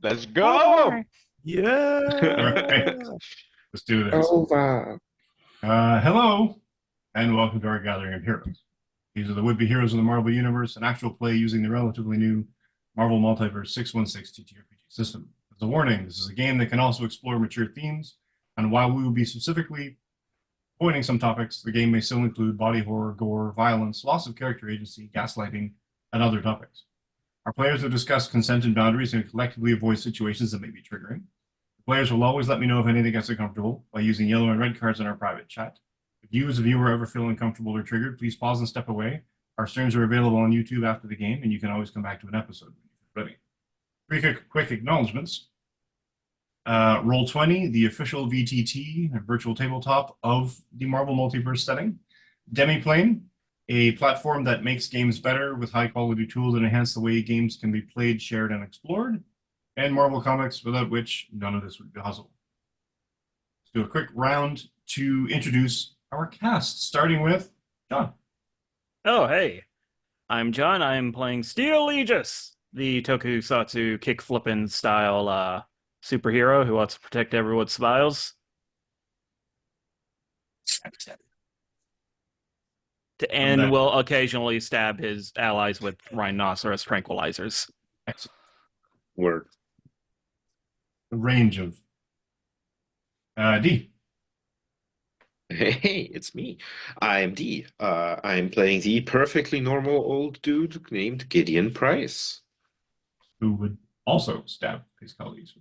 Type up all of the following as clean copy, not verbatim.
Let's go. Yeah. All right, let's do this. Over. Hello, and welcome to our gathering of heroes. These are the would-be heroes of the Marvel Universe, an actual play using the relatively new Marvel Multiverse 616 TTRPG system. As a warning, this is a game that can also explore mature themes, and while we will be specifically pointing some topics, the game may still include body horror, gore, violence, loss of character agency, gaslighting, and other topics. Our players have discussed consent and boundaries and collectively avoid situations that may be triggering. The players will always let me know if anything gets uncomfortable by using yellow and red cards in our private chat. If you as a viewer ever feel uncomfortable or triggered, please pause and step away. Our streams are available on YouTube after the game, and you can always come back to an episode when you're ready. Three quick acknowledgements. Roll20, the official VTT, virtual tabletop of the Marvel Multiverse setting. Demiplane, a platform that makes games better with high-quality tools that enhance the way games can be played, shared, and explored. And Marvel Comics, without which none of this would be possible. Let's do a quick round to introduce our cast, starting with John. Oh, hey. I'm John. I'm playing Steel Aegis, the tokusatsu kick-flipping style superhero who wants to protect everyone's smiles. And will occasionally stab his allies with rhinoceros tranquilizers. Excellent. Word. The range of D. Hey, it's me. I'm D. I'm playing the perfectly normal old dude named Gideon Price. Who would also stab his colleagues.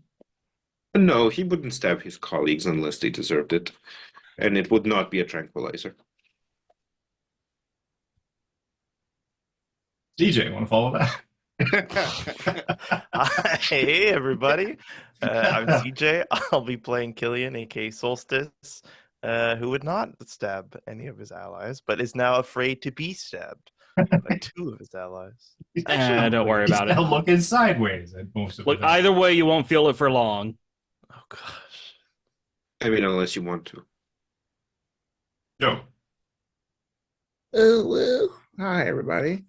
No, he wouldn't stab his colleagues unless they deserved it. And it would not be a tranquilizer. DJ, want to follow that? Hey everybody, I'm CJ. I'll be playing Killian, aka Solstice, who would not stab any of his allies, but is now afraid to be stabbed by two of his allies. Don't worry about it. He's looking sideways at most of Look, it. either way, you won't feel it for long. Oh gosh. I mean, unless you want to. Joe. Oh, well, hi everybody.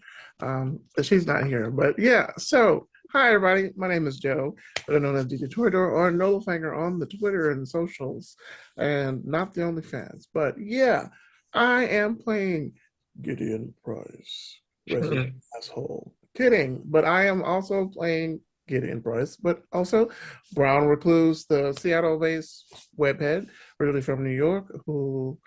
She's not here, but yeah. So, hi everybody. My name is Joe, better known as DJ Toridor or Nullfinger on the Twitter and socials, and not the OnlyFans. But yeah, I am playing Gideon Price. Resident asshole. Kidding, but I am also playing Gideon Price, but also Brown Recluse, the Seattle-based webhead, originally from New York, who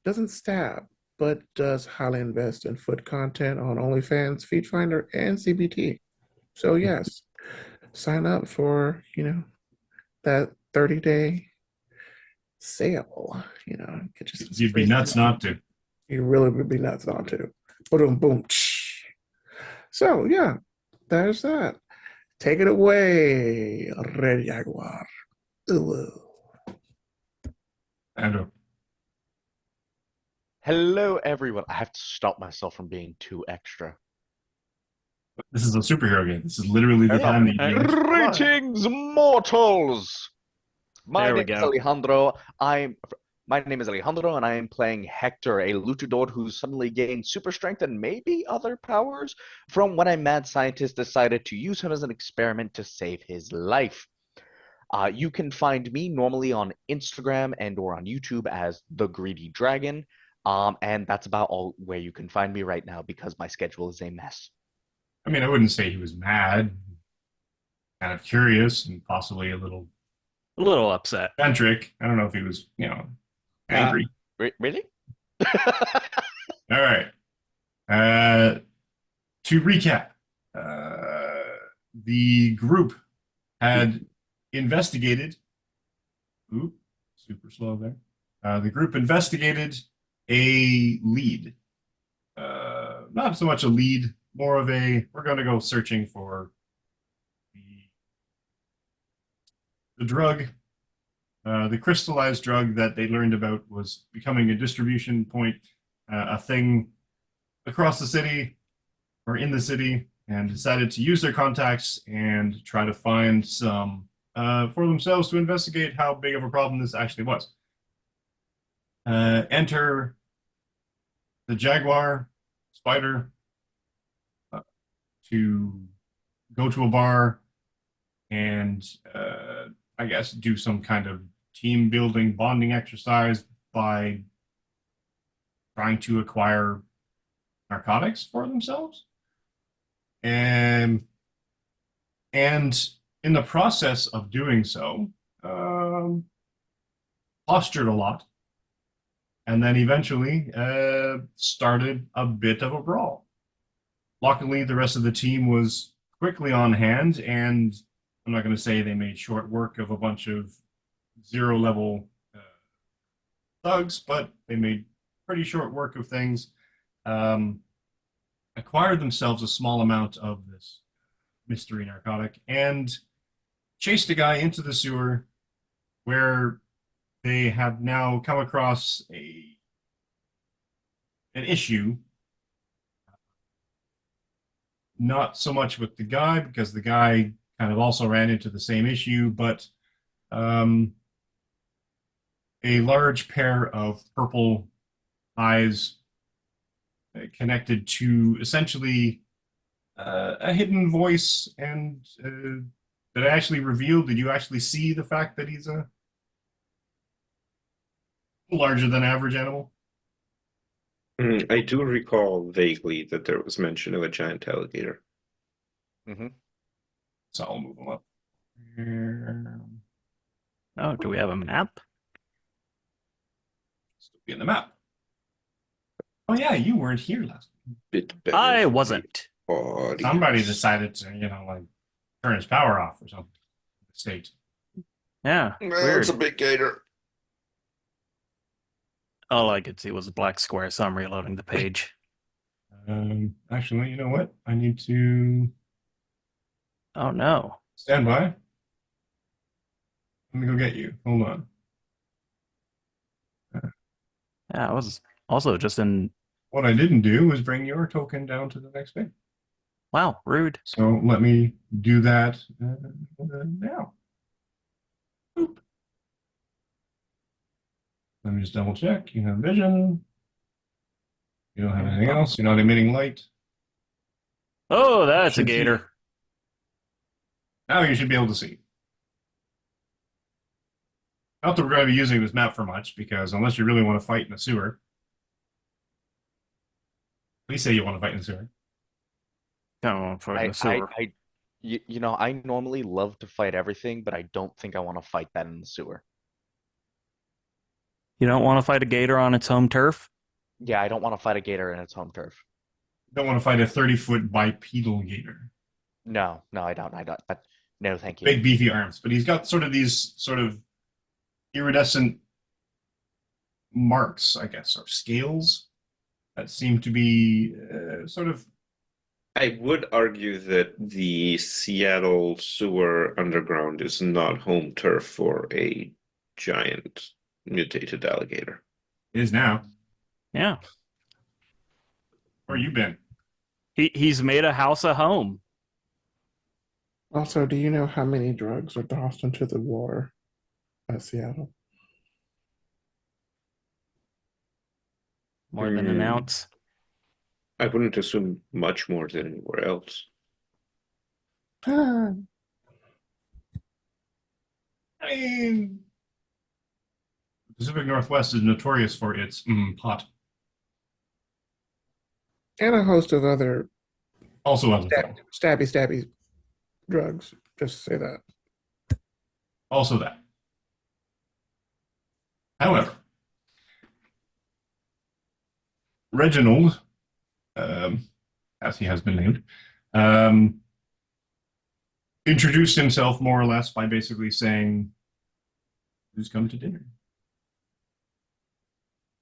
doesn't stab but does highly invest in foot content on OnlyFans, Feed Finder, and CBT. So yes, sign up for, that 30-day sale. Get you some You'd be nuts not to. You really would be nuts not to. Boom, boom. So yeah, there's that. Take it away, Red Jaguar. Ooh. Andrew. Hello, everyone. I have to stop myself from being too extra. This is a superhero game. This is literally the time that you Greetings, mortals! My There we name is go. Alejandro. My name is Alejandro, and I am playing Hector, a luchador who's suddenly gained super strength and maybe other powers from when a mad scientist decided to use him as an experiment to save his life. You can find me normally on Instagram and or on YouTube as The Greedy Dragon. And that's about all where you can find me right now because my schedule is a mess. I mean, I wouldn't say he was mad. Kind of curious and possibly a little upset. eccentric. I don't know if he was, angry. Really? All right. To recap, the group had investigated. Ooh, super slow there. The group investigated a lead. Not so much a lead, more of we're going to go searching for the drug, the crystallized drug that they learned about was becoming a distribution point, a thing across the city or in the city, and decided to use their contacts and try to find some for themselves to investigate how big of a problem this actually was. Enter the Jaguar, Spider, to go to a bar and I guess do some kind of team building bonding exercise by trying to acquire narcotics for themselves. And in the process of doing so, postured a lot, and then eventually started a bit of a brawl. Luckily, the rest of the team was quickly on hand, and I'm not going to say they made short work of a bunch of zero-level thugs, but they made pretty short work of things. Acquired themselves a small amount of this mystery narcotic and chased a guy into the sewer where they have now come across an issue. Not so much with the guy, because the guy kind of also ran into the same issue, but a large pair of purple eyes connected to essentially a hidden voice. And did I actually reveal, did you actually see the fact that he's a larger than average animal? I do recall vaguely that there was mention of a giant alligator. Mm-hmm. So I'll move him up. Oh, do we have a map? Still be in the map. Oh yeah, you weren't here last week. Bit better I for the wasn't. audience. Somebody decided to, like, turn his power off or something. The state. Yeah, Well, weird. it's a big gator. All I could see was a black square, so I'm reloading the page. Actually, you know what? I need to Oh no. stand by. Let me go get you. Hold on. Yeah, I was also just in. What I didn't do was bring your token down to the next page. Wow, rude. So let me do that now. Boop. Let me just double check. You have vision. You don't have anything else. You're not emitting light. Oh, that's a Should see. gator. Now you should be able to see. Not that we're going to be using this map for much, because unless you really want to fight in the sewer. Please say you want to fight in the sewer. Come on, for the sewer. You know, I normally love to fight everything, but I don't think I want to fight that in the sewer. You don't want to fight a gator on its home turf? Yeah, I don't want to fight a gator in its home turf. You don't want to fight a 30-foot bipedal gator. No, I don't. No, thank you. Big beefy arms, but he's got sort of these sort of iridescent marks, I guess, or scales that seem to be sort of. I would argue that the Seattle sewer underground is not home turf for a giant mutated alligator. It is now. Yeah. Where you been? He's made a house a home. Also, do you know how many drugs are tossed into the water at Seattle? More than an ounce. I wouldn't assume much more than anywhere else. I mean, the Pacific Northwest is notorious for its pot. And a host of other Also other things. stabby drugs. Just to say that. Also that. However, Reginald, as he has been named, introduced himself more or less by basically saying, "Who's come to dinner?"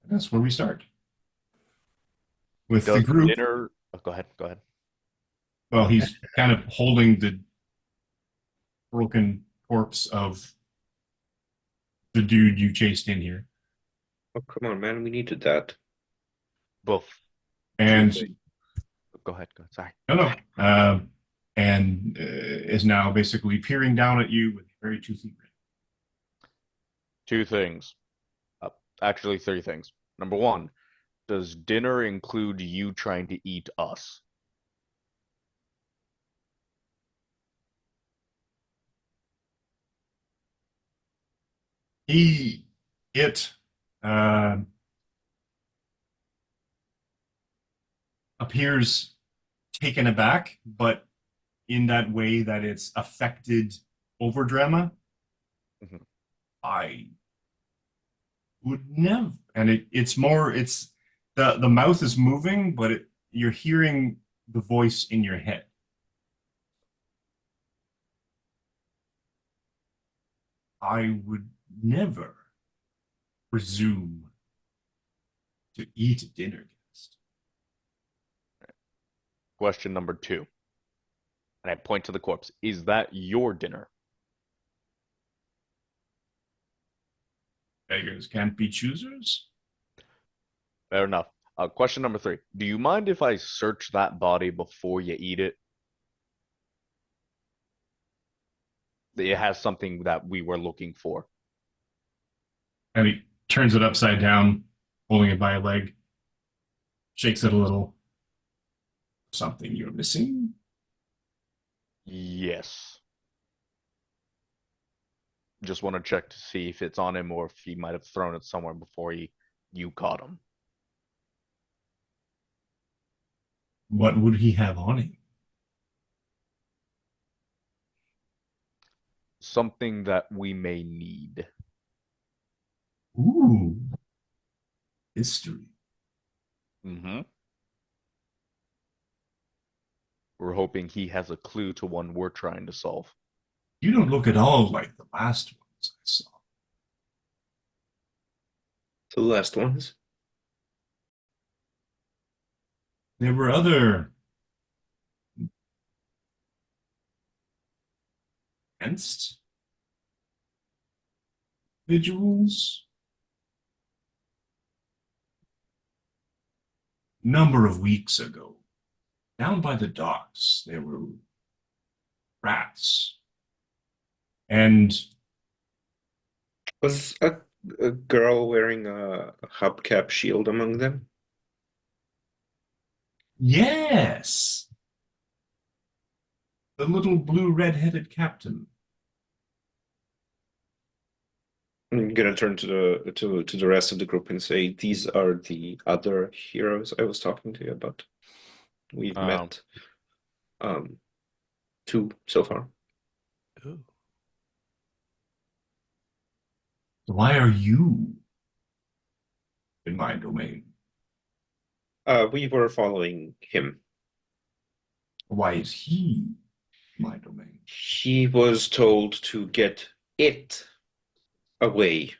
And that's where we start. With the group. Dinner. Oh, go ahead. Well, he's kind of holding the broken corpse of the dude you chased in here. Oh, come on, man. We needed that. Both. And Go ahead. Sorry. no. And is now basically peering down at you with a very toothy grin. Two things. Actually, three things. Number one, does dinner include you trying to eat us? It uh, appears taken aback, but in that way that it's affected over drama. Mhm. I would never. And it's the mouth is moving, but you're hearing the voice in your head. I would never presume to eat a dinner guest. Question number 2. And I point to the corpse. Is that your dinner? Beggars can't be choosers. Fair enough. Question number 3. Do you mind if I search that body before you eat it? It has something that we were looking for. And he turns it upside down, holding it by a leg, shakes it a little. Something you're missing? Yes. Just want to check to see if it's on him or if he might have thrown it somewhere before you caught him. What would he have on him? Something that we may need. Ooh. History. Mm-hmm. We're hoping he has a clue to one we're trying to solve. You don't look at all like the last ones I saw. The last ones. There were other against individuals. Number of weeks ago, down by the docks, there were rats. And Was a girl wearing a hubcap shield among them? yes, the little blue red-headed captain. I'm gonna turn to the rest of the group and say these are the other heroes I was talking to you about. We've met 2 so far. Ooh. Why are you in my domain? We were following him. Why is he in my domain? He was told to get it away.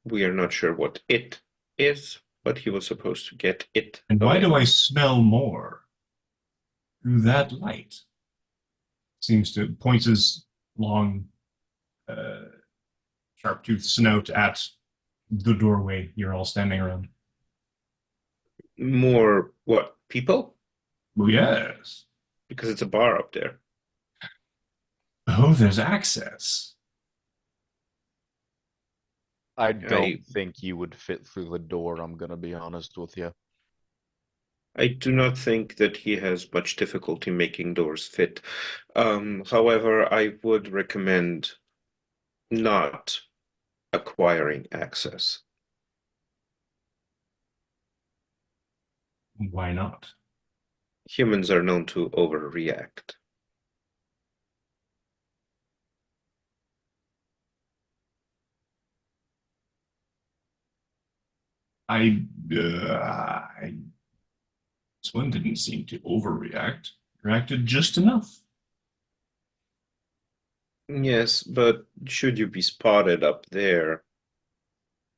We are not sure what it is, but he was supposed to get it And why away. do I smell more through that light? Seems to points his long, sharp-toothed snout at the doorway you're all standing around. More what? People? Oh, yes. Because it's a bar up there. Oh, there's access. I don't think you would fit through the door, I'm gonna be honest with you. I do not think that he has much difficulty making doors fit. However, I would recommend not acquiring access. Why not? Humans are known to overreact. This one didn't seem to overreact. Reacted just enough. Yes, but should you be spotted up there?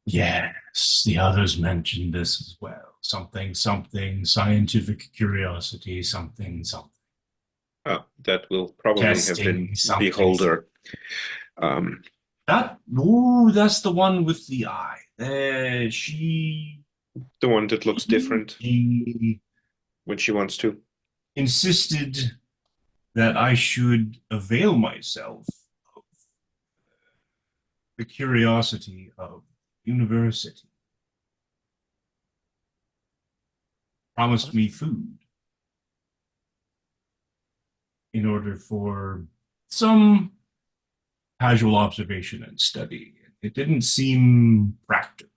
Yes, the others mentioned this as well. Something, scientific curiosity, something. That will probably Testing, have been something. Beholder. That's the one with the eye. The one that looks different when she wants to. Insisted that I should avail myself of the curiosity of university. Promised me food in order for some casual observation and study it didn't seem practical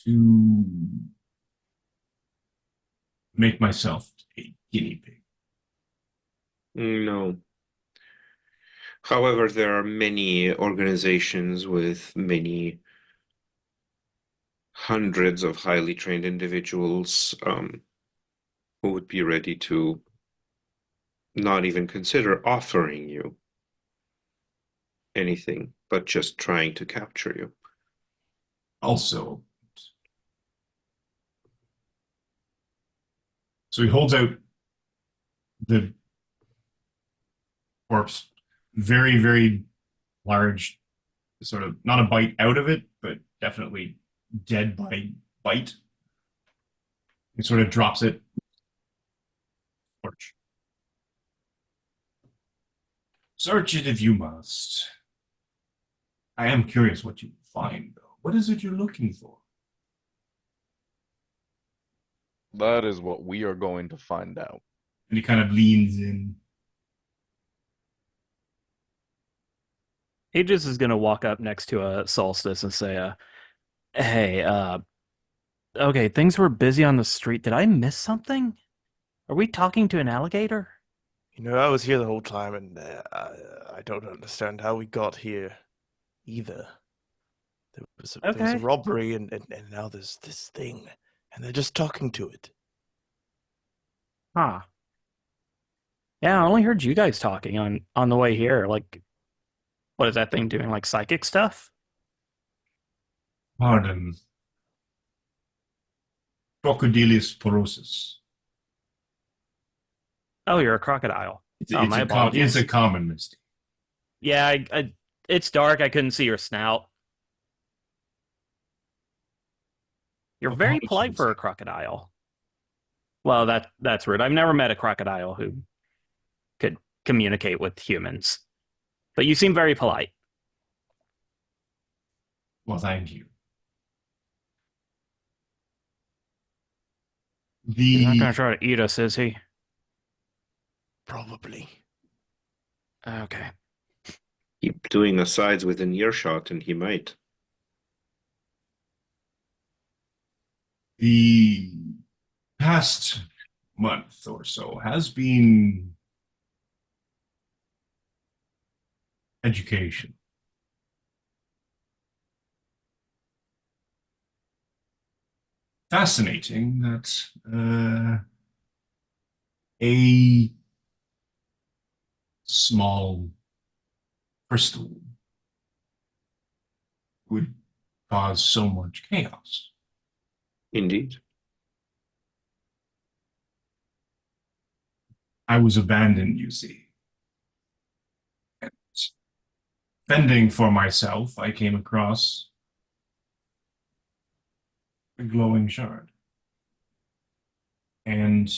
to make myself a guinea pig. No. However, there are many organizations with many hundreds of highly trained individuals who would be ready to not even consider offering you anything, but just trying to capture you. Also, so he holds out the corpse, very, very large, sort of not a bite out of it, but definitely dead by bite. He sort of drops it. Torch. Search it if you must. I am curious what you find, though. What is it you're looking for? That is what we are going to find out. And he kind of leans in. Aegis is gonna walk up next to a Solstice and say, "Hey, okay, things were busy on the street. Did I miss something? Are we talking to an alligator?" I was here the whole time, and I don't understand how we got here either. There was a Okay. robbery, and now there's this thing, and they're just talking to it. Huh. Yeah, I only heard you guys talking on the way here. Like, what is that thing doing? Like psychic stuff? Pardon. Crocodilus porosus. Oh, you're a crocodile. It's, Oh, my apologies. it's a common mistake. Yeah, it's dark. I couldn't see your snout. You're very polite Apologies. for a crocodile. Well, that's rude. I've never met a crocodile who could communicate with humans. But you seem very polite. Well, thank you. He's not The going to try to eat us, is he? Probably. Okay. Keep doing asides within earshot, and he might. the past month or so has been education. Fascinating that a small crystal would cause so much chaos. Indeed. I was abandoned, you see. And fending for myself, I came across a glowing shard. And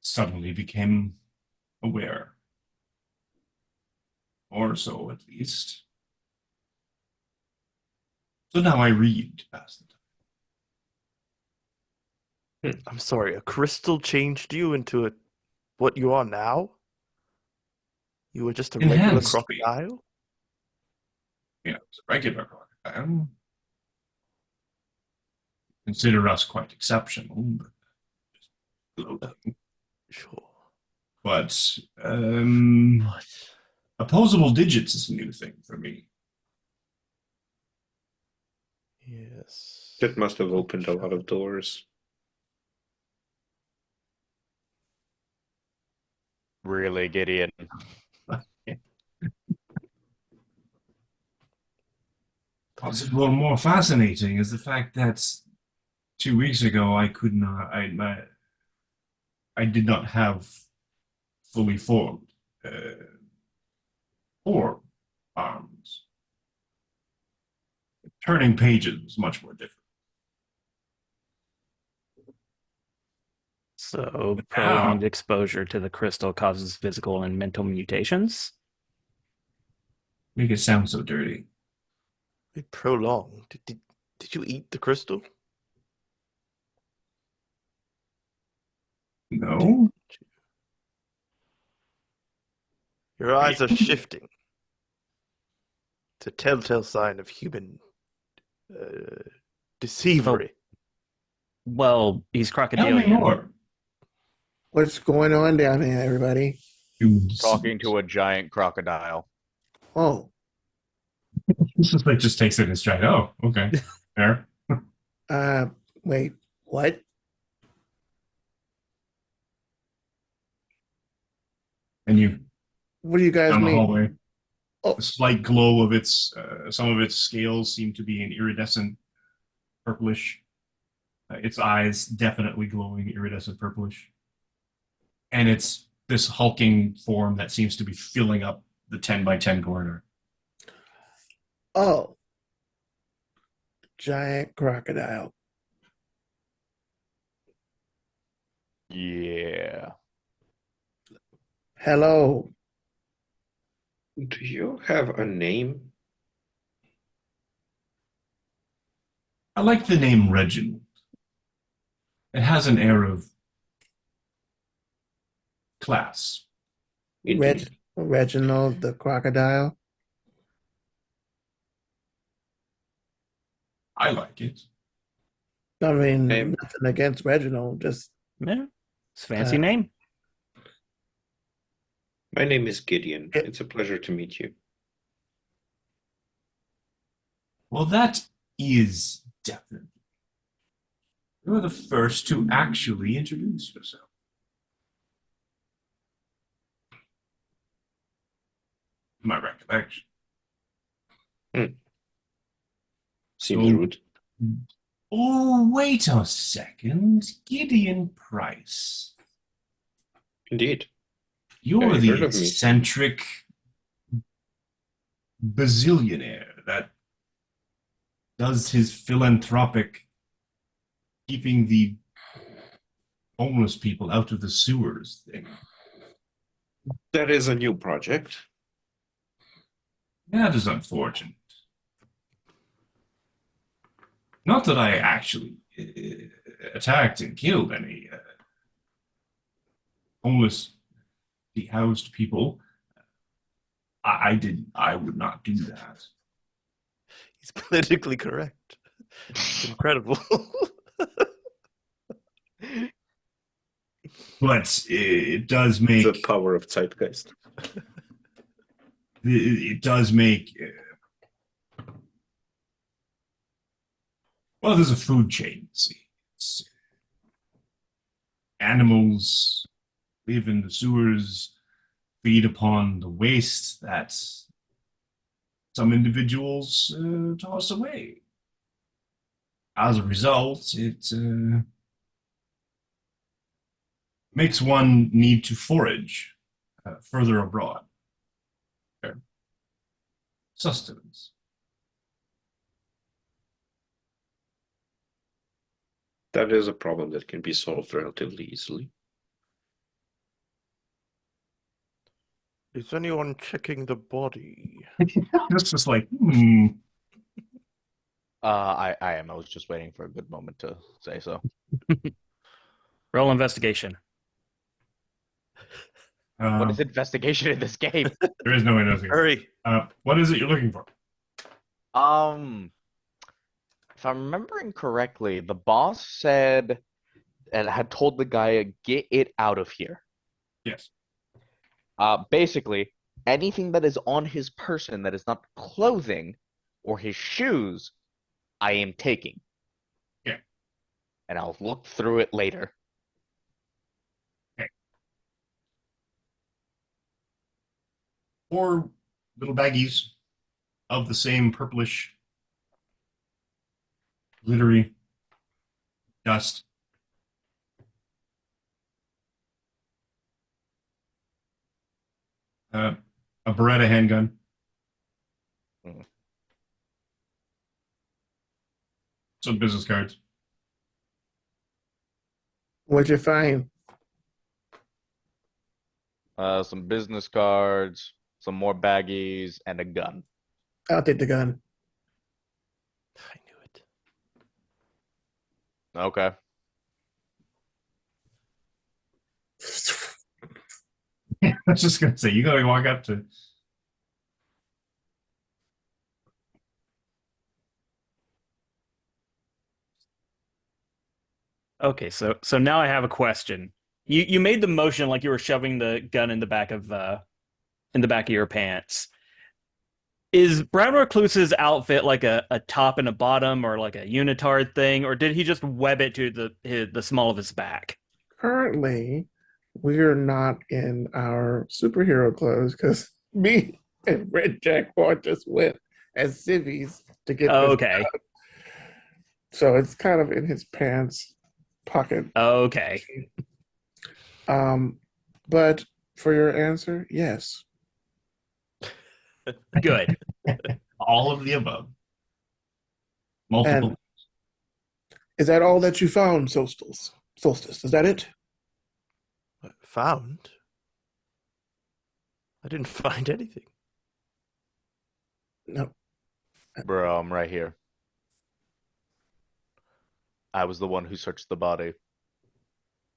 suddenly became aware. Or so, at least. So now I read to pass the time. I'm sorry, a crystal changed you into what you are now? You were just a regular Enhanced me. crocodile? You know, it's a regular crocodile. Consider us quite exceptional, but just gloating. Sure. But What? opposable digits is a new thing for me. Yes. That must have opened a lot of doors. Really, Gideon? What's a little more fascinating is the fact that 2 weeks ago I could not, I did not have fully formed four arms. Turning pages was much more difficult. So But prolonged now- exposure to the crystal causes physical and mental mutations? Make it sound so dirty. Wait, prolonged. Did you eat the crystal? No, Your eyes are shifting. It's a telltale sign of human deceivery. Well, he's Tell me crocodilian. more. What's going on down here, everybody? Talking to a giant crocodile. Oh, This is like just takes it in stride. Oh, okay. Fair. wait, what? And you What do you guys down the mean? hallway. Oh. The slight glow of its, some of its scales seem to be an iridescent purplish. Its eyes definitely glowing iridescent purplish. And it's this hulking form that seems to be filling up the 10 by 10 corridor. Oh, giant crocodile. Yeah. Hello. Do you have a name? I like the name Reginald. It has an air of class. Indeed. Reginald the crocodile. I like it. I mean, Name. nothing against Reginald, just Yeah, it's a fancy name. My name is Gideon. Yeah. It's a pleasure to meet you. Well, that is definitely. You're the first to actually introduce yourself. My recollection. Seems So- rude. Oh, wait a second. Gideon Price. Indeed. You're Have the you heard of me? eccentric bazillionaire that does his philanthropic keeping the homeless people out of the sewers thing. That is a new project. That is unfortunate. Not that I actually attacked and killed any homeless, dehoused people. I would not do that. He's politically correct. It's incredible. But it does make The power of zeitgeist. it does make well, there's a food chain. See, animals live in the sewers, feed upon the waste that some individuals toss away. As a result, it makes one need to forage further abroad. Sustenance. That is a problem that can be solved relatively easily. Is anyone checking the body? It's just like, I am. I was just waiting for a good moment to say so. Roll investigation. What is investigation in this game? There is no investigation. Hurry. What is it you're looking for? If I'm remembering correctly, the boss said and had told the guy, get it out of here. Yes. Basically, anything that is on his person that is not clothing or his shoes, I am taking. Yeah. And I'll look through it later. 4 little baggies of the same purplish, glittery dust. A Beretta handgun. Mhm. Some business cards. What'd you find? Some business cards, some more baggies, and a gun. I'll take the gun. I knew it. Okay. I was just gonna say, you gotta walk up to. Okay, so now I have a question. You made the motion like you were shoving the gun in the back of your pants. Is Brown Recluse's outfit like a top and a bottom or like a unitard thing, or did he just web it to the small of his back? Currently, we're not in our superhero clothes because me and Red Jaguar just went as civvies to get this. Okay. So it's kind of in his pants pocket. Okay. But for your answer, yes. Good. All of the above. Multiple. And is that all that you found, Solstice? Solstice, is that it? Found? I didn't find anything. No. Bro, I'm right here. I was the one who searched the body.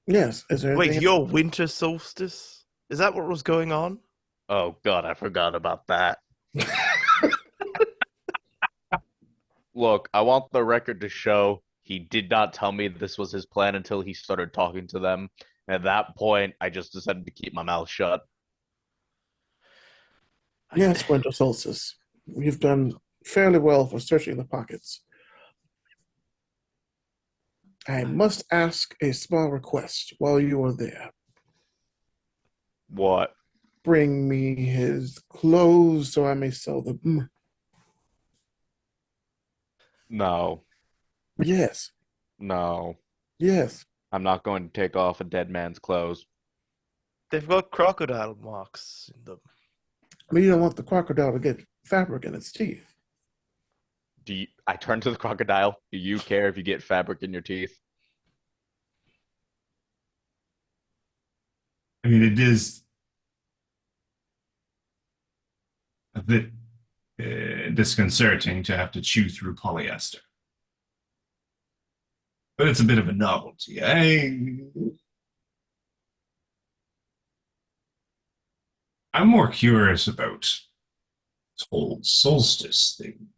Yes. Is there Wait, anything? your winter solstice? Is that what was going on? Oh God, I forgot about that. Look, I want the record to show he did not tell me this was his plan until he started talking to them. And at that point, I just decided to keep my mouth shut. Yes, Winter Solstice. You've done fairly well for searching the pockets. I must ask a small request while you are there. What? Bring me his clothes so I may sell them. No, Yes, no. yes. I'm not going to take off a dead man's clothes. They've got crocodile marks in them. But you don't want the crocodile to get fabric in its teeth. I turn to the crocodile. Do you care if you get fabric in your teeth? I mean, it is a bit disconcerting to have to chew through polyester. But it's a bit of a novelty. I'm more curious about this whole solstice thing.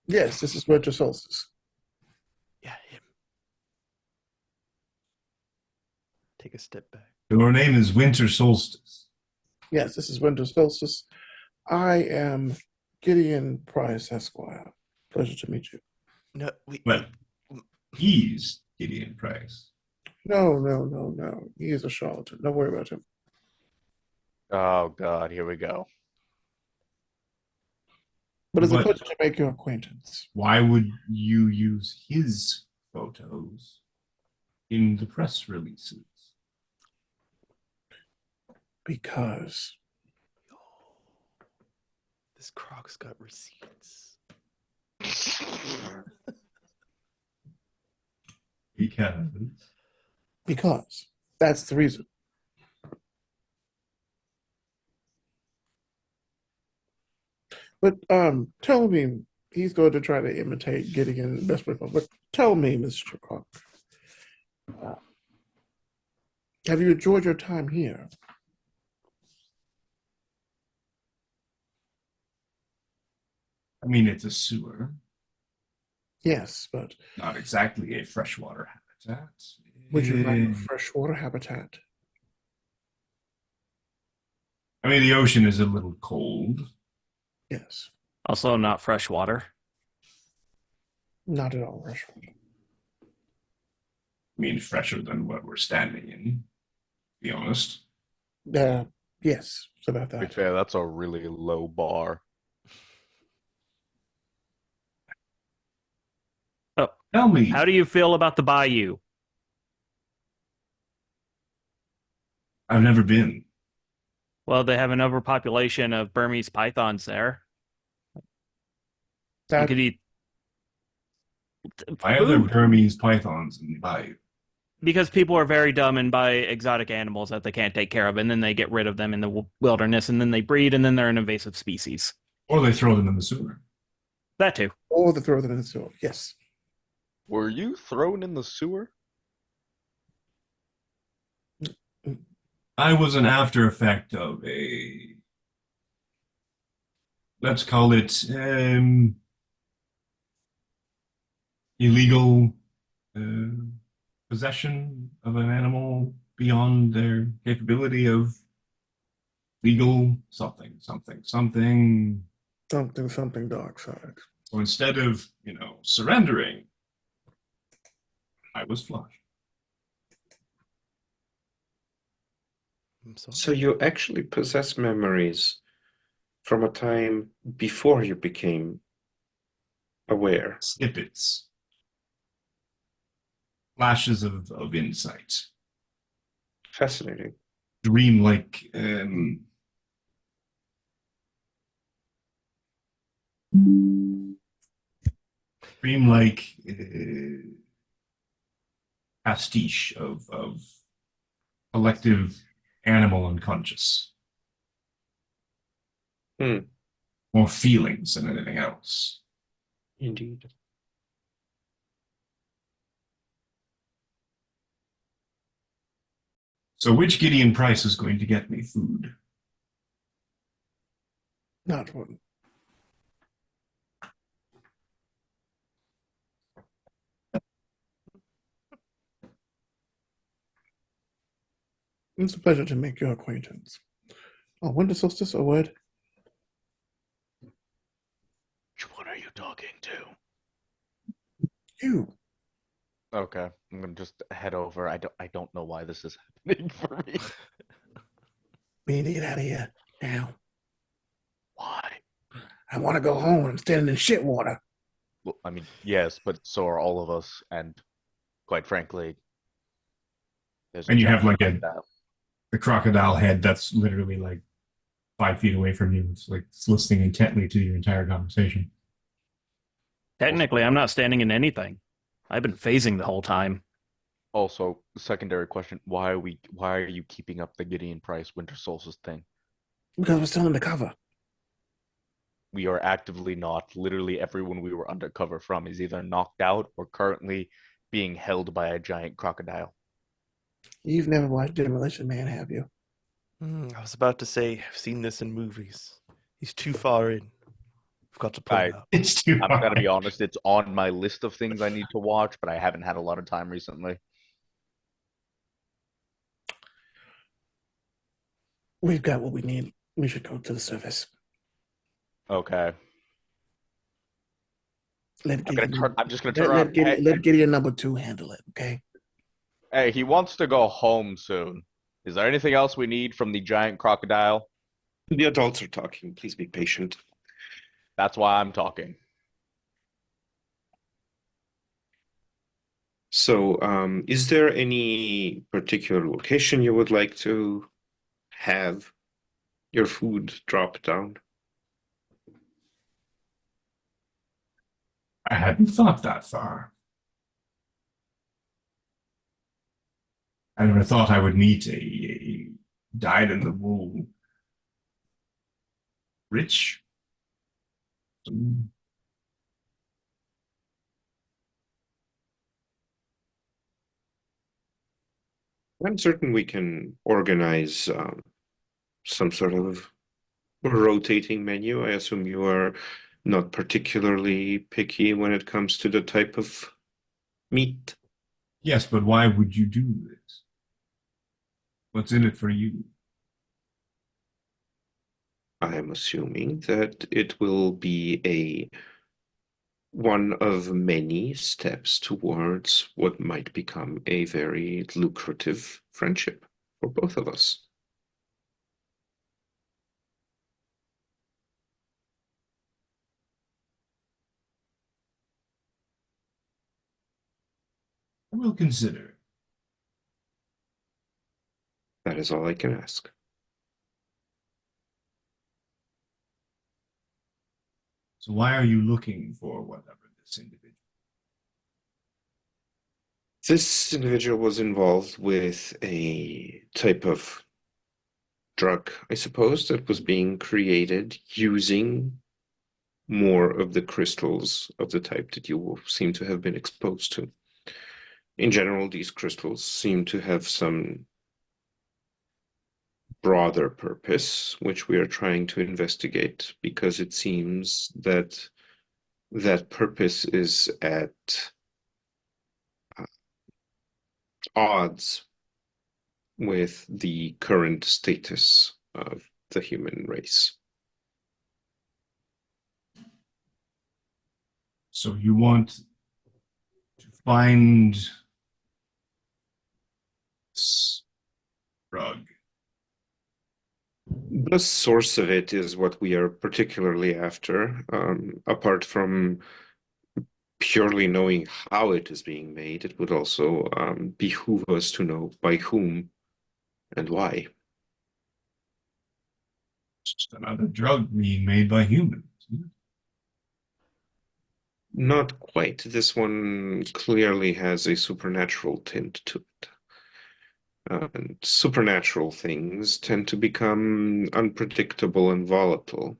Yes, this is Winter Solstice. Yeah, him. Take a step back. Your name is Winter Solstice. Yes, this is Winter Solstice. I am Gideon Price, Esquire. Pleasure to meet you. No, Well, he's Gideon Price. No. He is a charlatan. Don't worry about him. Oh God, here we go. But it's a But- pleasure to make your acquaintance. Why would you use his photos in the press releases? Because this Croc's got receipts. Because that's the reason. But tell me, he's going to try to imitate Gideon best way possible. But tell me, Mr. Croc, have you enjoyed your time here? I mean, it's a sewer, Yes, but not exactly a freshwater habitat. would you like a Eh, freshwater habitat? I mean, the ocean is a little cold. Yes, Also not fresh water. not at all freshwater. I mean, fresher than what we're standing in, to be honest. Yes, it's about To be that. fair, that's a really low bar. Tell me, How do you feel about the bayou? I've never been. Well, they have an overpopulation of Burmese pythons there. You That could eat Why are there food. Burmese pythons in the bayou? Because people are very dumb and buy exotic animals that they can't take care of, and then they get rid of them in the wilderness, and then they breed, and then they're an invasive species. Or they throw them in the sewer. That too. or the throw them in the sewer. Yes. Were you thrown in the sewer? I was an after effect of a, let's call it, illegal possession of an animal beyond their capability of legal something, something, something. Something dark side. So instead of, surrendering, I was flushed. I'm sorry. So you actually possess memories from a time before you became aware. Snippets, flashes of insight, Fascinating. dream-like, dream-like pastiche of collective animal unconscious. Hmm. More feelings than anything else. Indeed. So which Gideon Price is going to get me food? Not one. It's a pleasure to make your acquaintance. Oh, winter solstice or what? Which one are you talking to? You. Okay, I'm gonna just head over. I don't know why this is happening for me. We need to get out of here now. Why? I want to go home. I'm standing in shit water. Well, I mean, yes, but so are all of us, and quite frankly, there's a And you have giant like the crocodile head that's literally like 5 feet away from you. It's like it's listening intently to your entire conversation. Technically, I'm not standing in anything. I've been phasing the whole time. Also, secondary question: Why are you keeping up the Gideon Price Winter Solstice thing? Because we're still undercover. We are actively not. Literally, everyone we were undercover from is either knocked out or currently being held by a giant crocodile. You've never watched Demolition Man, have you? I was about to say, I've seen this in movies. He's too far in. I've got to pull it up. It's too I'm hard. gonna be honest; it's on my list of things I need to watch, but I haven't had a lot of time recently. We've got what we need. We should go to the surface. Okay, Let Gideon, I'm just gonna turn around. let Gideon number 2 handle it, okay? Hey, he wants to go home soon. Is there anything else we need from the giant crocodile? The adults are talking. Please be patient. That's why I'm talking. So, is there any particular location you would like to have your food drop down? I hadn't thought that far. I never thought I would meet a dyed-in-the-wool rich. I'm certain we can organize some sort of rotating menu. I assume you are not particularly picky when it comes to the type of meat. Yes, but why would you do this? What's in it for you? I am assuming that it will be one of many steps towards what might become a very lucrative friendship for both of us. I will consider. That is all I can ask. So why are you looking for whatever this individual? This individual was involved with a type of drug, I suppose, that was being created using more of the crystals of the type that you seem to have been exposed to. In general, these crystals seem to have some broader purpose, which we are trying to investigate, because it seems that that purpose is at odds with the current status of the human race. So you want to find this drug. The source of it is what we are particularly after, apart from purely knowing how it is being made. It would also behoove us to know by whom and why. It's just another drug being made by humans. Isn't it? Not quite. This one clearly has a supernatural tint to it. And supernatural things tend to become unpredictable and volatile,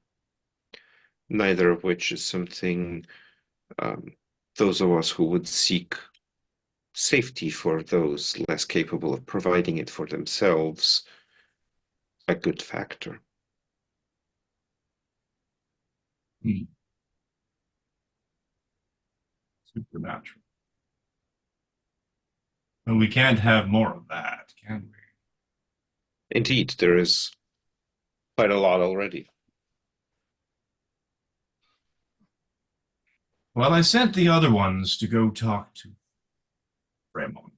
neither of which is something those of us who would seek safety for those less capable of providing it for themselves a good factor. Supernatural. Well, we can't have more of that, can we? Indeed, there is quite a lot already. Well, I sent the other ones to go talk to Fremont.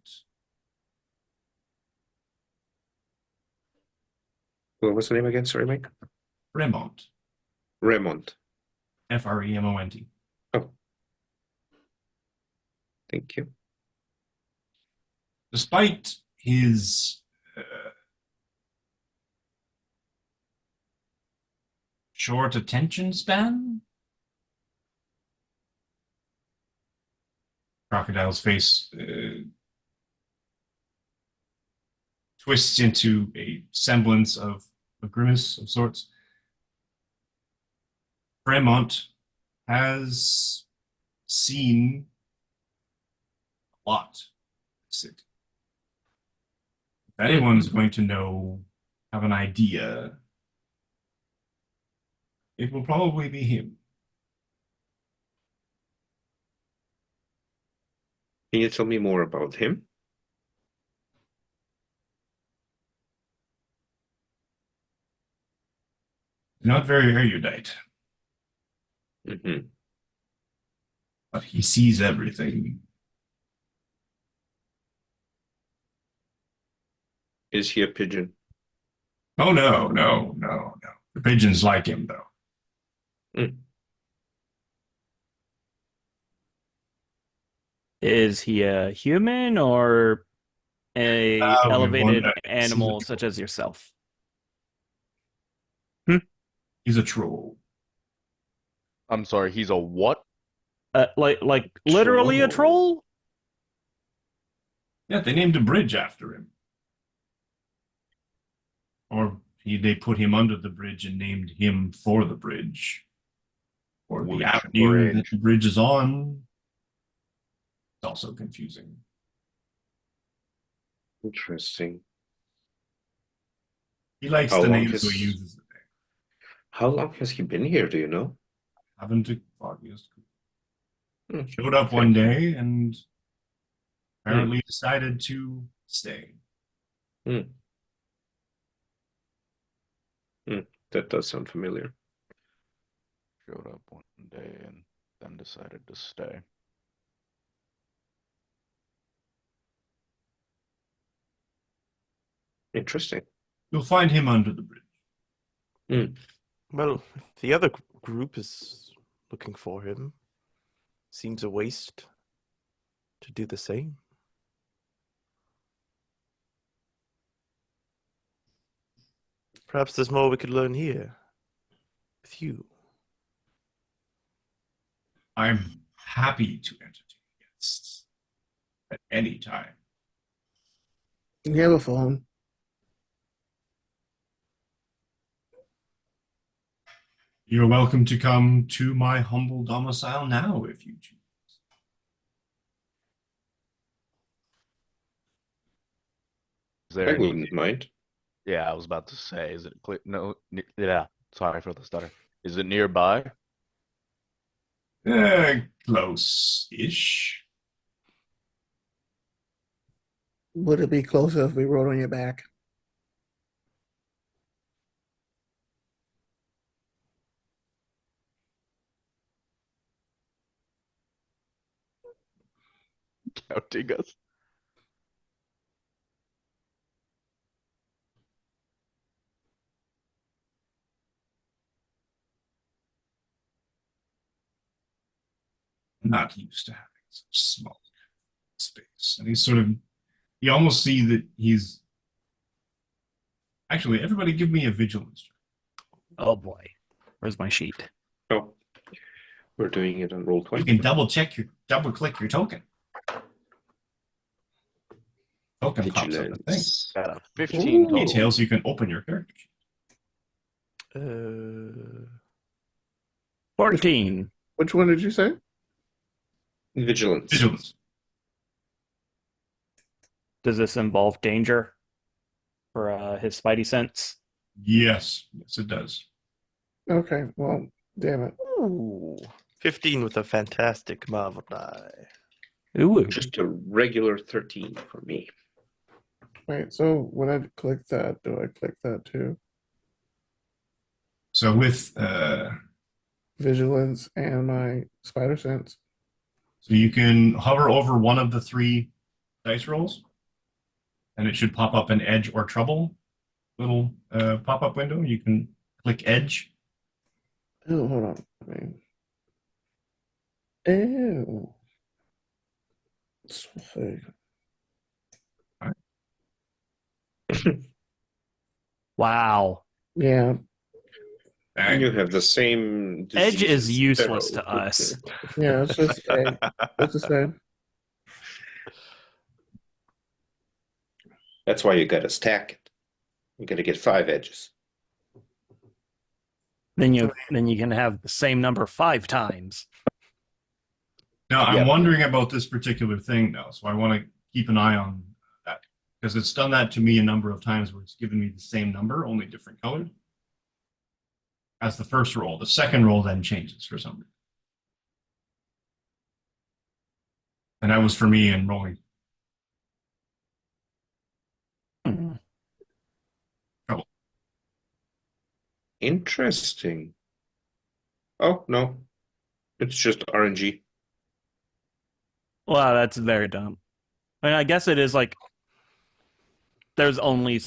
What was the name again? Sorry, Mike. Fremont. Remont. Fremont. Oh. Thank you. Despite his short attention span, Crocodile's face twists into a semblance of a grimace of sorts. Fremont has seen a lot. If anyone's going to know, have an idea, it will probably be him. Can you tell me more about him? Not very erudite, Mm-hmm. but he sees everything. Is he a pigeon? Oh, no. The pigeons like him, though. Mm. Is he a human or a Ah, we elevated wonder. animal such as yourself? He's a troll. I'm sorry, he's a what? Like literally a troll? Yeah, they named a bridge after him. Or they put him under the bridge and named him for the bridge. Or the Which avenue that bridge? the bridge is on. It's also confusing. Interesting. He likes How the long name, has- so he uses the name. How long has he been here, do you know? Haven't a foggiest clue. Hmm, Showed up okay. one day and apparently decided to stay. That does sound familiar. Showed up one day and then decided to stay. Interesting. You'll find him under the bridge. Well, if the other group is looking for him, seems a waste to do the same. Perhaps there's more we could learn here with you. I'm happy to entertain guests at any time. You have a phone. You're welcome to come to my humble domicile now if you choose. Is there I any? wouldn't mind. Yeah, I was about to say, is it clear? No, yeah. Sorry for the stutter. Is it nearby? Close-ish. Would it be closer if we rode on your back? Counting us. Not used to having such small space. And he's sort of, you almost see that he's actually, everybody give me a vigilance check. Oh boy. Where's my sheet? Oh, we're doing it on roll You 20. can double click your token. Token pops up a thing. Vigilance. Got a 15 total. Details you can open your character sheet. 14. Which one did you say? Vigilance. Vigilance. Does this involve danger for his spidey sense? Yes, it does. Okay, well, damn it. Ooh. 15 with a fantastic marvel die. Ooh. Just a regular 13 for me. Wait, so when I click that, do I click that too? So with Vigilance and my spider sense. so you can hover over one of the 3 dice rolls, and it should pop up an edge or trouble little pop-up window. You can click edge. Oh, hold on. Ew. So fake. Wow. Yeah, And you have the same Edge disease is as useless Sparrow. to us. yeah, it's just it's the same. That's why you gotta stack it. You gotta get 5 edges. Then you can have the same number 5 times. Now, I'm Yep. wondering about this particular thing, though, so I want to keep an eye on that, because it's done that to me a number of times where it's given me the same number, only different colored, as the first roll. The second roll then changes for some reason. And that was for me in rolling. Mhm. Interesting. Oh, no. It's just RNG. Wow, that's very dumb. I mean, I guess it is like there's only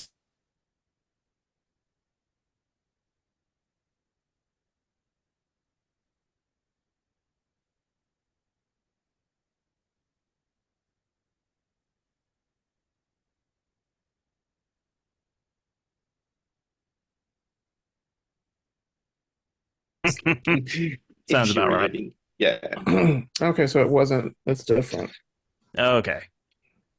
Sounds about right. Infuriating. Yeah. Okay, so it's different. Okay.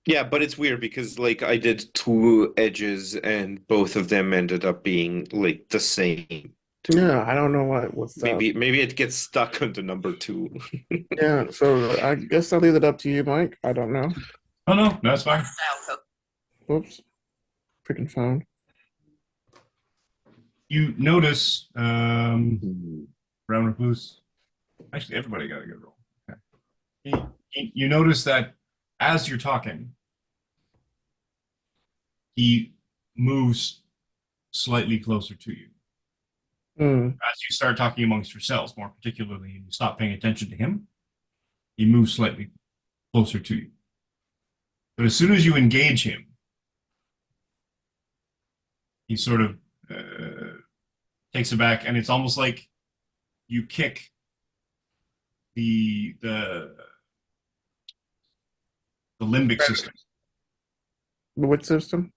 Yeah, but it's weird because like I did 2 edges and both of them ended up being like the same. Yeah, I don't know what's that. Maybe it gets stuck on the number 2. Yeah, so I guess I'll leave it up to you, Mike. I don't know. Oh, no, that's fine. Whoops. Freaking phone. You notice, Brown Recluse. Actually, everybody got a good roll. Okay. You notice that as you're talking, he moves slightly closer to you. Hmm. As you start talking amongst yourselves, more particularly, and you stop paying attention to him, he moves slightly closer to you. But as soon as you engage him, he sort of takes it back, and it's almost like you kick the limbic system. The which system?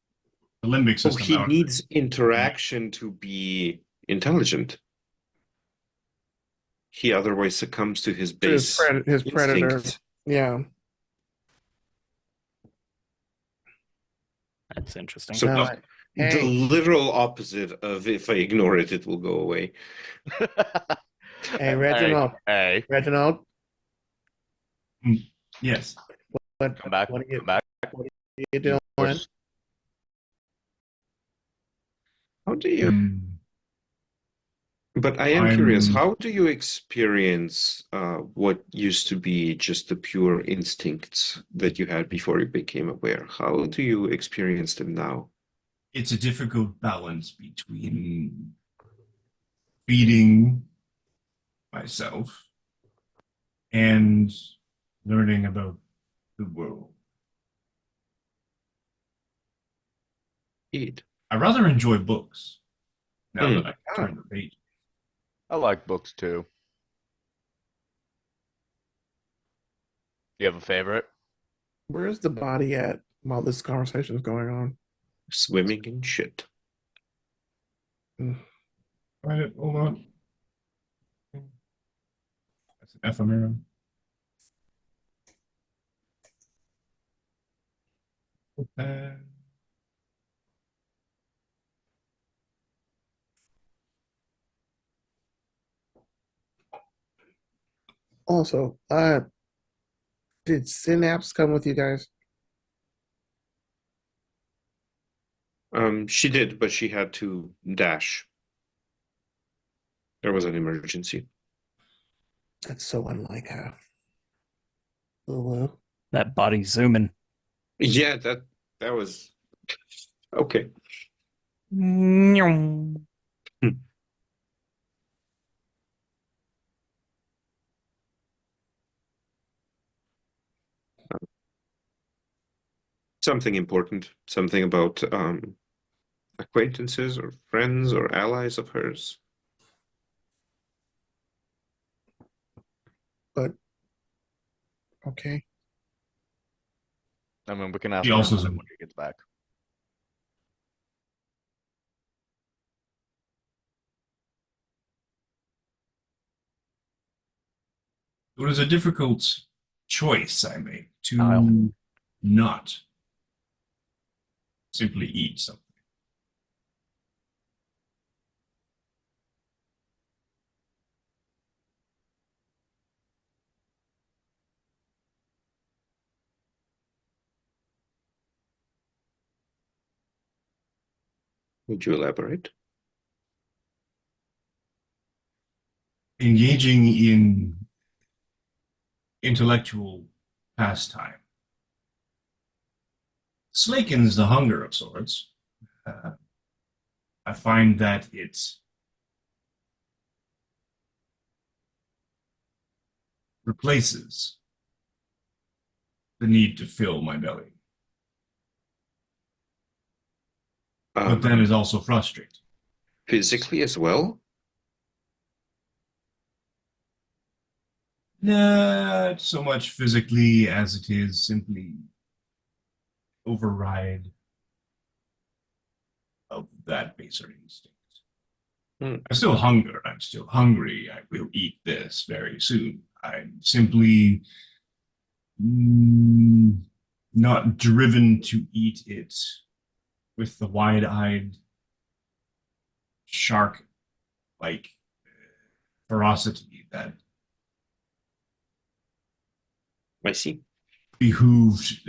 The limbic Oh, system. he out of it. needs interaction to be intelligent. He otherwise succumbs to his base His predator. instinct. Yeah. That's interesting. So No, the hey. literal opposite of if I ignore it, it will go away. Hey, Reginald. Hey, Reginald. Yes. come back. What are you, Come back. what are you doing? How do you? But I am curious, I'm- how do you experience what used to be just the pure instincts that you had before you became aware? How do you experience them now? It's a difficult balance between feeding myself and learning about the world. Eat. I rather enjoy books now that I Ah. turn the page. I like books too. Do you have a favorite? Where's the body at while this conversation is going on? Swimming in shit. Right, hold on. That's an ephemera. Also, did Synapse come with you guys? She did, but she had to dash. There was an emergency. That's so unlike her. Oh well. That body zooming. Yeah, that was okay. Something important, something about acquaintances or friends or allies of hers. But okay. I mean, we can ask He him also about it is- when he gets back. It was a difficult choice I made to Kyle. not simply eat something. Would you elaborate? Engaging in intellectual pastime slakens the hunger of sorts. I find that it replaces the need to fill my belly, but then is also frustrating. Physically as well? Not so much physically as it is simply override of that baser instinct. I'm still hunger. I'm still hungry. I will eat this very soon. I'm simply not driven to eat it with the wide-eyed shark-like ferocity that I see. behooved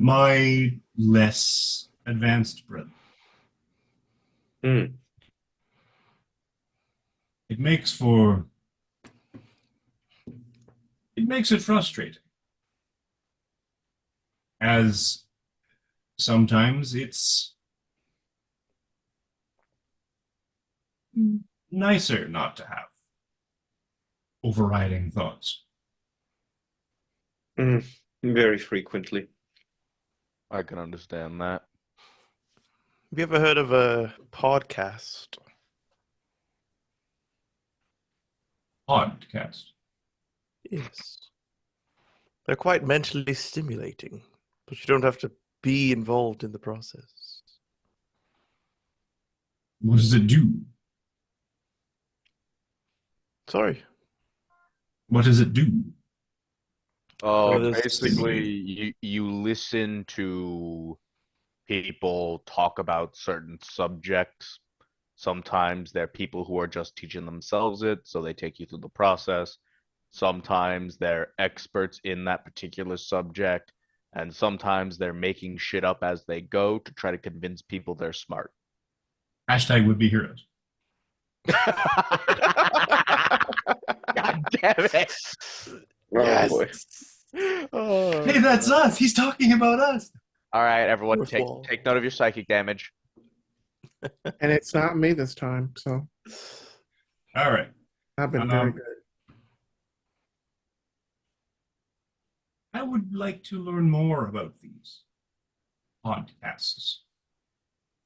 my less advanced brother. Hmm. It makes it frustrating, as sometimes it's nicer not to have overriding thoughts. Very frequently. I can understand that. Have you ever heard of a podcast? Podcast. Yes. They're quite mentally stimulating, but you don't have to be involved in the process. What does it do? Sorry. What does it do? Basically, you listen to people talk about certain subjects. Sometimes they're people who are just teaching themselves it, so they take you through the process. Sometimes they're experts in that particular subject, and sometimes they're making shit up as they go to try to convince people they're smart. Hashtag would be heroes. God damn it! Oh boy. Oh. Hey, that's us. He's talking about us. All right, everyone, Fourth take wall. note of your psychic damage. And it's not me this time, so All right. I've been very Um, good. I would like to learn more about these podcasts.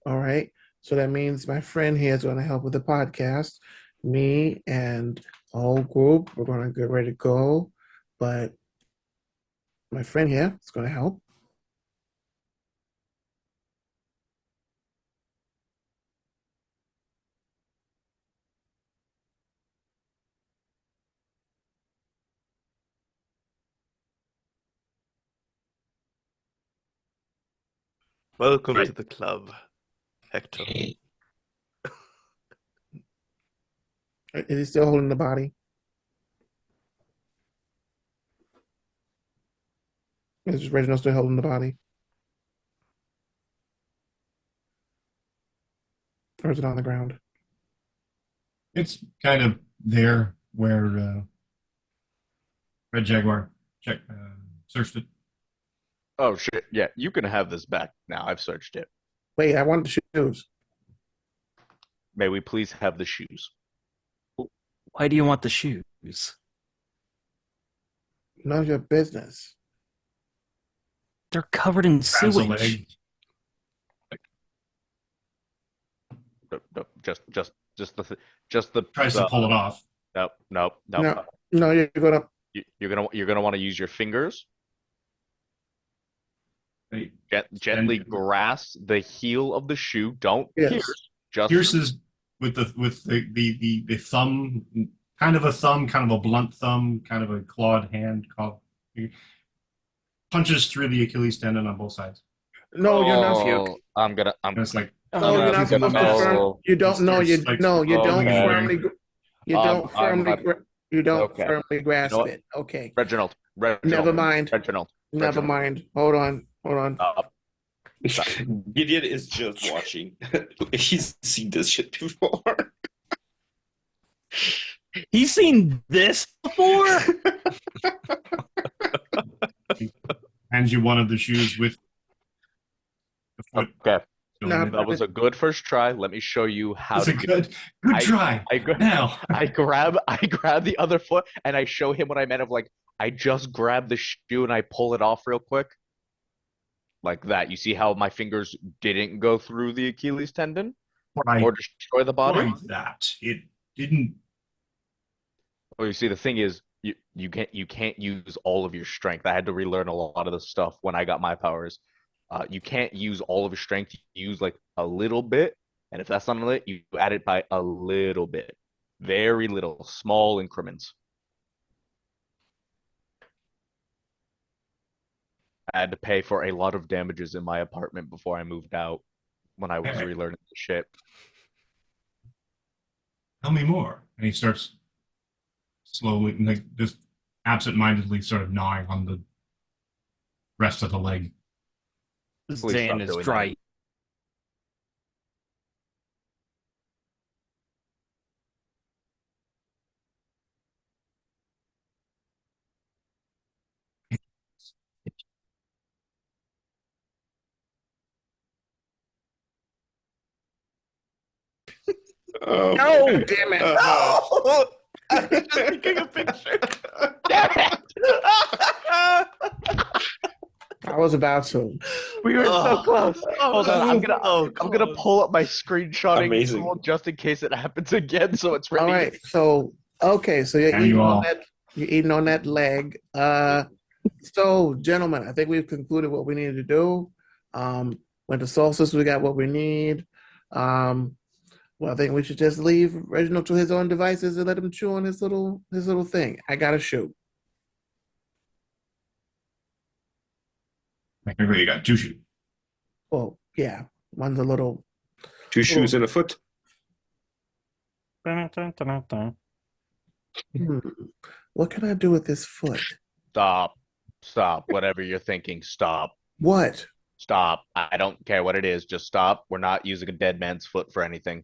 All right. So that means my friend here is going to help with the podcast. Me and the whole group, we're going to get ready to go. But my friend here is going to help. Welcome Right. to the club, Hector. Is he still holding the body? Is Reginald still holding the body? Or is it on the ground? It's kind of there where Red Jaguar searched it. Oh shit! Yeah, you can have this back now. I've searched it. Wait, I want the shoes. May we please have the shoes? Why do you want the shoes? None of your business. They're covered in Grabs a sewage. leg. No, just the. Tries to pull it off. No. No, you're going to. You're gonna want to use your fingers. They Gently And- grasp the heel of the shoe. Don't Yes. pierce. Just pierces with the thumb, kind of a thumb, kind of a blunt thumb, kind of a clawed hand. Punches through the Achilles tendon on both sides. No, you're not. Oh, I'm And it's like No, you're not I'm supposed to gonna- firm. You don't. No, you Starts, like, no. You don't rolling firmly. You don't I'm firmly. You don't okay. firmly grasp what? it. Okay. Reginald. Never mind. Reginald. Never mind. Hold on. Gideon is just watching. He's seen this shit before. He's seen this before? hands you one of the shoes with the foot. Okay, still No, in it. that was a good first try. Let me show you how That's to a do good try. I go- Now, I grab the other foot and I show him what I meant of like I just grab the shoe and I pull it off real quick. Like that. You see how my fingers didn't go through the Achilles tendon but I or destroy the body? tried that. It didn't. Oh, you see, the thing is, you can't use all of your strength. I had to relearn a lot of the stuff when I got my powers. You can't use all of your strength. You use like a little bit, and if that's not it, you add it by a little bit, very little, small increments. I had to pay for a lot of damages in my apartment before I moved out when I was Hey. relearning the shit. Tell me more. And he starts slowly, like just absent-mindedly, sort of gnawing on the rest of the leg. Please stop Zan is doing dry. No, damn it! Uh-huh. I'm just taking a picture. I was about to. We were so Oh. close. Hold on, I'm gonna close. pull up my screenshotting Amazing. tool just in case it happens again, so it's ready. All right. So okay. So you're And eating you all- on that. You're eating on that leg. So gentlemen, I think we've concluded what we needed to do. Went to Solstice. We got what we need. Well, I think we should just leave Reginald to his own devices and let him chew on his little thing. I gotta shoot. Technically, you got two shoes. Well, yeah. One's a little. Two shoes and a foot. What can I do with this foot? Stop. Whatever you're thinking, stop. What? Stop. I don't care what it is. Just stop. We're not using a dead man's foot for anything.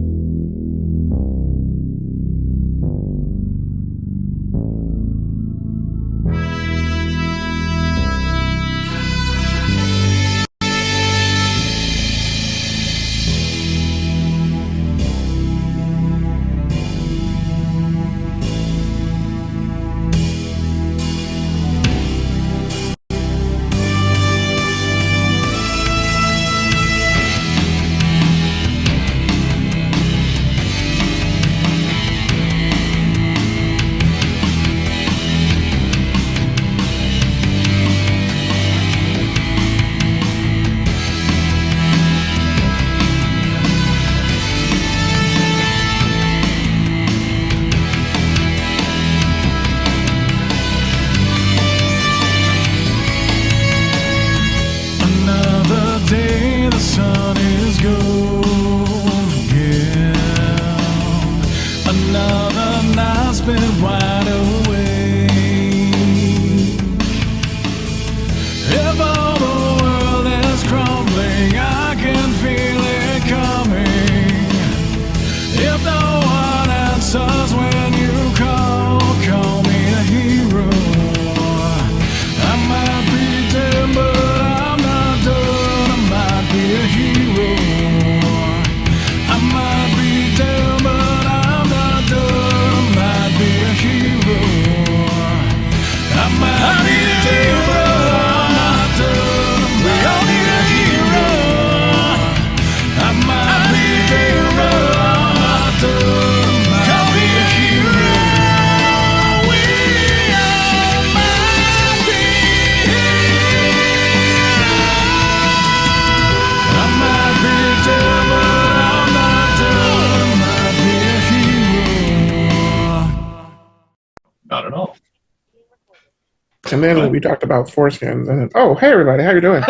And then we talked about foreskins, and then, oh, hey everybody, how you doing?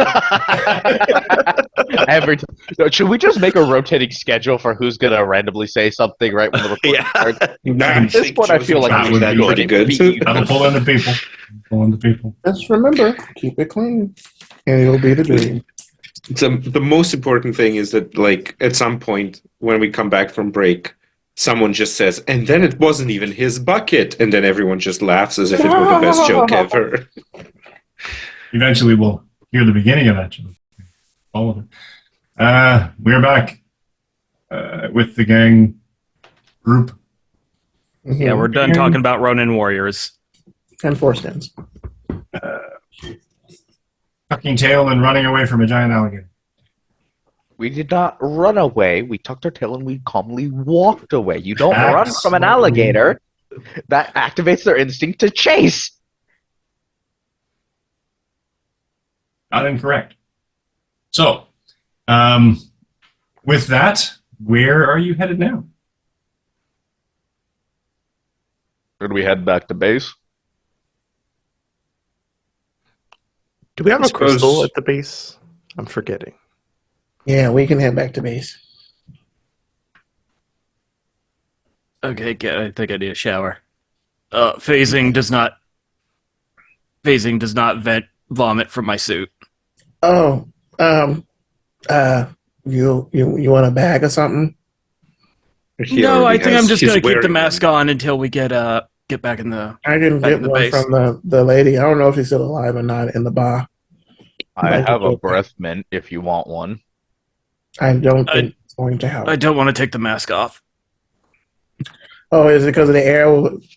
Should we just make a rotating schedule for who's gonna randomly say something right when the recording starts? At this point, I feel like That we would be should. pretty It would be good. That'll pull in the people. Pull in the people. Just remember, keep it clean, and it'll be the dream. The most important thing is that, like, at some point when we come back from break, someone just says, and then it wasn't even his bucket, and then everyone just laughs as if it were the best joke ever. Eventually, we'll hear the beginning of that joke. All of it. We're back with the gang group. Yeah, we're done talking about Ronin warriors. And foreskins. Tucking tail and running away from a giant alligator. We did not run away. We tucked our tail and we calmly walked away. You don't run from an Absolutely. alligator. That activates their instinct to chase. Not incorrect. So, with that, where are you headed now? Should we head back to base? Do we have I a crystal suppose- at the base? I'm forgetting. Yeah, we can head back to base. Okay, I think I need a shower. Phasing does not vomit from my suit. Oh, you want a bag or something? He No, I already think has- I'm just he's gonna keep the wearing mask on until we get back in the. I can Back get in the one base. from the lady. I don't know if she's still alive or not in the bar. I Might have be a okay. breath mint if you want one. I don't I- think it's going to help. I don't want to take the mask off. Oh, is it because of the air?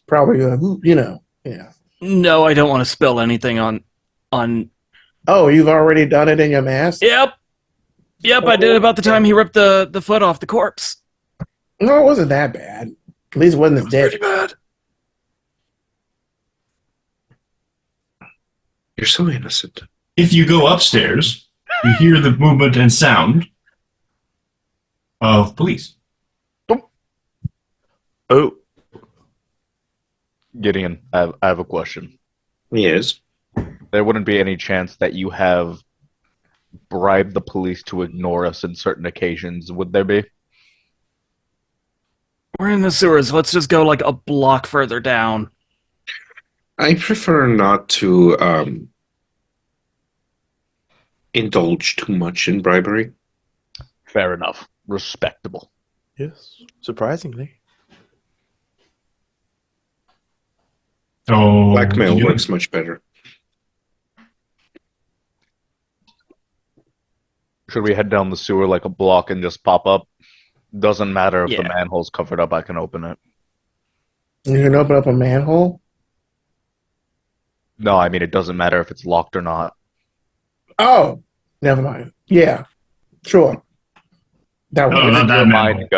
Probably, yeah. No, I don't want to spill anything on. Oh, you've already done it in your mask? Yep, I did it about the time he ripped the foot off the corpse. No, it wasn't that bad. At least it wasn't as dead. Pretty bad. You're so innocent. If you go upstairs, you hear the movement and sound of police. Oh, Gideon, I have a question. Yes. There wouldn't be any chance that you have bribed the police to ignore us in certain occasions, would there be? We're in the sewers. Let's just go like a block further down. I prefer not to indulge too much in bribery. Fair enough. Respectable. yes. Surprisingly. So Blackmail you- works much better. Should we head down the sewer like a block and just pop up? Doesn't matter if the Yeah. manhole's covered up, I can open it. You can open up a manhole? No, I mean, it doesn't matter if it's locked or not. Oh, never mind. Yeah, sure. That No, was not Where did that your manhole. mind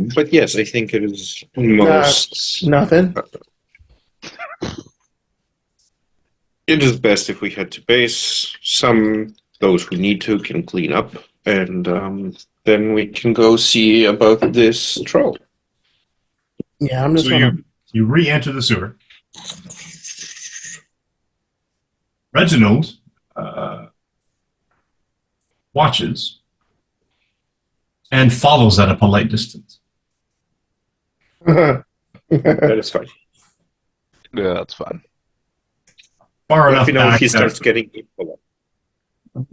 go? But yes, I think it is most. nothing. It is best if we head to base. Those who need to can clean up, and then we can go see about this troll. Yeah, I'm just So gonna. you re-enter the sewer. Reginald watches and follows at a polite distance. That is fine. Yeah, that's fine. Far If enough you know if back he that starts getting people up.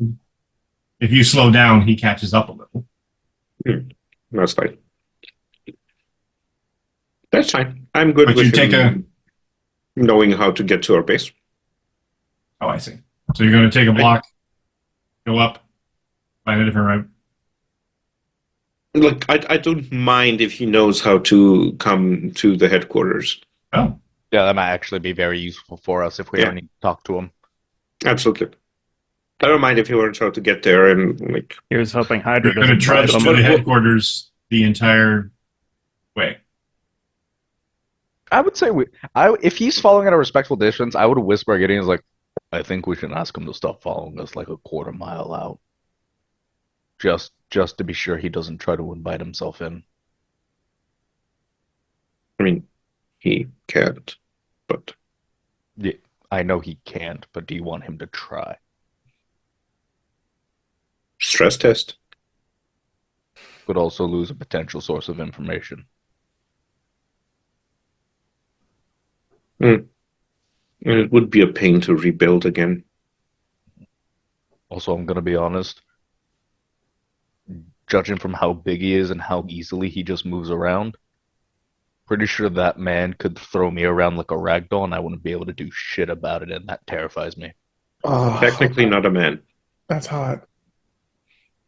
if you slow down, he catches up a little. That's fine. That's fine. I'm good But with you take him knowing how to get to our base. Oh, I see. So you're going to take a block, go up, find a different route. Look, I don't mind if he knows how to come to the headquarters. Oh, Yeah, that might actually be very useful for us if we Yeah. ever need to talk to him. Absolutely. I don't mind if he learns how to get there and like. Here's hoping Hydra you're going to doesn't trudge bite to him. the headquarters the entire way. I would say if he's following at a respectful distance, I would whisper Gideon's like, I think we should ask him to stop following us like a quarter mile out. Just to be sure he doesn't try to invite himself in. I mean, he can't, but I know he can't, but do you want him to try? Stress test. Could also lose a potential source of information. And it would be a pain to rebuild again. Also, I'm going to be honest. Judging from how big he is and how easily he just moves around, pretty sure that man could throw me around like a rag doll and I wouldn't be able to do shit about it, and that terrifies me. Oh, Technically not a man. that's hot.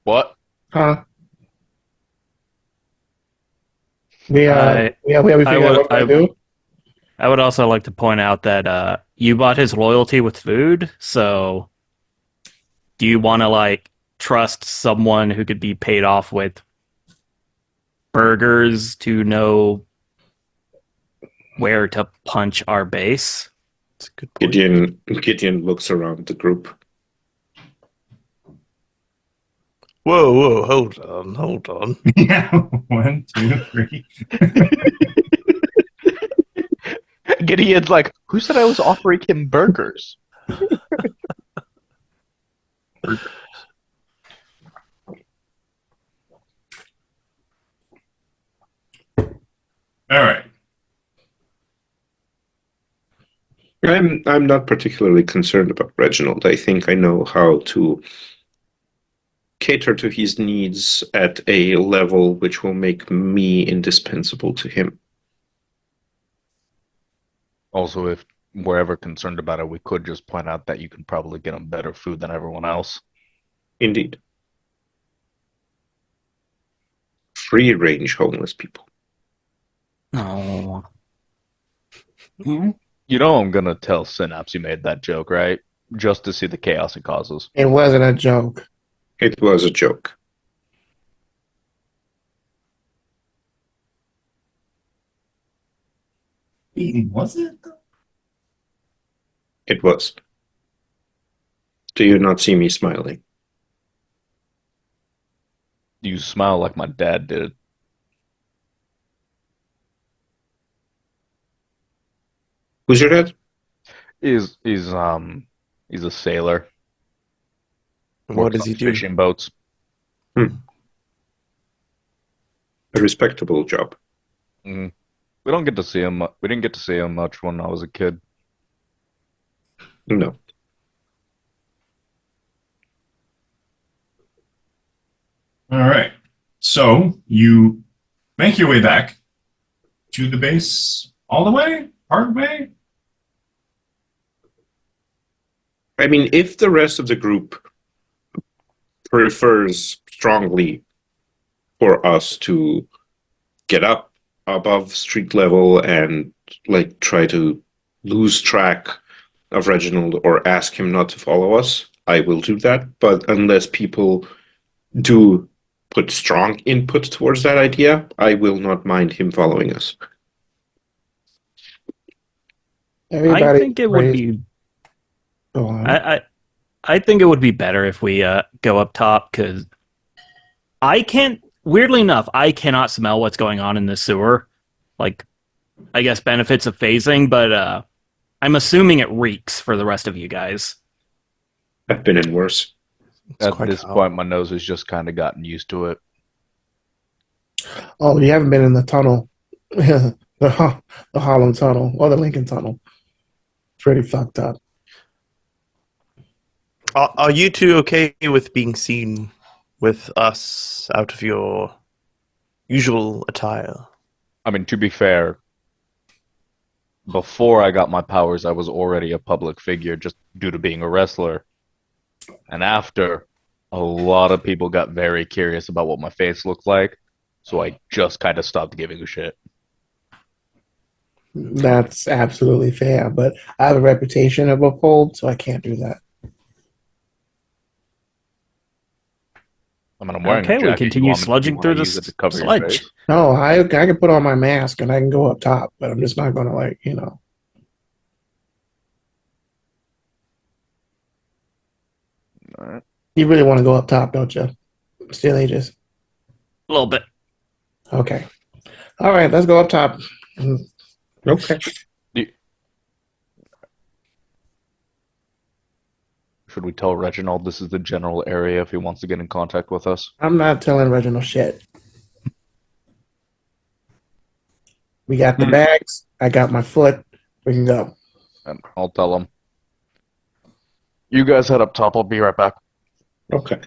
What? Huh? We I figured out what to do. I would also like to point out that you bought his loyalty with food, so do you want to like trust someone who could be paid off with burgers to know where to punch our base? That's a good point. Gideon looks around the group. Whoa, hold on. Yeah, 1, 2, 3. Gideon's like, who said I was offering him burgers? All right. I'm not particularly concerned about Reginald. I think I know how to cater to his needs at a level which will make me indispensable to him. Also, if we're ever concerned about it, we could just point out that you can probably get him better food than everyone else. Indeed. Free range homeless people. Oh. You know I'm gonna tell Synapse you made that joke, right? Just to see the chaos it causes. It wasn't a joke. It was a joke. Was it? It was. Do you not see me smiling? You smile like my dad did. Who's your dad? He's a sailor. And what Works does on he do? fishing boats. A respectable job. We don't get to see him. We didn't get to see him much when I was a kid. No. All right. So you make your way back to the base all the way? Part of the way? I mean, if the rest of the group prefers strongly for us to get up above street level and like try to lose track of Reginald or ask him not to follow us, I will do that. But unless people do put strong input towards that idea, I will not mind him following us. Everybody I think it would praised- be. Go on. I think it would be better if we go up top because I can't. Weirdly enough, I cannot smell what's going on in the sewer. Like, I guess benefits of phasing, but I'm assuming it reeks for the rest of you guys. I've been in worse. It's At quite this foul. point, my nose has just kind of gotten used to it. Oh, you haven't been in the tunnel, the Harlem tunnel or the Lincoln tunnel. Pretty fucked up. Are you two okay with being seen with us out of your usual attire? I mean, to be fair, before I got my powers, I was already a public figure just due to being a wrestler. And after, a lot of people got very curious about what my face looked like, so I just kind of stopped giving a shit. That's absolutely fair, but I have a reputation of uphold, so I can't do that. I mean, I'm wearing Okay, a we jacket. continue You want me- sludging you wanna through the use it to cover your sludge. face? No, I can put on my mask and I can go up top, but I'm just not gonna All right. You really want to go up top, don't you? Still Aegis. A little bit. Okay. All right, let's go up top. Okay. Should we tell Reginald this is the general area if he wants to get in contact with us? I'm not telling Reginald shit. We got the bags. I got my foot. We can go. And I'll tell him. You guys head up top. I'll be right back. Okay.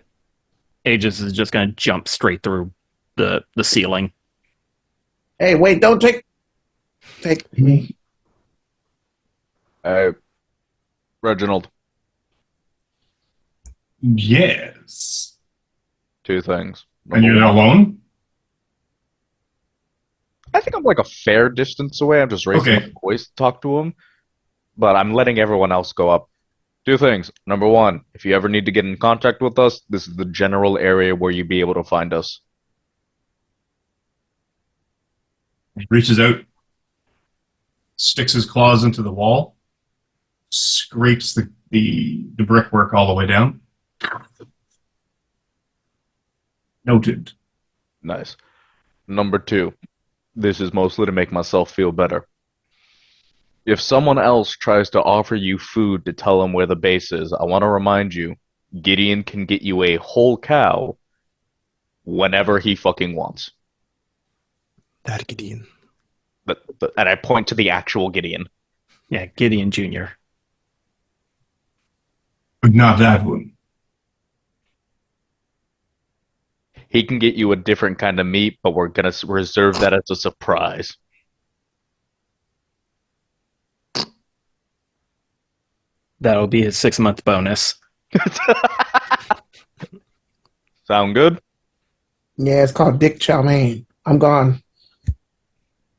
Aegis is just going to jump straight through the ceiling. Hey, wait! Don't take me. Hey, Reginald. Yes. Two things. And you're Number not one, alone? I think I'm like a fair distance away. I'm just raising Okay. my voice to talk to him, but I'm letting everyone else go up. Two things. Number one, if you ever need to get in contact with us, this is the general area where you'll be able to find us. He reaches out, sticks his claws into the wall, scrapes the brickwork all the way down. Noted. Nice. Number two, this is mostly to make myself feel better. If someone else tries to offer you food to tell them where the base is, I want to remind you, Gideon can get you a whole cow whenever he fucking wants. That Gideon. And I point to the actual Gideon. Yeah, Gideon Jr. But not that one. He can get you a different kind of meat, but we're gonna reserve that as a surprise. That'll be his 6-month bonus. Sound good? Yeah, it's called Dick Chow Mein. I'm gone.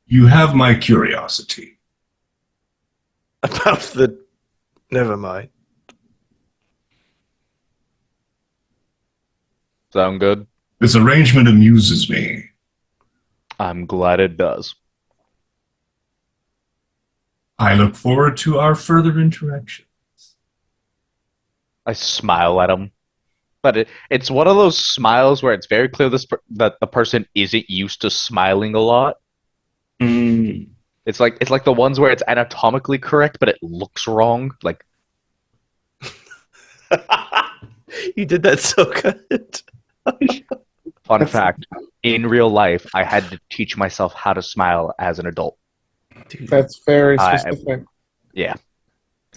You have my curiosity. About the. Never mind. Sound good? This arrangement amuses me. I'm glad it does. I look forward to our further interaction. I smile at him. But it's one of those smiles where it's very clear that the person isn't used to smiling a lot. Mm. It's like the ones where it's anatomically correct, but it looks wrong. Like, You did that so good. fun fact, in real life, I had to teach myself how to smile as an adult. Dude, That's very I- specific. Yeah.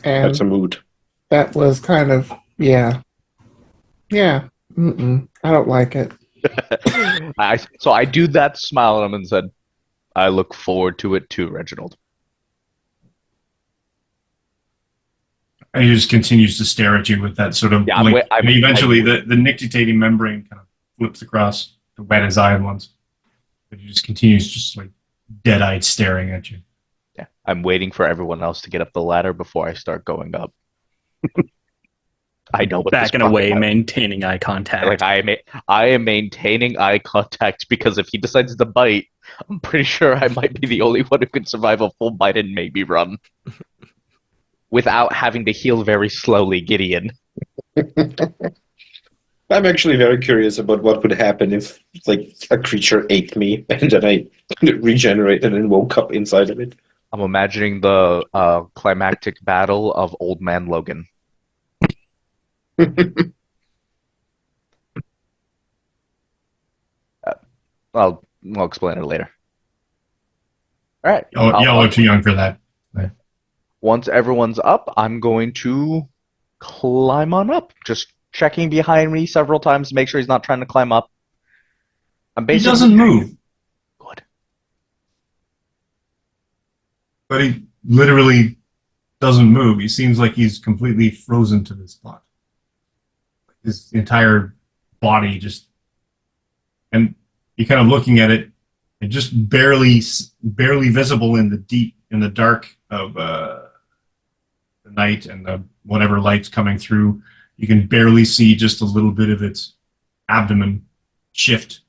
And That's a mood. that was kind of, yeah. Yeah. Mm-mm. I don't like it. So I do that, smile at him, and said, I look forward to it too, Reginald. And he just continues to stare at you with that sort of Yeah, blink. And eventually the nictitating membrane kind of flips across to wet his eye once. But he just continues just like dead-eyed staring at you. Yeah, I'm waiting for everyone else to get up the ladder before I start going up. I know what this Backing away, fucking- maintaining eye contact. Like I am maintaining eye contact because if he decides to bite, I'm pretty sure I might be the only one who can survive a full bite and maybe run without having to heal very slowly, Gideon. I'm actually very curious about what would happen if, like, a creature ate me and then I regenerated and woke up inside of it. I'm imagining the climactic battle of Old Man Logan. I'll explain it later. All right. Y'all are too young for that. Once everyone's up, I'm going to climb on up. Just checking behind me several times to make sure he's not trying to climb up. I'm He basically doesn't move, Good. but he literally doesn't move. He seems like he's completely frozen to this spot. His entire body just, and you're kind of looking at it, and just barely visible in the dark of the night and the whatever light's coming through. You can barely see just a little bit of its abdomen shift.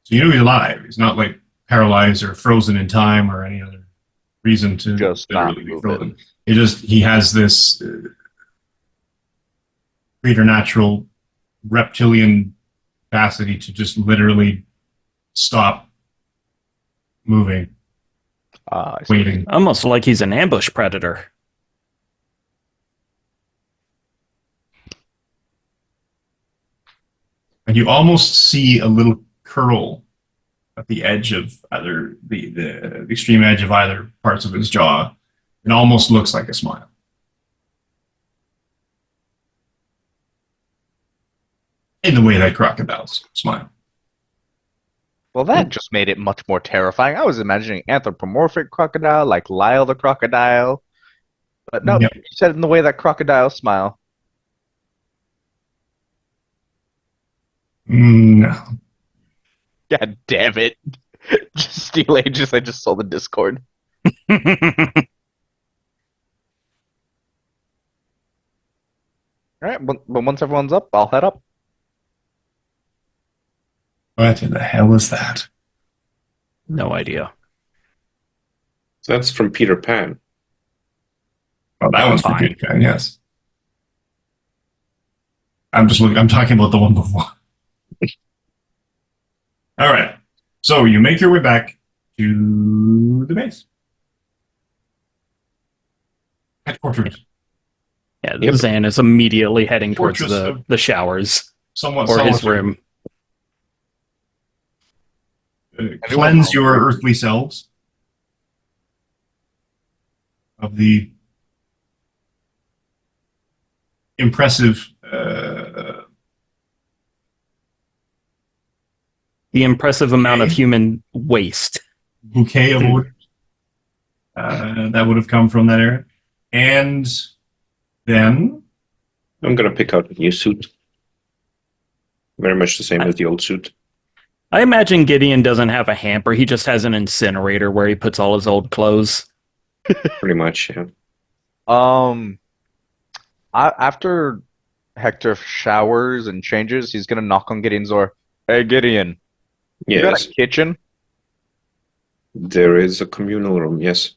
So you know he's alive. He's not like paralyzed or frozen in time or any other reason to Just not literally be moving. frozen. He has this preternatural reptilian capacity to just literally stop moving, I see. waiting. Almost like he's an ambush predator. and you almost see a little curl at the edge of either the extreme edge of either parts of his jaw. It almost looks like a smile. In the way that crocodiles smile. Well, that just made it much more terrifying. I was imagining anthropomorphic crocodile, like Lyle the crocodile. But no, Yep. you said it in the way that crocodiles smile. No. God damn it. Just steal Aegis, I just saw the Discord. Alright, but once everyone's up, I'll head up. What in the hell is that? No idea. That's from Peter Pan. Oh, that one's for Fine. good guy, yes. I'm talking about the one before. All right. So you make your way back to the base. Headquarters. Yeah, Yep. Zan is immediately heading towards Fortress of- the showers Somewhat or his solitary. room. Cleanse your earthly selves of the impressive The impressive amount of Okay. human waste. bouquet of odors that would have come from that area. And then I'm going to pick out a new suit. Very much the same as the old suit. I imagine Gideon doesn't have a hamper. He just has an incinerator where he puts all his old clothes. Pretty much, yeah. After Hector showers and changes, he's gonna knock on Gideon's door. Hey, Gideon, you got Yes, a kitchen? there is a communal room, yes.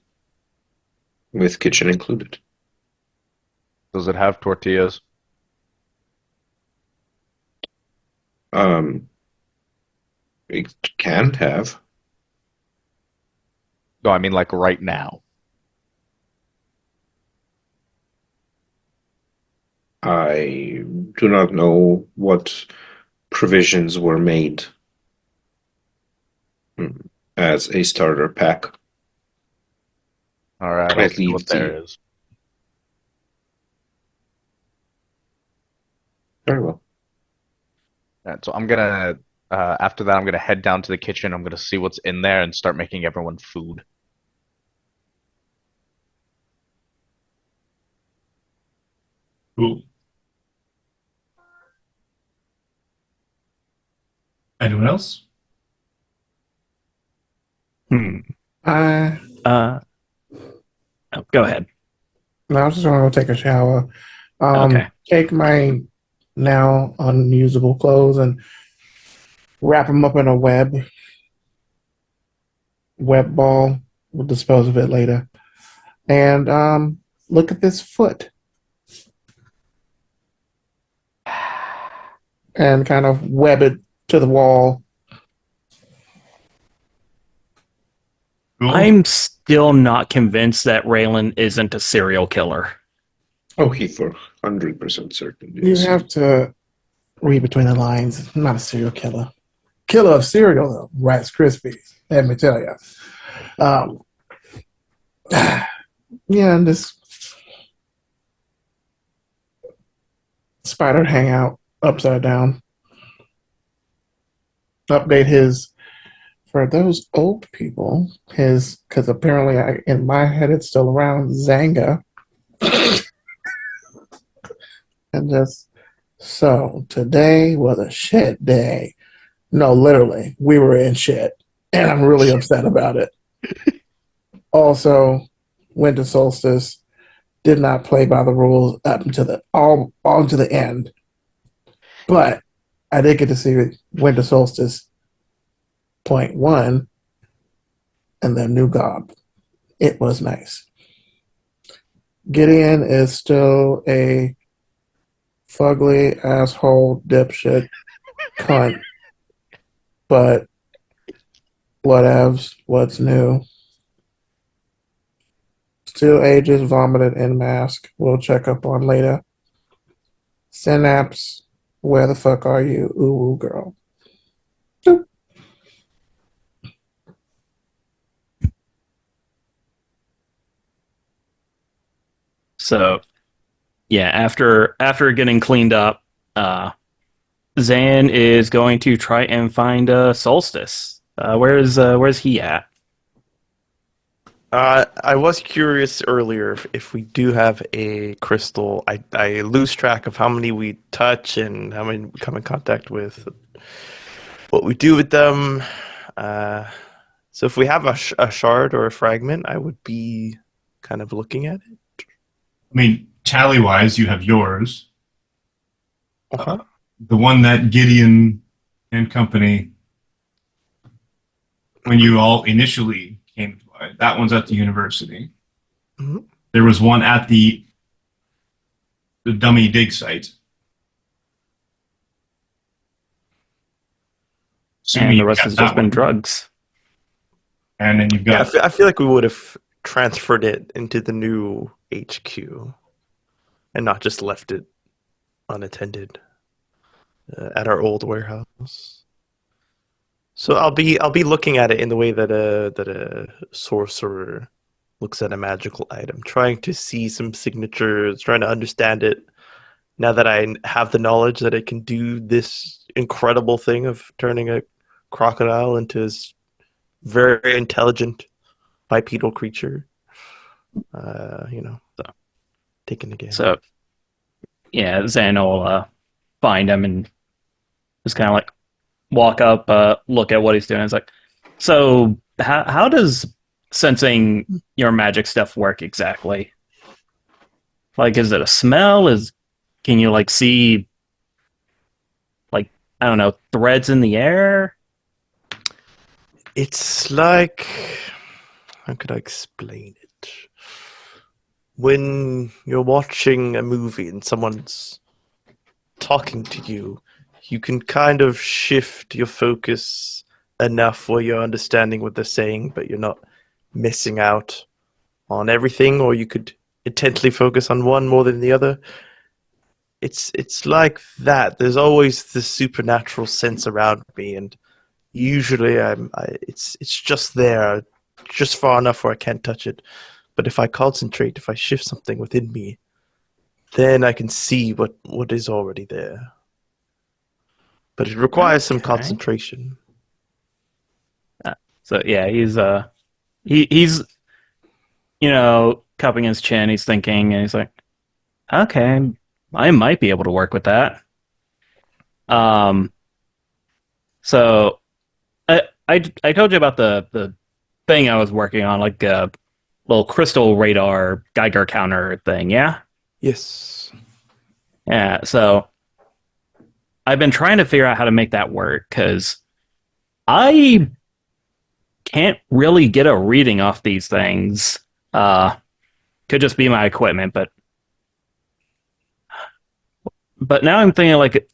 With kitchen included. Does it have tortillas? It can have. No, I mean like right now. I do not know what provisions were made as a starter pack. All right, I I'll see leave what there the- is. Very well. And so I'm gonna after that I'm gonna head down to the kitchen. I'm gonna see what's in there and start making everyone food. cool. Anyone else? I Oh, go ahead. No, I was just gonna go take a shower. Okay. Take my now unusable clothes and wrap them up in a web ball. We'll dispose of it later. And look at this foot. And kind of web it to the wall. Cool. I'm still not convinced that Raylan isn't a serial killer. Oh, he for 100% certain. You Yes. have to read between the lines. I'm not a serial killer. Killer of cereal, though. Rice Krispies. Let me tell you. Yeah, and this spider hangout upside down. Update his for those old people. His because apparently in my head it's still around Zanga. And just so today was a shit day. No, literally, we were in shit, and I'm really upset about it. Also, winter solstice did not play by the rules up until the all to the end, but I did get to see winter solstice .1 and the new gob. It was nice. Gideon is still a fugly asshole dipshit cunt, but whatevs. What's new? Still Aegis vomited in mask. We'll check up on later. Synapse Where the fuck are you, ooh girl? So yeah, after getting cleaned up, Zan is going to try and find Solstice. Where's he at? I was curious earlier if we do have a crystal. I lose track of how many we touch and how many we come in contact with, what we do with them. So if we have a shard or a fragment, I would be kind of looking at it. I mean, tally-wise, you have yours. Uh-huh. The one that Gideon and company, when you all initially came to it, that one's at the university. Mm-hmm. There was one at the dummy dig site. Assuming And the you rest got has that just been one. drugs. And then you've Yeah, got I feel like we would have transferred it into the new HQ and not just left it unattended at our old warehouse. So I'll be looking at it in the way that a sorcerer looks at a magical item, trying to see some signatures, trying to understand it. Now that I have the knowledge that it can do this incredible thing of turning a crocodile into this very intelligent bipedal creature, so taking the game. So yeah, Zan will find him and just kind of like walk up, look at what he's doing. It's like, so how does sensing your magic stuff work exactly? Like, is it a smell? Can you like see, like, I don't know, threads in the air? It's like, how could I explain it? When you're watching a movie and someone's talking to you, you can kind of shift your focus enough where you're understanding what they're saying, but you're not missing out on everything, or you could intently focus on one more than the other. It's like that. There's always this supernatural sense around me, and usually it's just there, just far enough where I can't touch it. But if I concentrate, if I shift something within me, then I can see what is already there. But it requires some Okay. concentration. So yeah, he's cupping his chin. He's thinking, and he's like, okay, I might be able to work with that. So I told you about the thing I was working on, like a little crystal radar Geiger counter thing, yeah? Yes. Yeah, so I've been trying to figure out how to make that work, because I can't really get a reading off these things. Could just be my equipment, but now I'm thinking, like,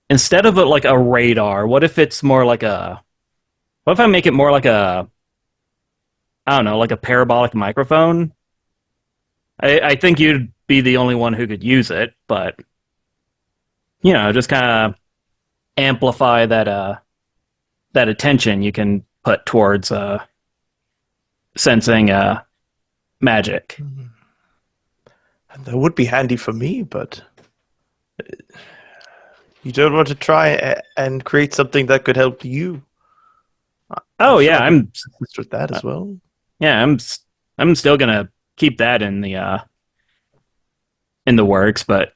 instead of like a radar, what if it's more like what if I make it more like I don't know, like a parabolic microphone? I think you'd be the only one who could use it, but just kind of amplify that attention you can put towards sensing magic. That would be handy for me, but you don't want to try and create something that could help you. Oh yeah, I'm with that as well. Yeah, I'm still gonna keep that in the works, but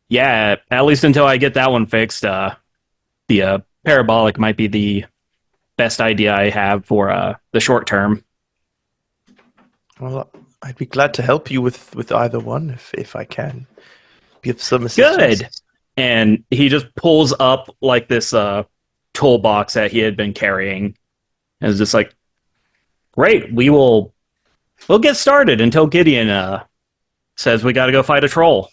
yeah, at least until I get that one fixed, the parabolic might be the best idea I have for the short term. Well, I'd be glad to help you with either one if I can. Give some assistance. Good. And he just pulls up like this toolbox that he had been carrying, and is just like, "Great, we'll get started until Gideon says we got to go fight a troll."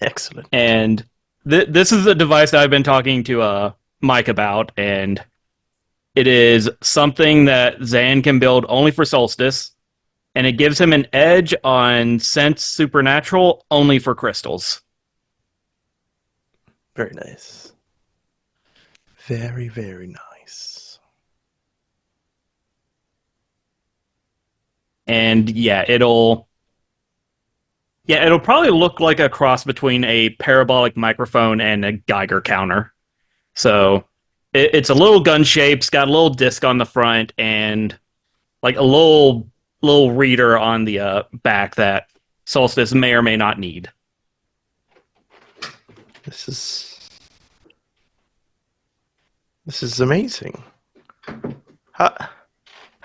Excellent. And this is a device that I've been talking to Mike about, and it is something that Zan can build only for Solstice. and it gives him an edge on sense supernatural only for crystals. Very nice. Very, very nice. And it'll probably look like a cross between a parabolic microphone and a Geiger counter. So it's a little gun shape, it's got a little disc on the front, and like a little reader on the back that Solstice may or may not need. This is amazing. How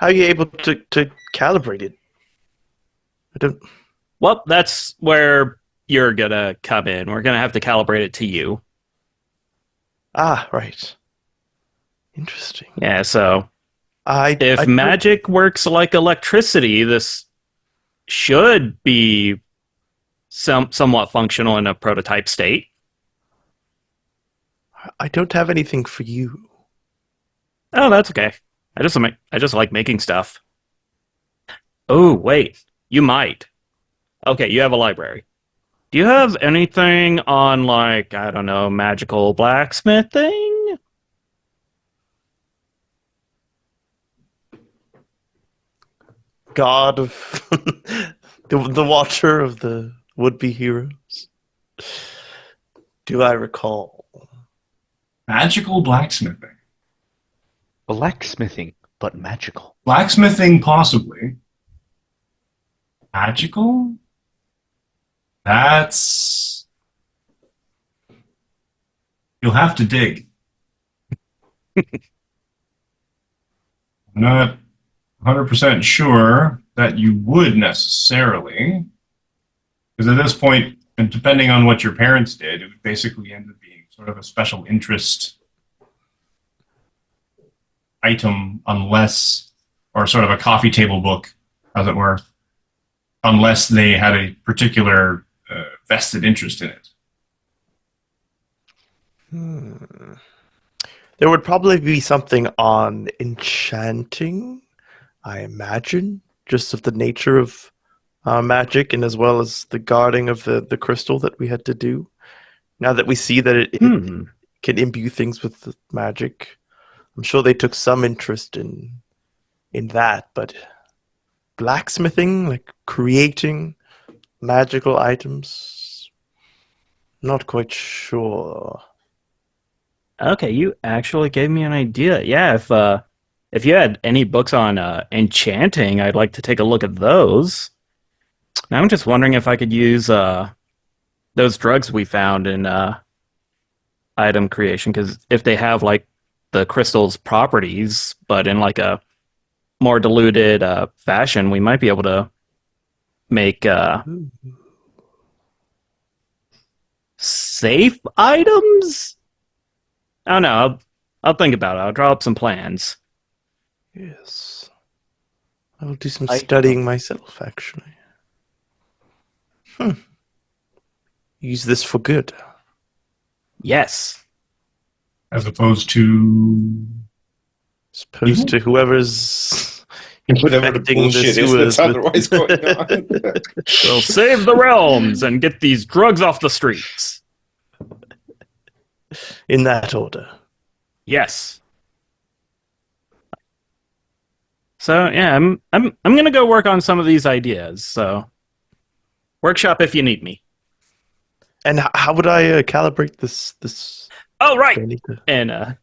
are you able to calibrate it? I don't. Well, that's where you're gonna come in. We're gonna have to calibrate it to you. Ah, right. Interesting. Yeah, so if I magic works like electricity, this should be somewhat functional in a prototype state. I don't have anything for you. Oh, that's okay. I just like making stuff. Oh, wait. You might. Okay, you have a library. Do you have anything on, like, I don't know, magical blacksmithing? God of the watcher of the would-be heroes. Do I recall? Magical blacksmithing. Blacksmithing, but magical. Blacksmithing, possibly. Magical? That's... You'll have to dig. I'm not 100% sure that you would necessarily. Because at this point, and depending on what your parents did, it would basically end up being sort of a special interest item, unless, or sort of a coffee table book, as it were, unless they had a particular vested interest in it. There would probably be something on enchanting, I imagine, just of the nature of magic, and as well as the guarding of the crystal that we had to do. Now that we see that it can imbue things with the magic, I'm sure they took some interest in that. But blacksmithing, like creating magical items, not quite sure. Okay, you actually gave me an idea. Yeah, if you had any books on enchanting, I'd like to take a look at those. Now, I'm just wondering if I could use those drugs we found in item creation, because if they have like the crystal's properties, but in like a more diluted fashion, we might be able to make safe items. I don't know. I'll think about it. I'll draw up some plans. Yes. I will do some studying myself, actually. Use this for good. Yes. As opposed to... As opposed to whoever's Whatever the infecting bullshit is that's otherwise going on. We'll save the realms and get these drugs off the streets. In that order. Yes. So yeah, I'm gonna go work on some of these ideas. So workshop if you need me. And how would I calibrate this? Oh right. Do I need to- And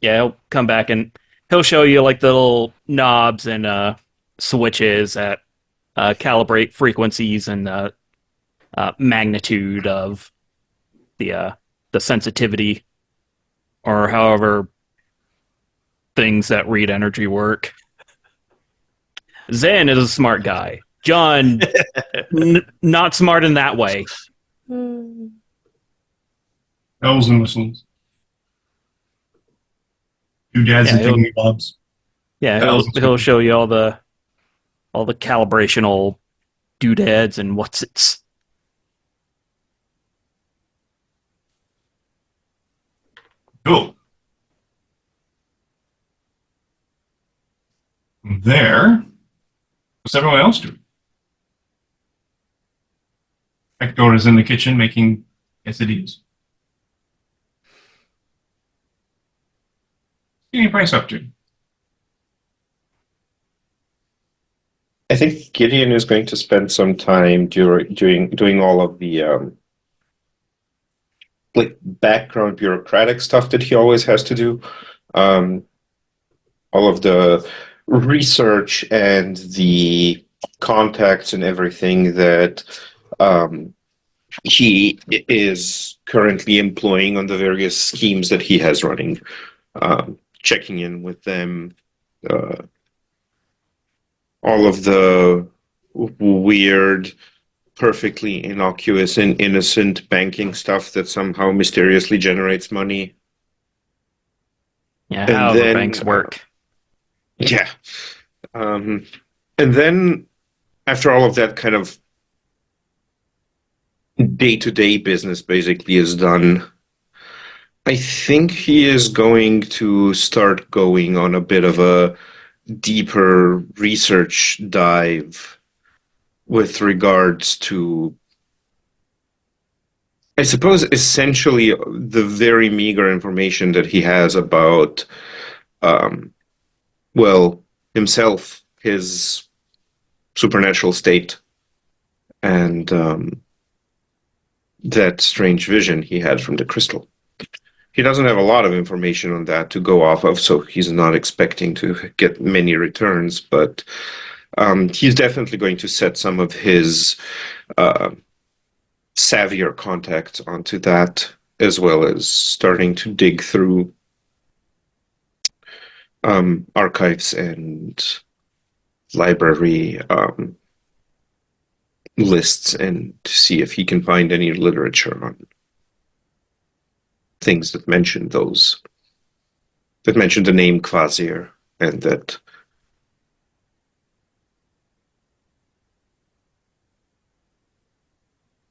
yeah, he'll come back and he'll show you like the little knobs and switches that calibrate frequencies and magnitude of the sensitivity, or however things that read energy work. Zen is a smart guy. John, not smart in that way. Bells and whistles. Doodads and he'll- thingamabobs. Yeah, he'll show you all the calibrational doodads and what's its. Cool. There. What's everyone else doing? Hector is in the kitchen making quesadillas. Gideon Price up to? I think Gideon is going to spend some time doing all of the like background bureaucratic stuff that he always has to do. All of the research and the contacts and everything that he is currently employing on the various schemes that he has running. Checking in with them. All of the weird, perfectly innocuous and innocent banking stuff that somehow mysteriously generates money. Yeah, And however then, banks work. Yeah. And then, after all of that kind of day-to-day business basically is done, I think he is going to start going on a bit of a deeper research dive with regards to, I suppose, essentially the very meager information that he has about, well, himself, his supernatural state, and that strange vision he had from the crystal. He doesn't have a lot of information on that to go off of, so he's not expecting to get many returns, but he's definitely going to set some of his savvier contacts onto that, as well as starting to dig through archives and library lists and to see if he can find any literature on things that mention those, that mention the name Kvasir, and that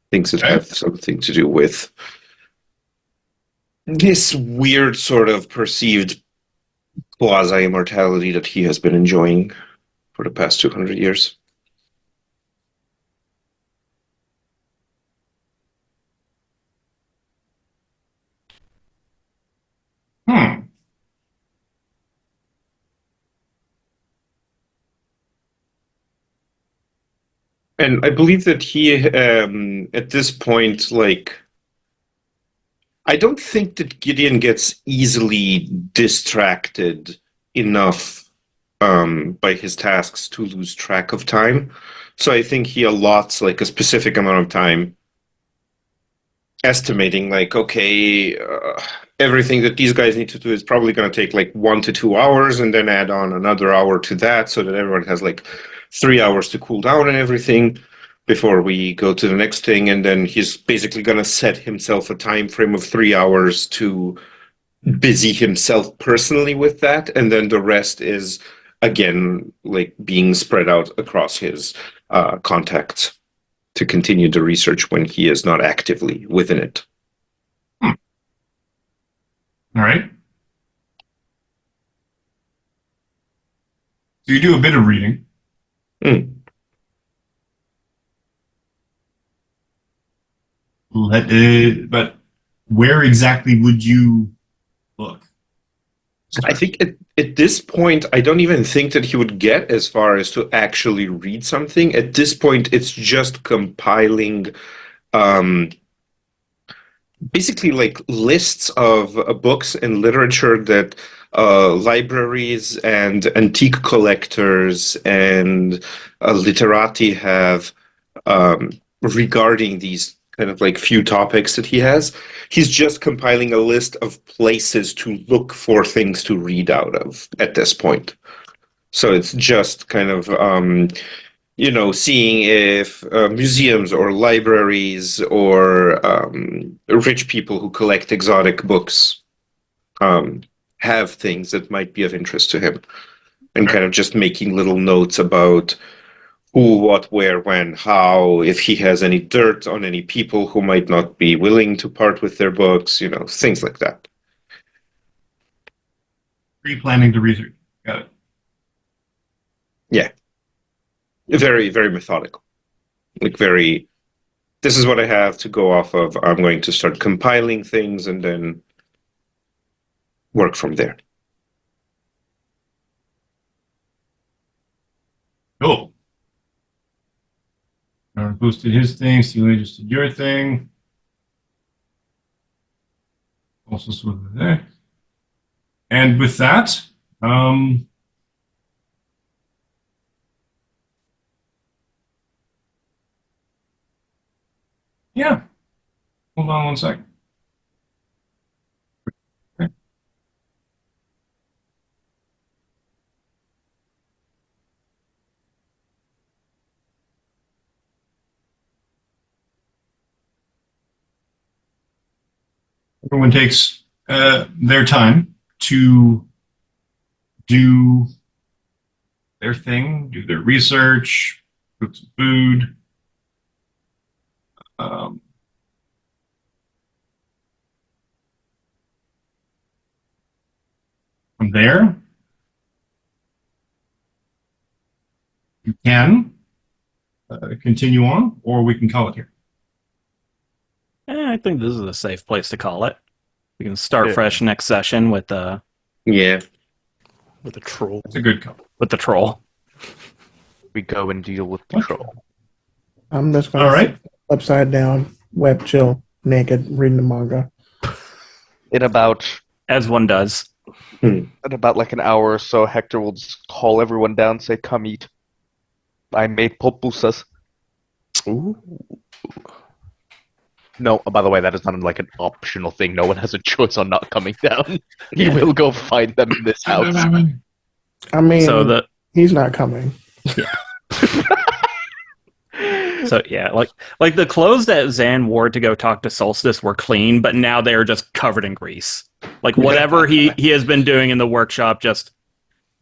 things that have something to do with this weird sort of perceived quasi-immortality that he has been enjoying for the past 200 years. And I believe that he, at this point, like, I don't think that Gideon gets easily distracted enough by his tasks to lose track of time. So I think he allots like a specific amount of time estimating, like, okay, everything that these guys need to do is probably going to take like 1 to 2 hours, and then add on another hour to that so that everyone has like 3 hours to cool down and everything before we go to the next thing. And then he's basically going to set himself a time frame of 3 hours to busy himself personally with that. And then the rest is, again, like being spread out across his contacts to continue the research when he is not actively within it. All right. So you do a bit of reading. But where exactly would you look? I think at this point, I don't even think that he would get as far as to actually read something. At this point, it's just compiling basically like lists of books and literature that libraries and antique collectors and literati have regarding these kind of like few topics that he has. He's just compiling a list of places to look for things to read out of at this point. So it's just kind of seeing if museums or libraries or rich people who collect exotic books have things that might be of interest to him, and kind of just making little notes about who, what, where, when, how, if he has any dirt on any people who might not be willing to part with their books, things like that. Pre-planning the research. Got it. Yeah. Very, very methodical. Like very This is what I have to go off of. I'm going to start compiling things and then work from there. Cool. Aaron boosted his thing. Steely just did your thing. Also swivel there. And with that, yeah. Hold on one sec. Okay. Everyone takes their time to do their thing, do their research, cook some food. From there, you can continue on, or we can call it here. I think this is a safe place to call it. We can start Yeah. fresh next session with Yeah. With a troll. It's a good call. the troll. We go and deal with the What? troll. I'm just gonna All right. sit upside down, web chill, naked, reading the manga. In about As one does. like an hour or so, Hector will just call everyone down, say, "Come eat. I made pupusas." Ooh. No, by the way, that is not like an optional thing. No one has a choice on not coming down. He will go find them in this house. I mean, So he's not coming. like the clothes that Zan wore to go talk to Solstice were clean, but now they are just covered in grease. Like whatever he has been doing in the workshop just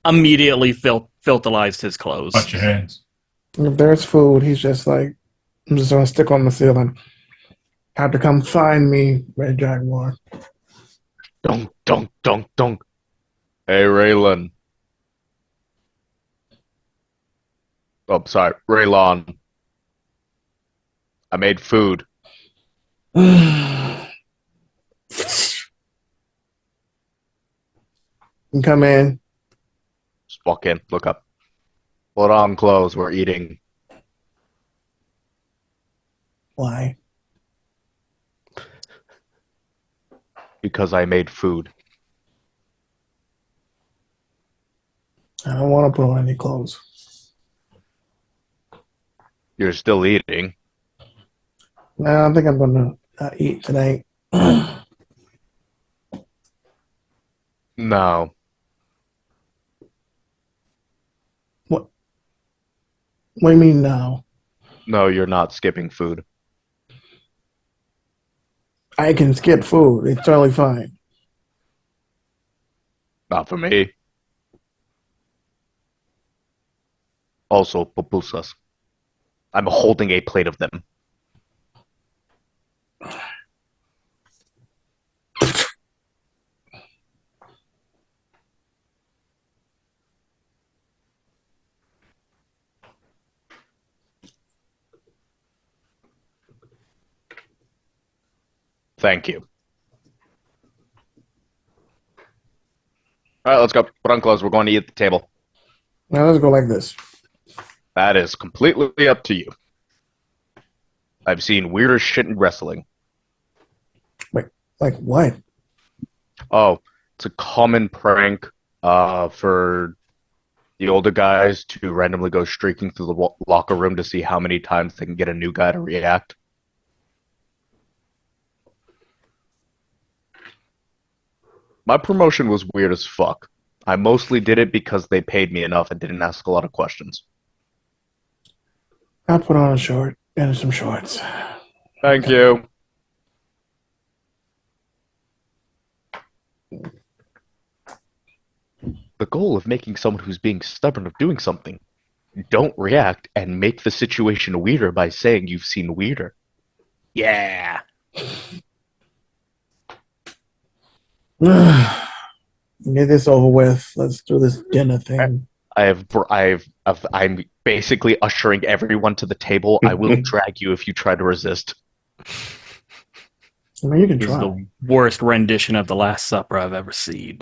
immediately filterized his clothes. Watch your hands. If there's food, he's just like, I'm just gonna stick on the ceiling. Have to come find me, Red Jaguar. Dunk, dunk, dunk, dunk. Hey, Raylan. Oh, sorry, Raylon. I made food. You can come in. Just walk in, look up. Put on clothes, we're eating. Why? Because I made food. I don't want to put on any clothes. You're still eating. No, I think I'm gonna eat tonight. No. What do you mean now? No, you're not skipping food. I can skip food. It's totally fine. Not for me. Also, pupusas. I'm holding a plate of them. Thank you. All right, let's go. Put on clothes. We're going to eat at the table. Now let's go like this. That is completely up to you. I've seen weirder shit in wrestling. Like what? Oh, it's a common prank for the older guys to randomly go streaking through the locker room to see how many times they can get a new guy to react. My promotion was weird as fuck. I mostly did it because they paid me enough and didn't ask a lot of questions. I'll put on a short and some shorts. Thank you. The goal of making someone who's being stubborn of doing something, don't react and make the situation weirder by saying you've seen weirder. Yeah. Get this over with. Let's do this dinner thing. I'm basically ushering everyone to the table. I will drag you if you try to resist. I mean, you can This is try. the worst rendition of the Last Supper I've ever seen.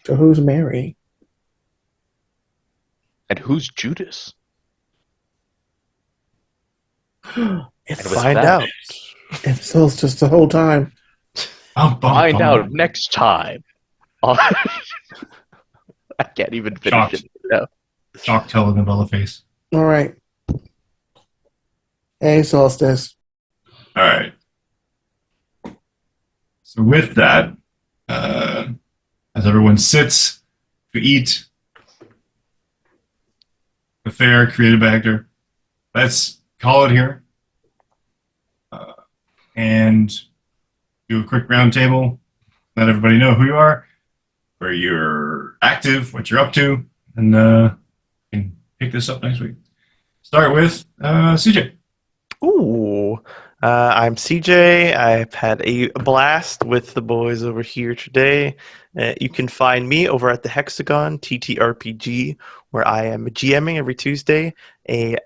So who's Mary? And who's Judas? It's And with Find that, out. It's Solstice the whole time. Find out next time. I can't even finish Shocked. it. No. Shock telenovela face. All right. Hey, Solstice. All right. So with that, as everyone sits to eat, the fair creative actor, let's call it here and do a quick round table. Let everybody know who you are, where you're active, what you're up to, and we can pick this up next week. Start with CJ. Ooh. I'm CJ. I've had a blast with the boys over here today. You can find me over at the Hexagon TTRPG, where I am GMing every Tuesday a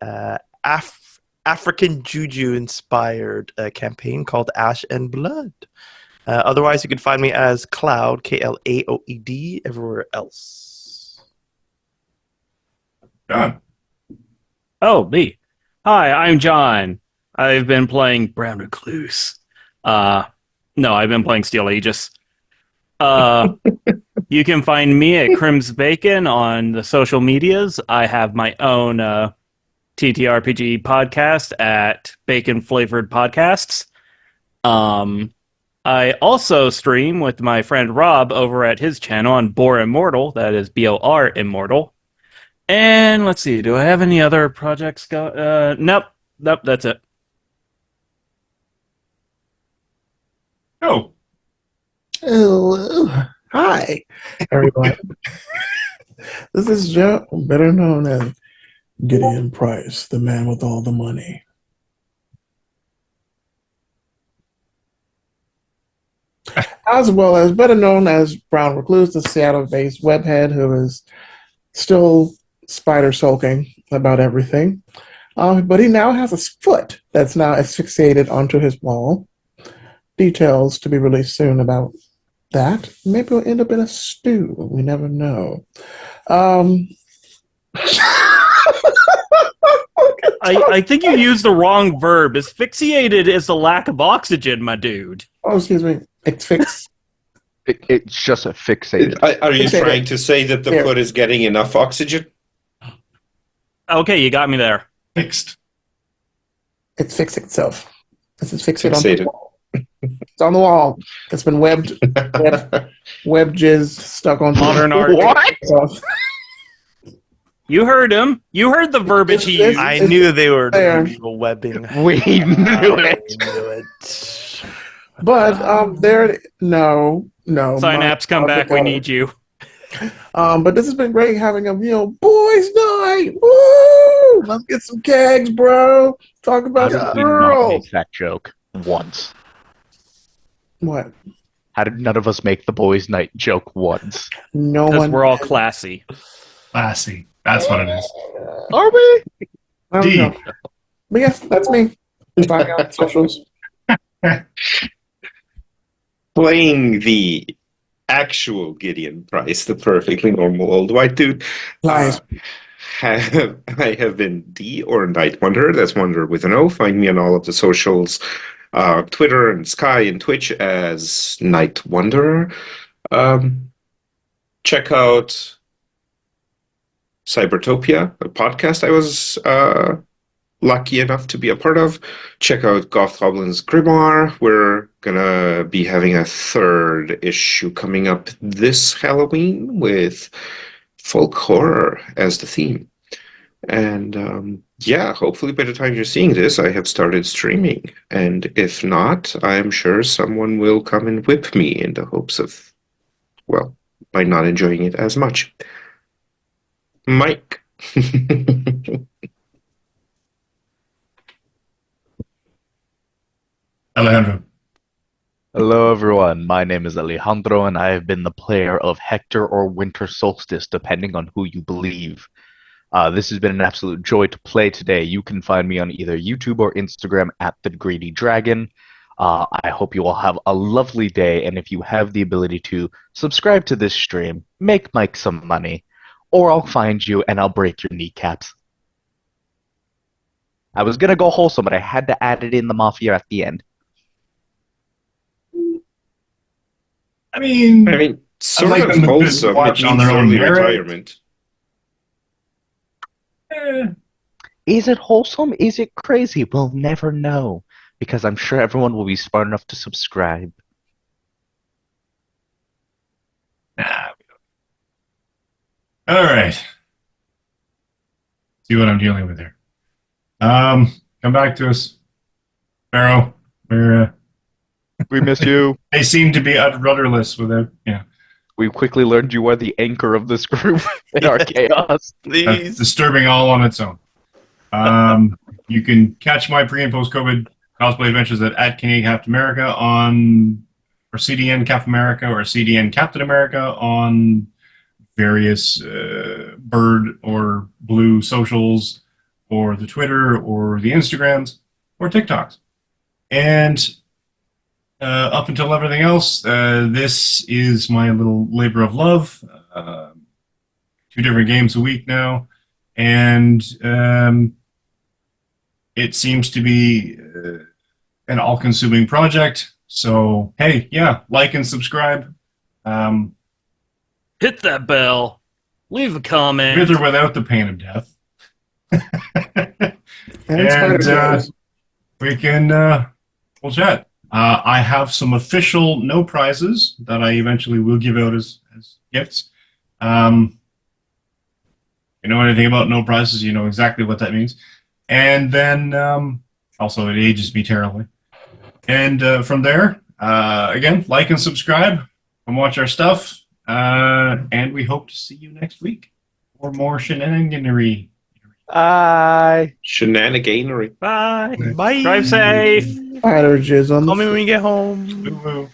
African Juju-inspired campaign called Ash and Blood. Otherwise, you can find me as Cloud, Klaoed, everywhere else. John. Oh, me. Hi, I'm John. I've been playing Brown Recluse. No, I've been playing Steel Aegis. You can find me at Crim's Bacon on the social medias. I have my own TTRPG podcast at Bacon Flavored Podcasts. I also stream with my friend Rob over at his channel on Bor Immortal. That is BOR Immortal. And let's see, do I have any other projects go? Nope, that's it. Go. Hello. Hi, everyone. This is Joe, better known as Gideon Price, the man with all the money. As well as better known as Brown Recluse, the Seattle-based webhead who is still spider sulking about everything. But he now has a foot that's now asphyxiated onto his wall. Details to be released soon about that. Maybe it'll end up in a stew. We never know. I think you used the wrong verb. Asphyxiated is the lack of oxygen, my dude. Oh, excuse me. It's fixed. It's just a fixated. Are you Fixated. trying to say that the Here. foot is getting enough oxygen? Okay, you got me there. Fixed. It's fixed itself. This is fixed on the Fixated. wall. It's on the wall. It's been web jizz stuck on Modern art. What? You heard him. You heard the verbiage he used. I knew they were There. illegal webbing. We knew it. I knew it. But no. Synapse, come back. We need you. But this has been great having a boys' night. Woo! Let's get some kegs, bro. Talk about How the did we not girls. make that joke once? What? How did none of us make the boys' night joke once? No Because one. we're all classy. Classy. That's what it is. Are we? I don't D. know. But yes, that's me. You find out on socials. Playing the actual Gideon Price, the perfectly normal old white dude. Nice. I have been D or Night Wanderer. That's Wanderer with an O. Find me on all of the socials, Twitter and Sky and Twitch as Night Wanderer. Check out Cybertopia, a podcast I was lucky enough to be a part of. Check out Goth Goblin's Grimoire. We're gonna be having a third issue coming up this Halloween with folk horror as the theme. And yeah, hopefully by the time you're seeing this, I have started streaming. And if not, I'm sure someone will come and whip me in the hopes of, well, by not enjoying it as much. Mike. Alejandro. Hello, everyone. My name is Alejandro, and I have been the player of Hector or Winter Solstice, depending on who you believe. This has been an absolute joy to play today. You can find me on either YouTube or Instagram at The Greedy Dragon. I hope you all have a lovely day, and if you have the ability to subscribe to this stream, make Mike some money, or I'll find you and I'll break your kneecaps. I was gonna go wholesome, but I had to add it in the Mafia at the end. I mean, sort like of them to wholesome. watch It on means their own early merit. retirement. Is it wholesome? Is it crazy? We'll never know, because I'm sure everyone will be smart enough to subscribe. Nah. All right. See what I'm dealing with here. Come back to us, Pharaoh. We miss you. They seem to be rudderless without. Yeah. We quickly learned you are the anchor of this group in our chaos. That's Please. disturbing all on its own. You can catch my pre and post COVID cosplay adventures at Canadian Captain America or CDN Captain America or CDN Captain America on various bird or blue socials or the Twitter or the Instagrams or TikToks. And up until everything else, this is my little labor of love. 2 different games a week now. And it seems to be an all-consuming project. So, hey, yeah, like and subscribe. Hit that bell. Leave a comment. With or without the pain of death. And Spider-Man. We can, we'll chat. I have some official no prizes that I eventually will give out as gifts. You know anything about no prizes, you know exactly what that means. And then, also, it ages me terribly. And from there, again, like and subscribe. Come watch our stuff. And we hope to see you next week for more shenaniganery. Bye. Shenaniganery. Bye. Bye. Drive safe. Spider jizz on the Call me when we get home. Woo-woo.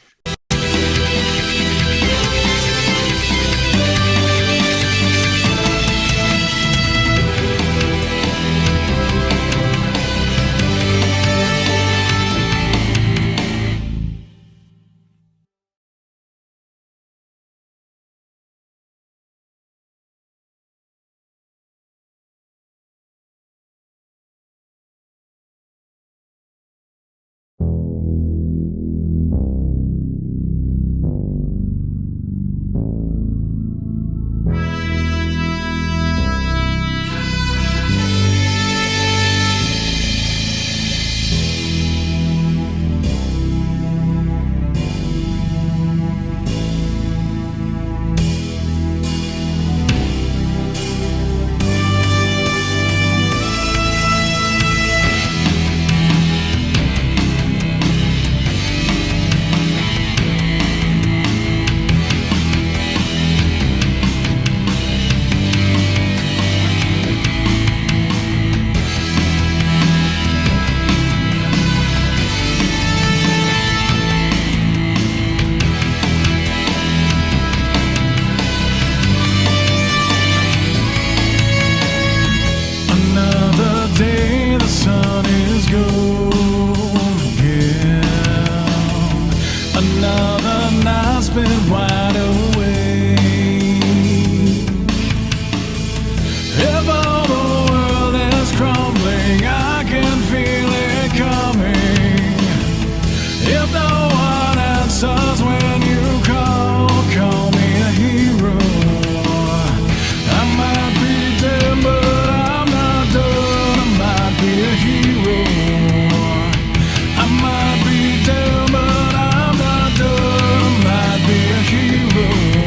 Hero.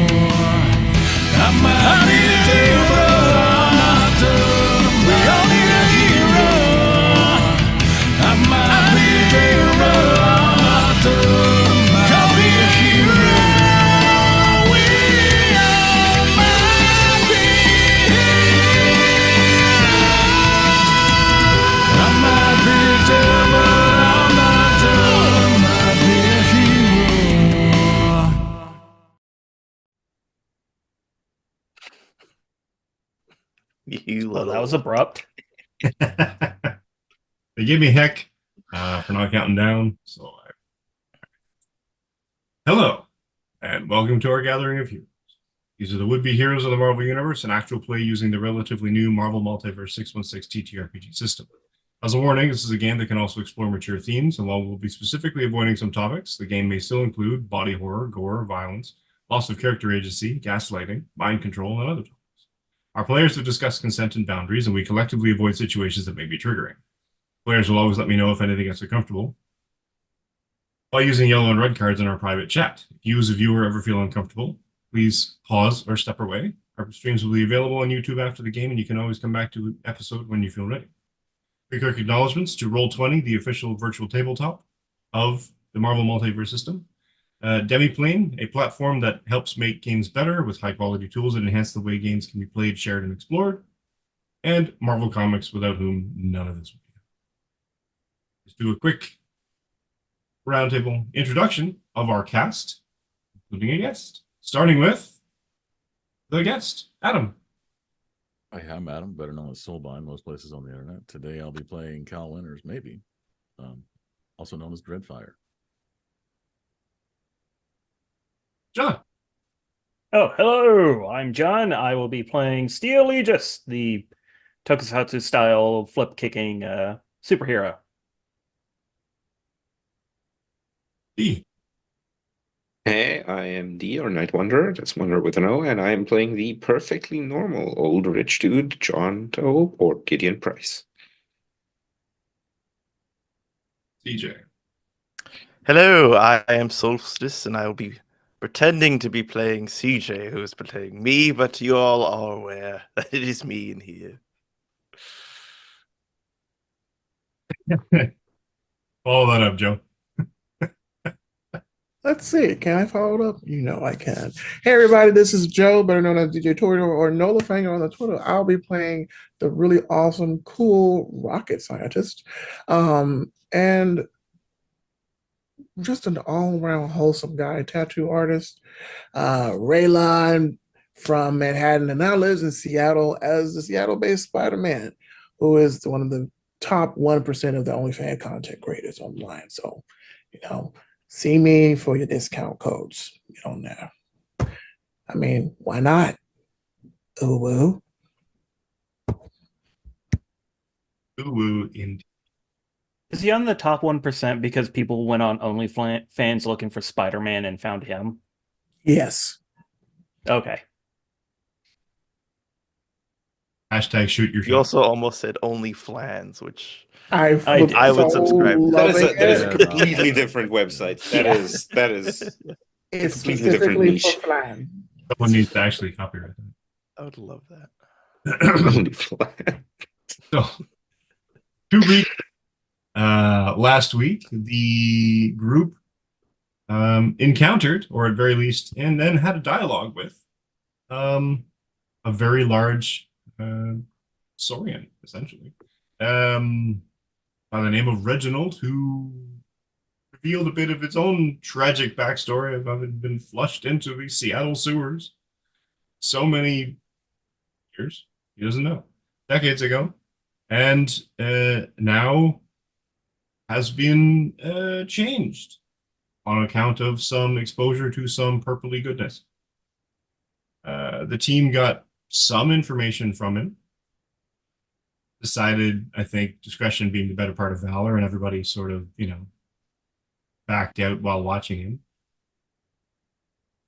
You Well, little. that was abrupt. They gave me heck for not counting down. Hello, and welcome to our gathering of heroes. These are the would-be heroes of the Marvel Universe, an actual play using the relatively new Marvel Multiverse 616 TTRPG system. As a warning, this is a game that can also explore mature themes, and while we'll be specifically avoiding some topics, the game may still include body horror, gore, violence, loss of character agency, gaslighting, mind control, and other topics. Our players have discussed consent and boundaries, and we collectively avoid situations that may be triggering. Players will always let me know if anything gets uncomfortable by using yellow and red cards in our private chat. If you as a viewer ever feel uncomfortable, please pause or step away. Our streams will be available on YouTube after the game, and you can always come back to the episode when you feel ready. Quick acknowledgements to Roll20, the official virtual tabletop of the Marvel Multiverse system. Demiplane, a platform that helps make games better with high-quality tools that enhance the way games can be played, shared, and explored. And Marvel Comics, without whom none of this would be. Let's do a quick roundtable introduction of our cast, including a guest, starting with the guest, Adam. Hi, I'm Adam, better known as Soulbind most places on the internet. Today I'll be playing Cal Winters, maybe, also known as Dreadfire. John. Oh, hello. I'm John. I will be playing Steel Aegis, the tokusatsu style flip kicking superhero. D. Hey, I am D, or Night Wanderer, that's Wanderer with an O, and I am playing the perfectly normal old rich dude, John Doe, or Gideon Price. CJ. Hello, I am Solstice, and I will be pretending to be playing CJ, who is playing me, but you all are aware that it is me in here. Follow that up, Joe. Let's see. Can I follow it up? You know I can. Hey, everybody. This is Joe, better known as DJ Toridor or Nola Fanger on the Twitter. I'll be playing the really awesome, cool rocket scientist. And just an all-around wholesome guy, tattoo artist. Rayline from Manhattan and now lives in Seattle as the Seattle-based Spider-Man, who is one of the top 1% of the OnlyFans content creators online. So, see me for your discount codes. Get on there. I mean, why not? Ooh, woo. Ooh, woo, indeed. Is he on the top 1% because people went on OnlyFans looking for Spider-Man and found him? Yes. Okay. Hashtag shoot your You shot. also almost said only flans, which I would subscribe to. That is a Yeah, completely no. different website. That Yeah. is It's completely different specifically niche. for flying. Someone needs to actually copyright I would love that. that. Only flan. So, 2 weeks last week, the group encountered, or at very least, and then had a dialogue with a very large Saurian, essentially, by the name of Reginald, who revealed a bit of its own tragic backstory of having been flushed into the Seattle sewers so many years, he doesn't know, decades ago, and now has been changed on account of some exposure to some purpley goodness. The team got some information from him, decided, I think, discretion being the better part of valor, and everybody sort of, backed out while watching him.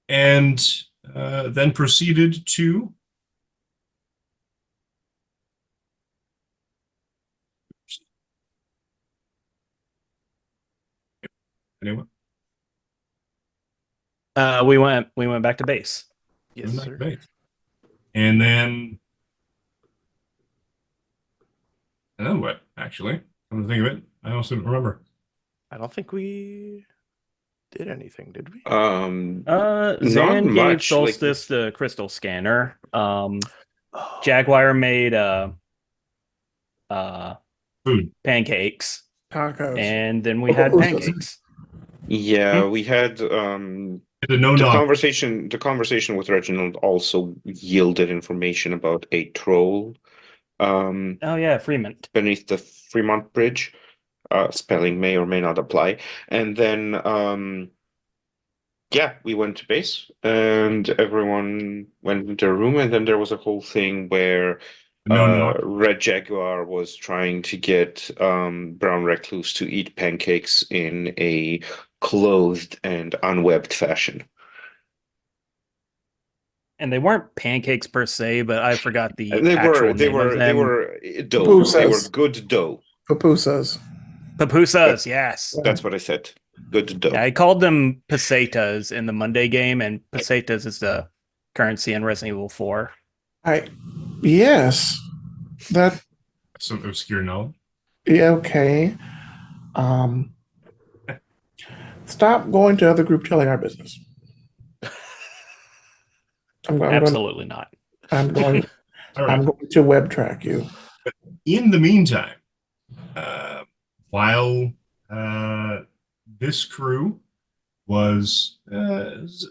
And then proceeded to anyone? We went back to base. Yes, sir. And then what, actually? Come to think of it, I also don't remember. I don't think we did anything, did we? Zan gave much, like- Solstice the crystal scanner. Jaguar made Food. pancakes, Tacos. and then we had pancakes. Yeah, we had The the no-knock. conversation with Reginald also yielded information about a troll um, Oh yeah, Fremont. beneath the Fremont Bridge. Spelling may or may not apply. And then, yeah, we went to base and everyone went into a room. And then there was a whole thing where No. Red Jaguar was trying to get Brown Recluse to eat pancakes in a clothed and unwebbed fashion. And they weren't pancakes per se, but I forgot the They actual were they name of were they them. were dough. They were Pupusas. good dough. Pupusas. Pupusas, yes. That's what I said. Good dough. Yeah, I called them pesetas in the Monday game, and pesetas is the currency in Resident Evil 4. Yes, that Some obscure knowledge. yeah, okay. Stop going to other group telling our business. Absolutely not. I'm going All right. I'm going to web track you. In the meantime, while this crew was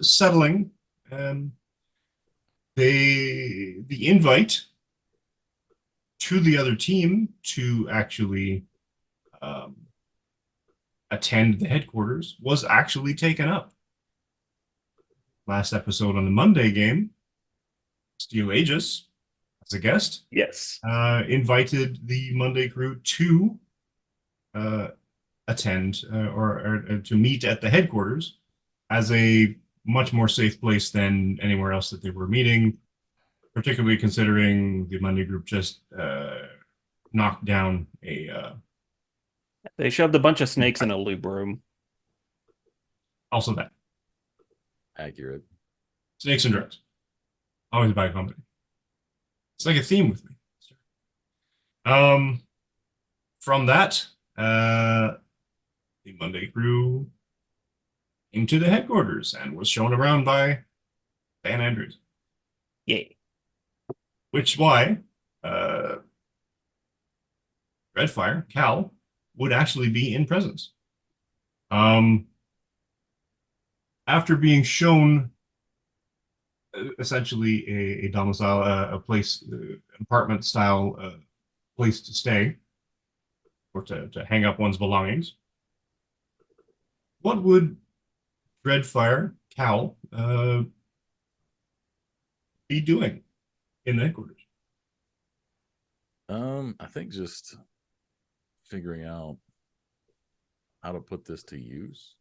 settling, the invite to the other team to actually attend the headquarters was actually taken up. Last episode on the Monday game, Steel Aegis, as a guest, Yes. invited the Monday crew to attend or to meet at the headquarters as a much more safe place than anywhere else that they were meeting, particularly considering the Monday group just knocked down a... They shoved a bunch of snakes in a loop room. also that. Accurate. Snakes and drugs. Always a bad company. It's like a theme with me. From that, the Monday crew into the headquarters and was shown around by Dan Andrews. Yeah. Which why Dreadfire, Cal, would actually be in presence. After being shown essentially a domicile, a place, apartment style place to stay or to hang up one's belongings, what would Dreadfire, Cal, be doing in the headquarters? I think just figuring out how to put this to use.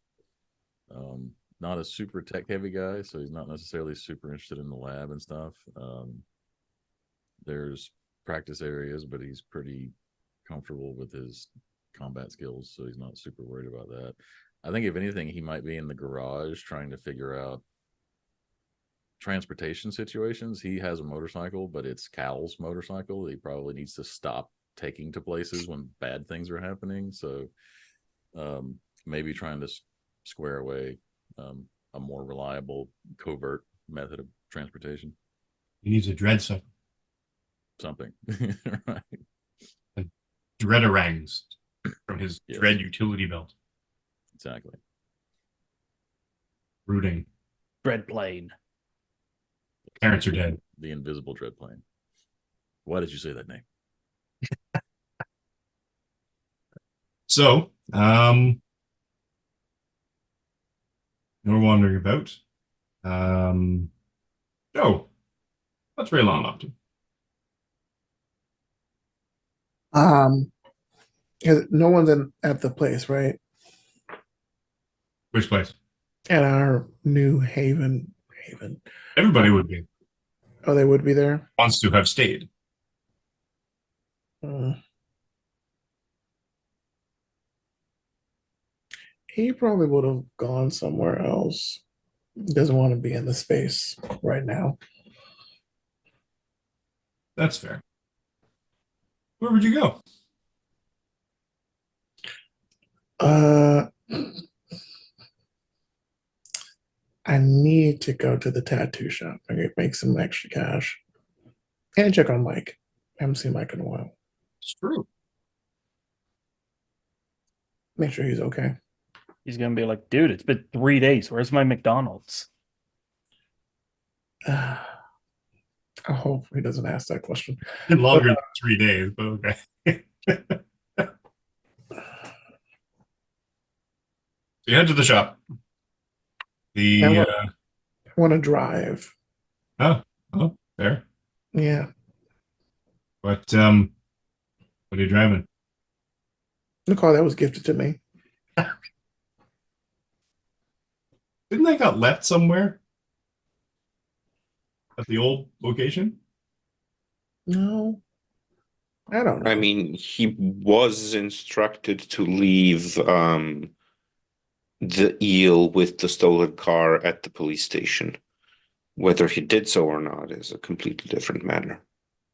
Not a super tech heavy guy, so he's not necessarily super interested in the lab and stuff. There's practice areas, but he's pretty comfortable with his combat skills, so he's not super worried about that. I think if anything, he might be in the garage trying to figure out transportation situations. He has a motorcycle, but it's Cal's motorcycle. He probably needs to stop taking to places when bad things are happening. So maybe trying to square away a more reliable, covert method of transportation. He needs a dread cycle. Something. Right. And dreadarangs from his Yes. dread utility belt. Exactly. Rooting. Dread plane. Parents are dead. The invisible dread plane. Why did you say that name? So, we're wandering about. Joe, what's Raylon up to? No one's at the place, right? Which place? At our new haven. Everybody would be. Oh, they would be there. Wants to have stayed. He probably would have gone somewhere else. Doesn't want to be in the space right now. That's fair. Where would you go? I need to go to the tattoo shop and make some extra cash. And check on Mike. I haven't seen Mike in a while. It's true. Make sure he's okay. He's gonna be like, dude, it's been 3 days. Where's my McDonald's? I hope he doesn't ask that question. Been longer than 3 days, but okay. So you head to the shop. I want to drive. Oh, there. Yeah. What are you driving? The car that was gifted to me. Didn't they got left somewhere at the old location? No. I don't know. I mean, he was instructed to leave the eel with the stolen car at the police station. Whether he did so or not is a completely different matter.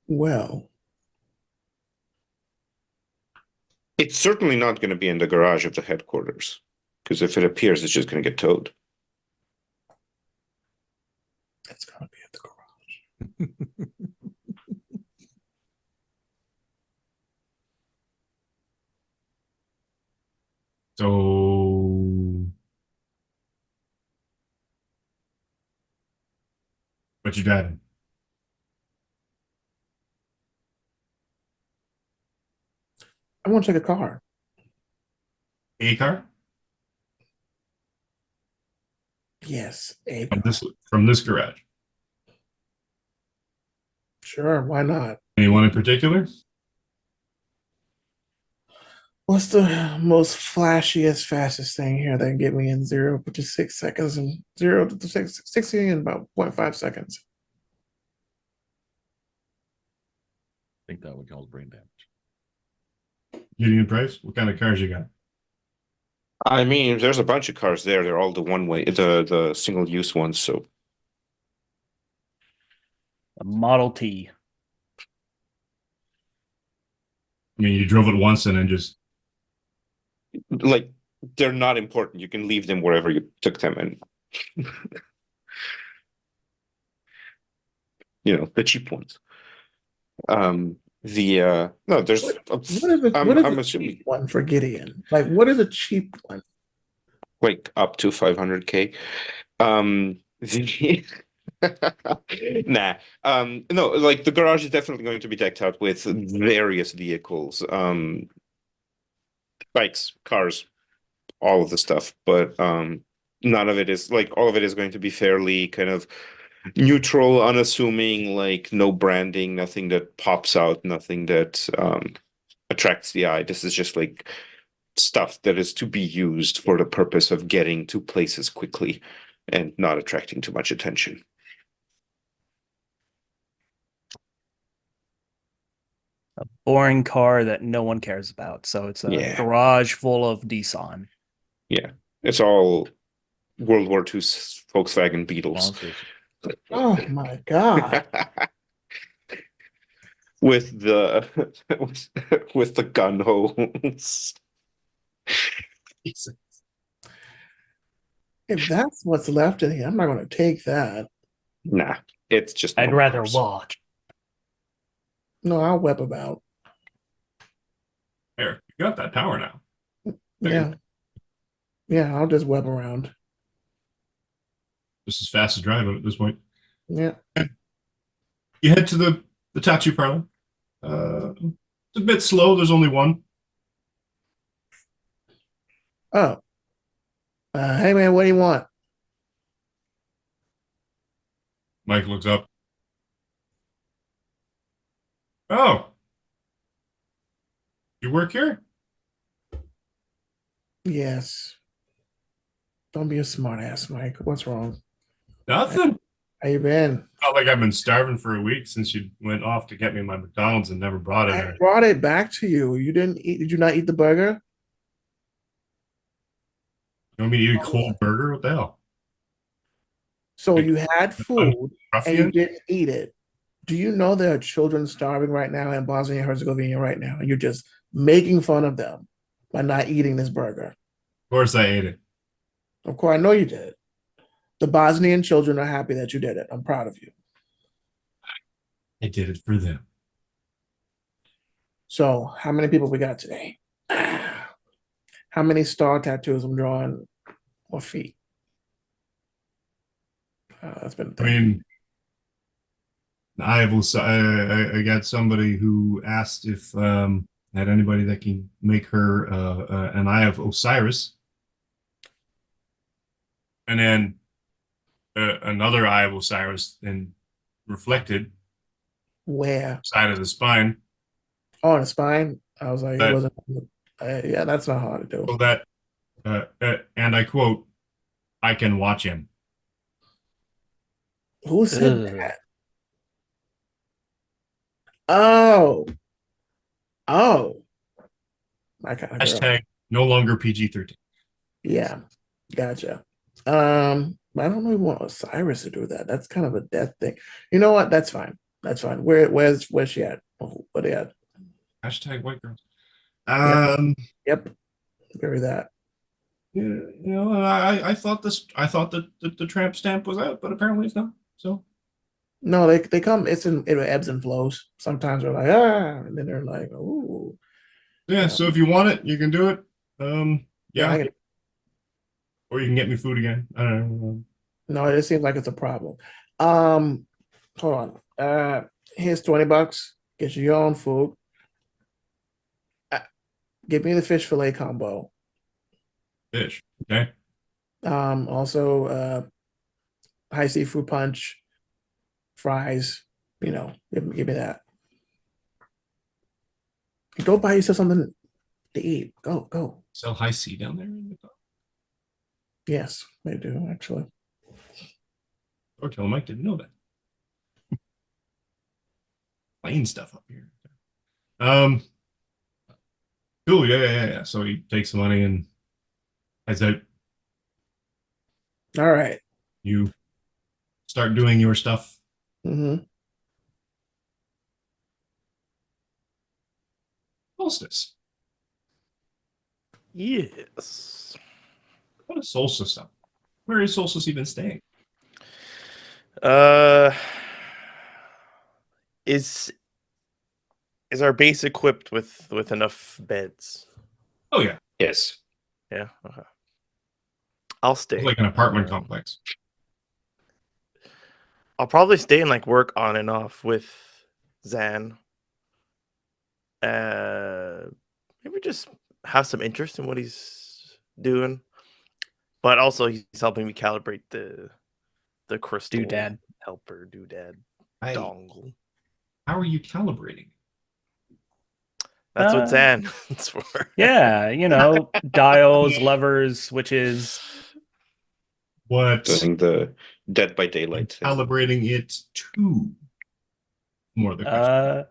Well, It's certainly not going to be in the garage of the headquarters, because if it appears, it's just going to get towed. it's going to be at the garage. So, what you driving? I want to take a car. A car? Yes, a From car. this garage. Sure, why not? Anyone in particular? What's the most flashiest, fastest thing here that can get me in 0 to 6 seconds and 0 to 60 in about 0.5 seconds? I think that would cause brain damage. Gideon Price? What kind of cars you got? I mean, there's a bunch of cars there. They're all the one-way, the single-use ones. So A Model T. I mean, you drove it once and then just like, they're not important. You can leave them wherever you took them, and the cheap ones. No, there's. What is a I'm assuming cheap one for Gideon? Like, what is a cheap one? like up to 500K. The nah. No, like the garage is definitely going to be decked out with various vehicles, bikes, cars, all of the stuff, but none of it is like all of it is going to be fairly kind of neutral, unassuming, like no branding, nothing that pops out, nothing that attracts the eye. This is just like stuff that is to be used for the purpose of getting to places quickly and not attracting too much attention. A boring car that no one cares about. So it's a Yeah. garage full of Nissan. Yeah, it's all World War II Volkswagen Beetles. Oh my god! with the with the gun holes. If that's what's left in here, I'm not going to take that. Nah, it's just. I'd rather cars. walk. No, I'll web about. Eric, you got that tower now. Yeah. Yeah, I'll just web around. Just as fast as driving at this point. Yeah. You head to the tattoo parlor. It's a bit slow. There's only one. Oh. Hey man, what do you want? Mike looks up. Oh. You work here? Yes. Don't be a smart ass, Mike. What's wrong? Nothing. How you been? Not like I've been starving for a week since you went off to get me my McDonald's and never brought it. I brought it back to you. You didn't eat. Did you not eat the burger? You want me to eat a cold burger? What the hell? So you had food and you Ruffian? didn't eat it. Do you know there are children starving right now in Bosnia and Herzegovina right now, and you're just making fun of them by not eating this burger? Of course I ate it. Of course, I know you did. The Bosnian children are happy that you did it. I'm proud of you. I did it for them. So, how many people we got today? How many star tattoos I'm drawing or feet? That's been. I mean, I got somebody who asked if had anybody that can make her an Eye of Osiris, and then another Eye of Osiris, and reflected Where? side of the spine. On the spine. I was like, it That- wasn't. Yeah, that's not hard to do. So that, and I quote, "I can watch him." Who said Ugh. that? Oh, oh, my kind of girl. Hashtag no longer PG-13. Yeah, gotcha. I don't really want Osiris to do that. That's kind of a death thing. You know what? That's fine. That's fine. Where's she at? What they at? Hashtag white girls. Yep. Bury that. You know, I thought that the tramp stamp was out, but apparently it's not. So No, they come. It ebbs and flows. Sometimes they're like and then they're like, ooh. yeah. Yeah. So if you want it, you can do it. Yeah. I can, Or you can get me food again. I don't know. no, it seems like it's a problem. Hold on. Here's $20. Get you your own food. Give me the fish fillet combo. Fish. Okay. Also, high seafood punch, fries. You know, give me that. Go buy yourself something to eat. Go. Sell high C down there. Yes, they do actually. Or tell Mike didn't know that. Plain stuff up here. Cool. Yeah. So he takes the money and heads out. All right. You start doing your stuff. Mm-hmm. Solstice. Yes. What is Solstice stuff? Where is Solstice even staying? Is our base equipped with enough beds? Oh yeah, Yes. Yeah. Okay. I'll stay. it's like an apartment complex. I'll probably stay and like work on and off with Zan. Maybe just have some interest in what he's doing, but also he's helping me calibrate the crystal Doodad. helper doodad I- dongle. How are you calibrating? That's Uh, what Zan is for. Yeah, you know, dials, levers, switches. What Doing the Dead by Daylight thing. calibrating it to? More the question.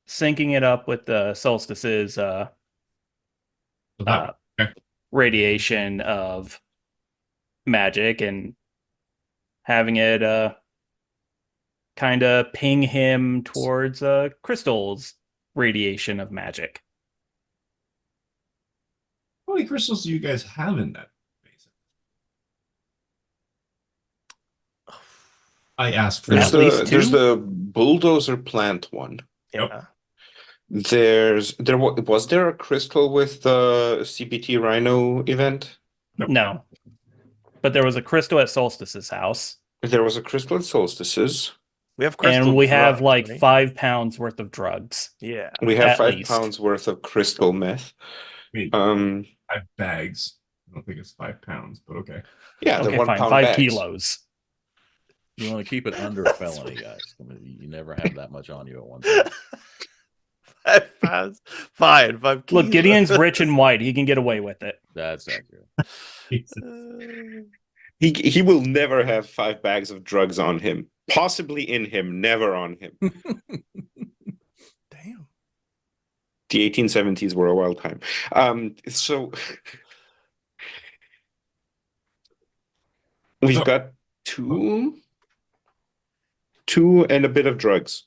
Syncing it up with the solstices So that okay. radiation of magic and having it kind of ping him towards Crystal's radiation of magic. How many crystals do you guys have in that base? I asked for At There's least there's two? the bulldozer plant one. Yeah. Was there a crystal with the CPT Rhino event? No. But there was a crystal at Solstice's house. There was a crystal at Solstices. We have crystal And we have drugs, like right? 5 pounds worth of drugs. Yeah. We have At 5 least. pounds worth of crystal meth. I mean, 5 bags. I don't think it's 5 pounds, but okay. Yeah, the Okay, 1 fine. pound 5 bags. kilos. You want to keep it under felony, guys. I mean, you never have that much on you at one time. 5 pounds. Fine. 5 Look, kilos. Gideon's rich and white. He can get away with it. That's accurate. He will never have 5 bags of drugs on him. Possibly in him, never on him. Damn. The 1870s were a wild time. So we've got two and a bit of drugs.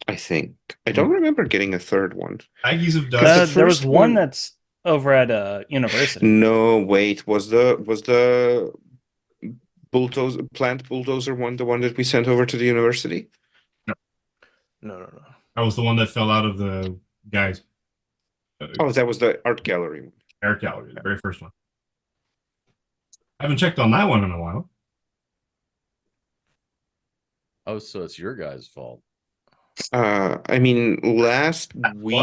I think. I don't remember getting a third one. Aggies of That's dust. the There was first one one. that's over at university. No, wait. Was the plant bulldozer one the one that we sent over to the university? No. That was the one that fell out of the guy's Oh, that was the art gallery one. air gallery, the very first one. I haven't checked on that one in a while. Oh, so it's your guys' fault. I mean, last we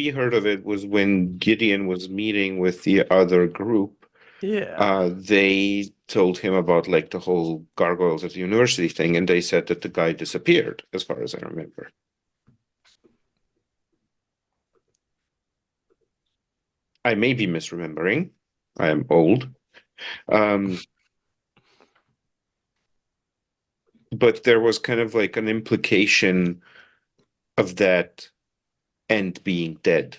heard of it was when Gideon was meeting with the other group. Yeah. They told him about like the whole gargoyles at the university thing, and they said that the guy disappeared, as far as I remember. I may be misremembering. I am old. But there was kind of like an implication of that end being dead.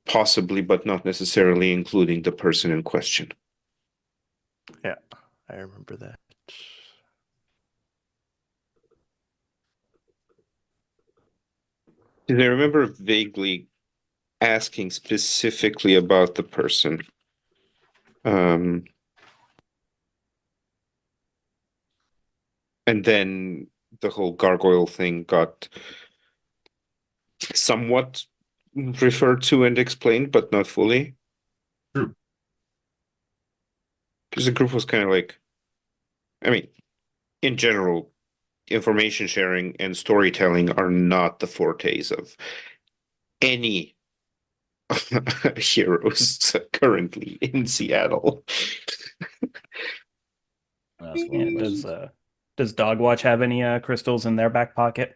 Possibly, but not necessarily including the person in question. Yeah, I remember that. And I remember vaguely asking specifically about the person. And then the whole gargoyle thing got somewhat referred to and explained, but not fully. True. Because the group was kind of like, I mean, in general, information sharing and storytelling are not the fortes of any heroes currently in Seattle. That's Yeah, fine. does Dogwatch have any crystals in their back pocket?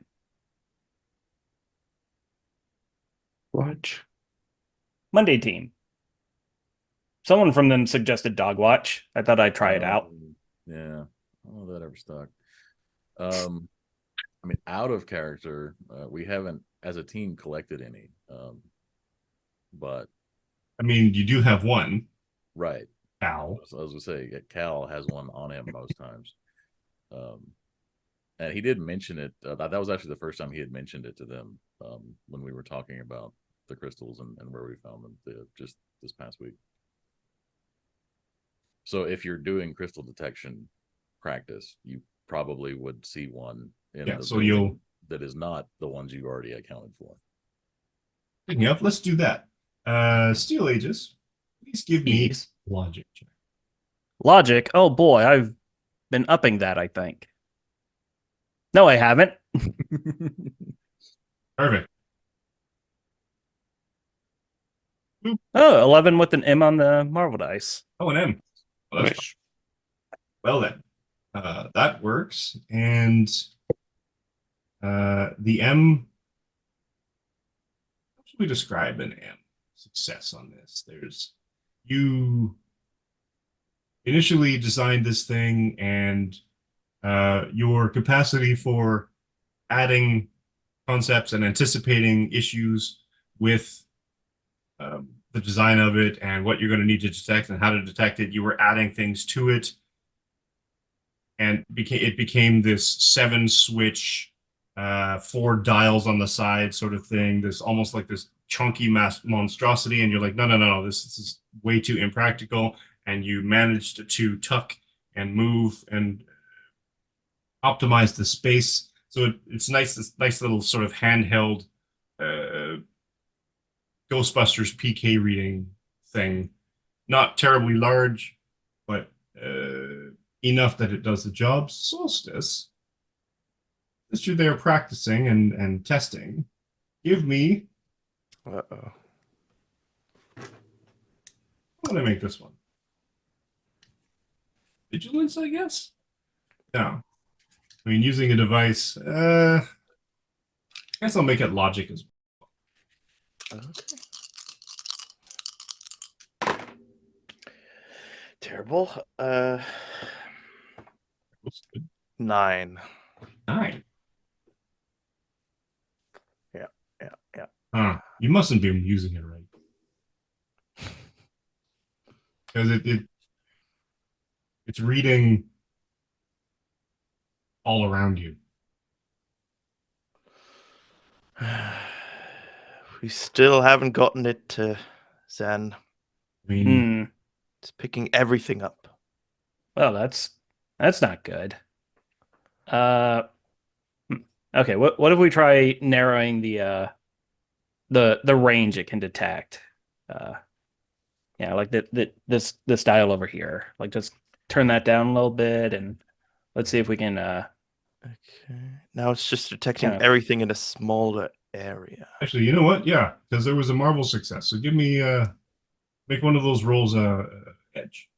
Watch. Monday Monday team. Someone from them suggested Dogwatch. I thought I'd try it out. Yeah, I don't know if that ever stuck. I mean, out of character, we haven't, as a team, collected any. But I mean, you do have one. right, Cal. so I was gonna say Cal has one on him most times. And he did mention it. That was actually the first time he had mentioned it to them when we were talking about the crystals and where we found them just this past week. So if you're doing crystal detection practice, you probably would see one in Yeah, the so building you'll- that is not the ones you already accounted for. Picking up, let's do that. Steel Aegis, please give me Please. logic check. Logic. Oh boy, I've been upping that, I think. No, I haven't. Perfect. Oh, 11 with an M on the Marvel dice. Oh, an M. Well, that's Nice. well then. That works. And the M, how should we describe an M success on this? You initially designed this thing, and your capacity for adding concepts and anticipating issues with the design of it and what you're going to need to detect and how to detect it, you were adding things to it, and it became this 7-switch, 4 dials on the side sort of thing. This almost like this chunky monstrosity, and you're like, no, this is way too impractical. And you managed to tuck and move and optimize the space. So it's nice, this nice little sort of handheld Ghostbusters PK reading thing. Not terribly large, but enough that it does the job. Solstice, since you're there practicing and testing, give me. Uh-oh. How would I make this one? Vigilance, I guess? No. I mean, using a device, I guess I'll make it logic as well. Okay. Terrible. 9. 9. Yeah. Huh. You mustn't be using it right. Because it's reading all around you. We still haven't gotten it to Zen. I mean, It's picking everything up. Well, that's not good. Okay, what if we try narrowing the range it can detect? Yeah, like this dial over here. Like just turn that down a little bit and let's see if we can Okay. Now it's just detecting Kind of. everything in a smaller area. Actually, you know what? Yeah, because there was a Marvel success. So give me make one of those rolls edge.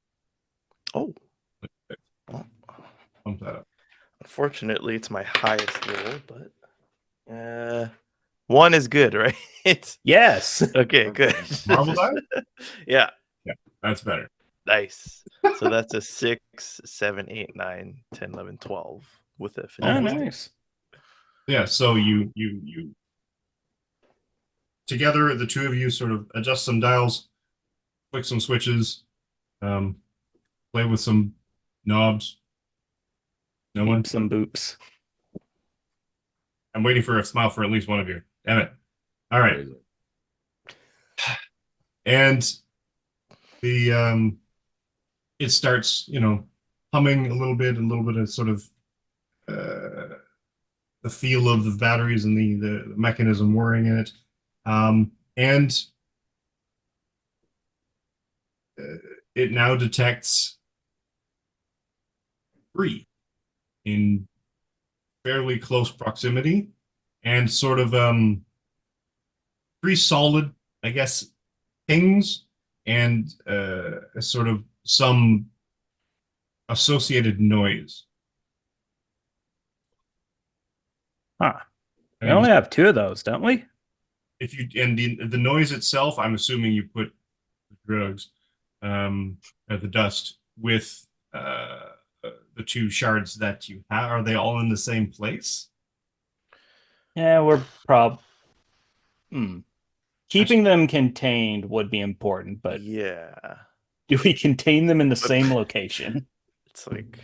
Oh. Well, Pump that up. unfortunately, it's my highest roll, but one is good, right? Yes. Okay, good. Marvel die? Yeah, That's better. nice. So that's a 6, 7, 8, 9, 10, 11, 12 with a Oh, fantastic. nice. Yeah, so you together, the two of you sort of adjust some dials, click some switches, play with some knobs. No one? Some boops. I'm waiting for a smile for at least one of you. Damn it. All right. Crazy. And the it starts, humming a little bit of sort of the feel of the batteries and the mechanism whirring in it. And it now detects 3 in fairly close proximity and sort of 3 solid, I guess, pings and sort of some associated noise. Huh. I We mean, only have 2 of those, don't we? if you and the noise itself, I'm assuming you put the drugs, the dust with the 2 shards that you have. Are they all in the same place? Yeah, we're keeping them contained would be important, but Yeah. do we contain them in the same location? It's like,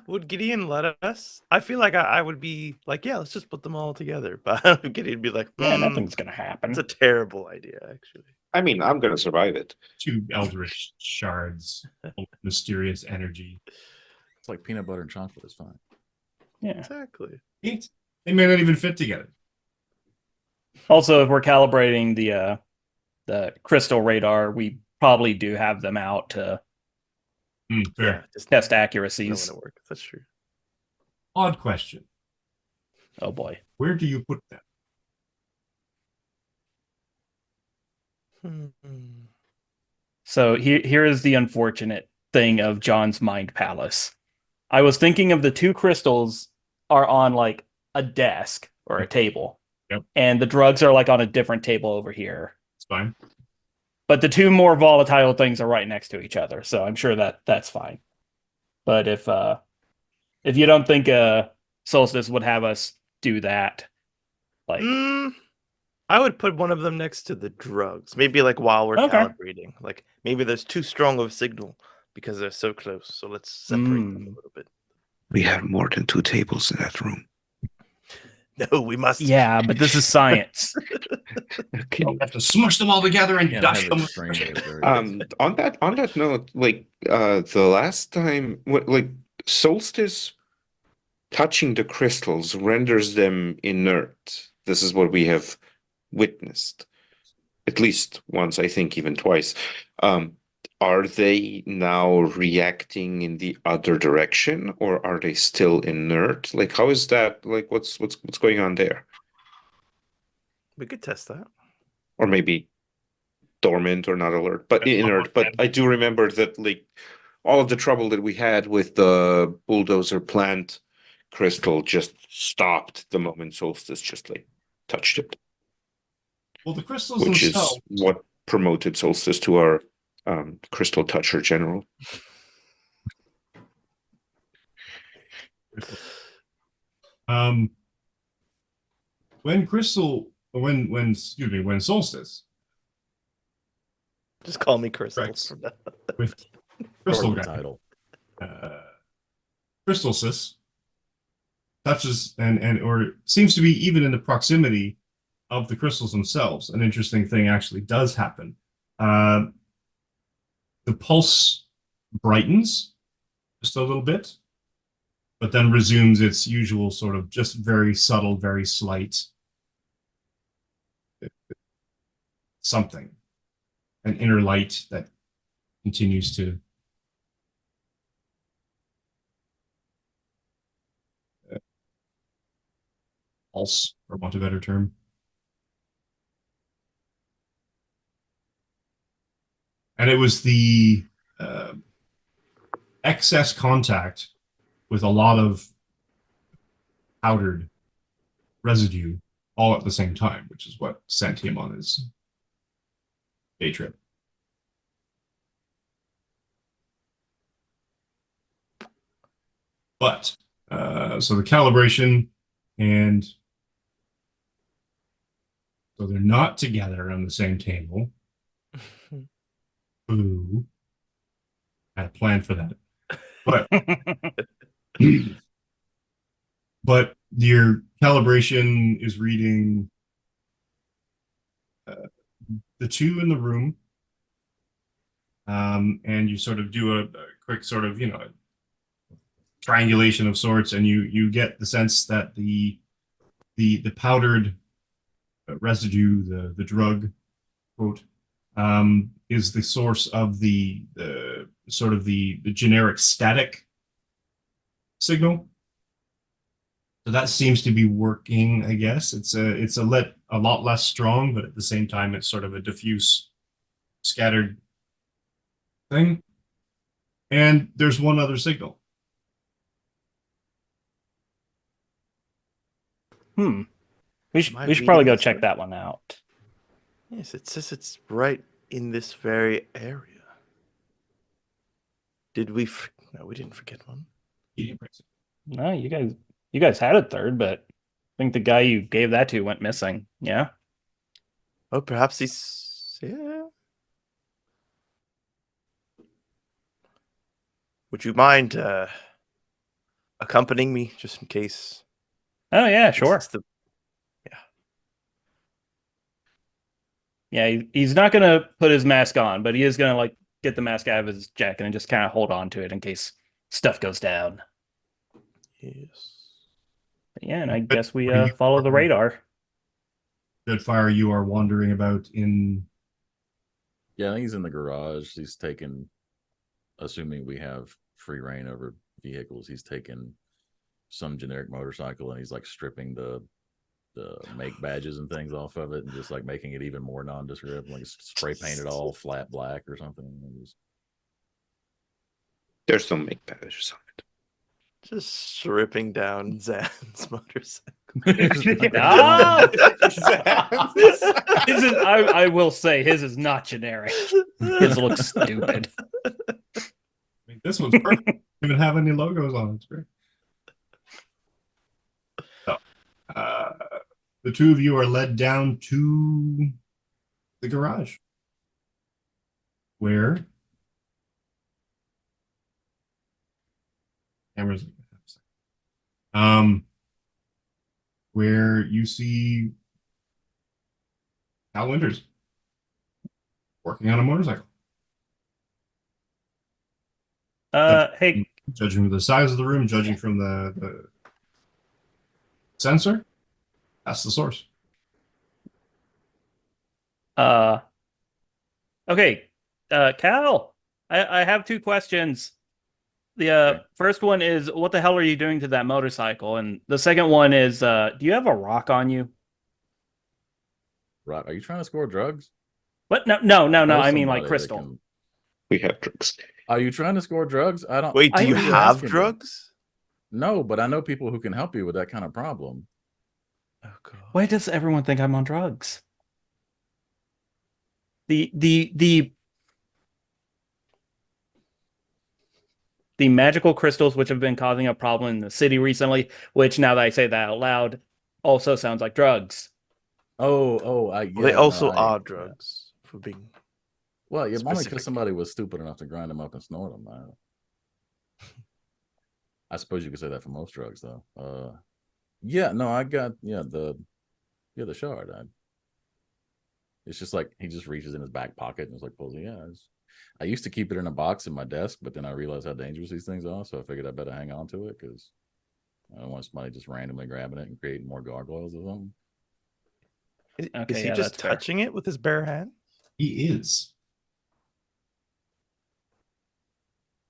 would Gideon let us? I feel like I would be like, yeah, let's just put them all together. But Gideon would be like, Yeah, nothing's gonna happen. it's a terrible idea, actually. I mean, I'm gonna survive it. 2 eldritch shards, mysterious energy. It's like peanut butter and chocolate is fine. Yeah. Exactly. They may not even fit together. Also, if we're calibrating the crystal radar, we probably do have them out to Fair. Yeah, just test know when accuracies. it works. That's true. Odd question. Oh boy. Where do you put them? So here is the unfortunate thing of John's mind palace. I was thinking of the 2 crystals are on like a desk or a table. Yep. And the drugs are like on a different table over here. It's fine. But the 2 more volatile things are right next to each other, so I'm sure that's fine. But if you don't think Solstice would have us do that, like I would put one of them next to the drugs. Maybe like while we're Okay. calibrating. Like maybe there's too strong of a signal because they're so close. So let's separate them a little bit. We have more than 2 tables in that room. No, we must. yeah, but this is science. Okay. You have to smush them all together and Can't dust have them. extreme is very On that note, like the last time, like Solstice touching the crystals renders them inert. This is what we have witnessed, at least once, I think, even twice. Are they now reacting in the other direction, or are they still inert? Like, how is that? Like, what's going on there? We could test that. Or maybe dormant or not alert, but inert. But I do remember that, like, all of the trouble that we had with the bulldozer plant crystal just stopped the moment Solstice just like touched it, Well, the crystals which themselves. is what promoted Solstice to our crystal toucher general. When Solstice Just call me Crystal. Correct. with Crystal Crystal Guy, title. Crystal Sis touches or seems to be even in the proximity of the crystals themselves. An interesting thing actually does happen. The pulse brightens just a little bit, but then resumes its usual sort of just very subtle, very slight something. an inner light that continues to pulse, for want of a better term. And it was the excess contact with a lot of powdered residue all at the same time, which is what sent him on his day trip. But so the calibration, and so they're not together on the same table. Ooh, had a plan for that. But but your calibration is reading the two in the room, and you sort of do a quick sort of triangulation of sorts, and you get the sense that the powdered residue, the drug, quote, is the source of the sort of the generic static signal. So that seems to be working, I guess. It's a lot less strong, but at the same time, it's sort of a diffuse, scattered thing. And there's one other signal. We should probably go check that one out. Yes, it says it's right in this very area. Did we? No, we didn't forget one. Gideon Price. No, you guys had a third, but I think the guy you gave that to went missing. Yeah. Oh, perhaps he's. Yeah. Would you mind accompanying me, just in case? Oh yeah, sure. Yeah, he's not gonna put his mask on, but he is gonna like get the mask out of his jacket and just kind of hold on to it in case stuff goes down. Yes. But yeah, and I guess we follow the radar. Dreadfire, you are wandering about in. Yeah, I think he's in the garage. He's taken, assuming we have free reign over vehicles, he's taken some generic motorcycle and he's like stripping the make badges and things off of it and just like making it even more nondescript, like spray painted all flat black or something. There's some make badges on it. Just stripping down Zan's motorcycle. I will say his is not generic. His looks stupid. I mean, this one's perfect. Doesn't even have any logos on it. It's great. So, the two of you are led down to the garage, where cameras, where you see Al Winters working on a motorcycle. Hey, Judging from the size of the room, judging from the sensor, that's the source. Okay, Cal, I have two questions. The first one is, what the hell are you doing to that motorcycle? And the second one is, do you have a rock on you? Rock? Are you trying to score drugs? What? No. I mean like crystal. We have drugs. Are you trying to score drugs? I don't. Wait, do you have drugs? No, but I know people who can help you with that kind of problem. Oh god. Why does everyone think I'm on drugs? The magical crystals which have been causing a problem in the city recently, which now that I say that out loud, also sounds like drugs. They also are drugs for being. Well, yeah, only specific. because somebody was stupid enough to grind them up and snort them. I suppose you could say that for most drugs, though. I got the shard. It's just like he just reaches in his back pocket and is like pulls it. Yeah, I used to keep it in a box in my desk, but then I realized how dangerous these things are, so I figured I better hang on to it because I don't want somebody just randomly grabbing it and creating more gargoyles or something. Is he just touching it with his bare hand? He is.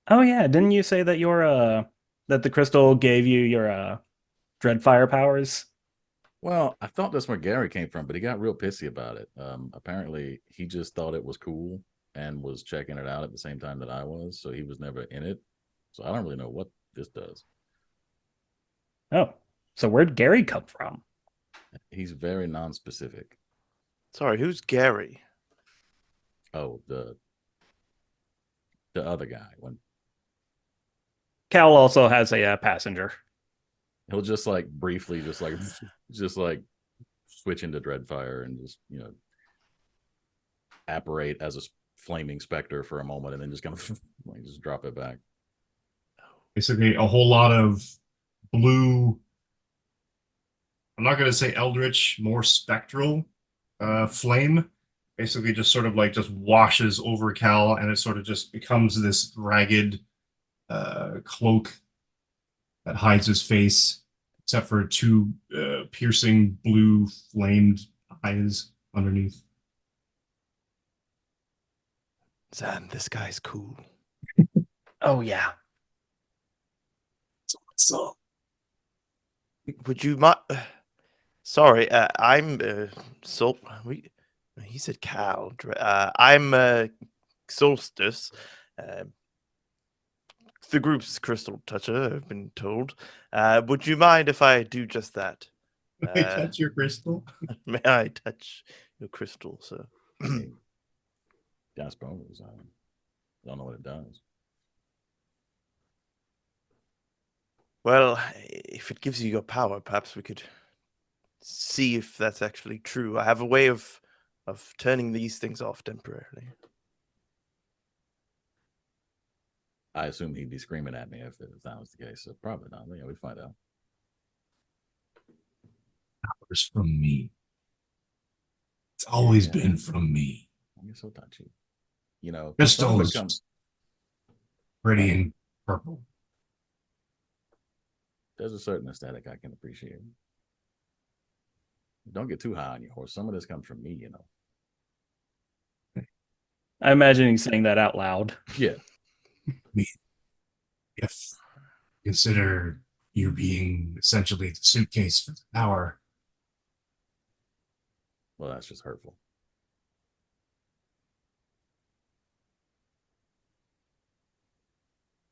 Oh yeah, didn't you say that that the crystal gave you your Dreadfire powers? Well, I thought that's where Gary came from, but he got real pissy about it. Apparently, he just thought it was cool and was checking it out at the same time that I was, so he was never in it. So I don't really know what this does. Oh, so where'd Gary come from? He's very non-specific. Sorry, who's Gary? Oh, the other guy, when Cal also has a passenger. he'll just like briefly just like switch into Dreadfire and just apparate as a flaming specter for a moment and then just kind of like just drop it back. Basically, a whole lot of blue. I'm not going to say eldritch, more spectral flame. Basically, just sort of like just washes over Cal, and it sort of just becomes this ragged cloak that hides his face, except for two piercing blue flamed eyes underneath. Zan, this guy's cool. Oh yeah. So Would you mind? Sorry, I'm so we. He said Cal. I'm Solstice. The group's crystal toucher. I've been told. Would you mind if I do just that? I touch your crystal. May I touch your crystal, sir? I suppose. I don't know what it does. Well, if it gives you your power, perhaps we could see if that's actually true. I have a way of turning these things off temporarily. I assume he'd be screaming at me if that was the case. So probably not. Yeah, we'd find out. Powers from me. It's always been from me. You're so touchy. You know, Crystals. Pretty and purple. There's a certain aesthetic I can appreciate. Don't get too high on your horse. Some of this comes from me, you know. I imagine he's saying that out loud. Yeah. If consider you being essentially the suitcase for the power. Well, that's just hurtful.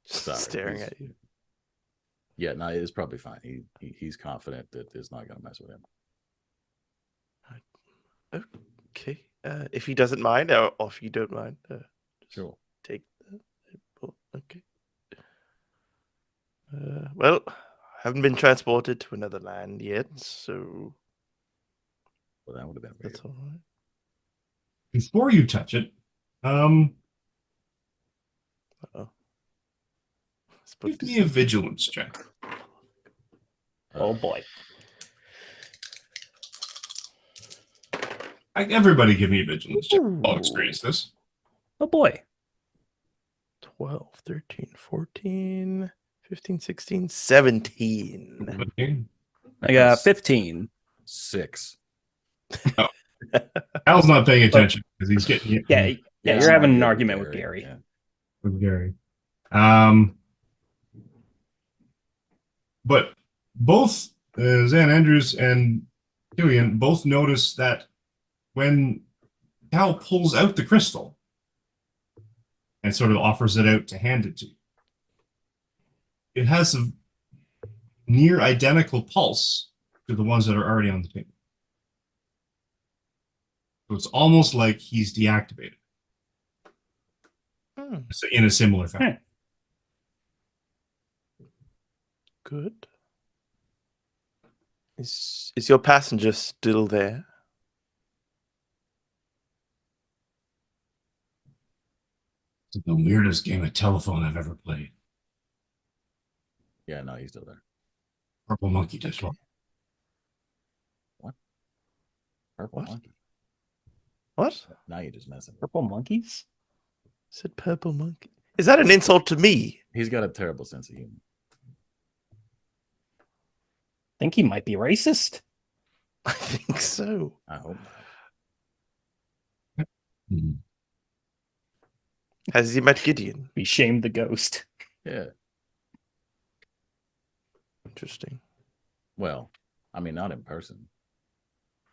Sorry, Staring at you. Yeah, no, it's probably fine. He's confident that it's not going to mess with him. Okay. If he doesn't mind, or if you don't mind, Sure. take that. Okay. Well, I haven't been transported to another land yet, so Well, that would have been weird. that's all right. Before you touch it, give me a vigilance check. Oh boy. Everybody give me a vigilance check. I'll experience this. Oh boy. 12, 13, 14, 15, 16, 17. Okay. I got 15. 6. Al's not paying attention because he's getting it. Yeah, you're having an argument with Gary. Yeah. With Gary. But both Zan Andrews and Gideon both notice that when Cal pulls out the crystal and sort of offers it out to hand it to you, it has a near identical pulse to the ones that are already on the table. So it's almost like he's deactivated. So in a similar fashion. Good. Is your passenger still there? It's the weirdest game of telephone I've ever played. Yeah, no, he's still there. Purple monkey just walked. What? Purple monkey? What? Now you're just messing. Purple monkeys? Said purple monkey. Is that an insult to me? He's got a terrible sense of humor. Think he might be racist? I think so. I hope not. Has he met Gideon? We shamed the ghost. Yeah. Interesting. Well, I mean, not in person.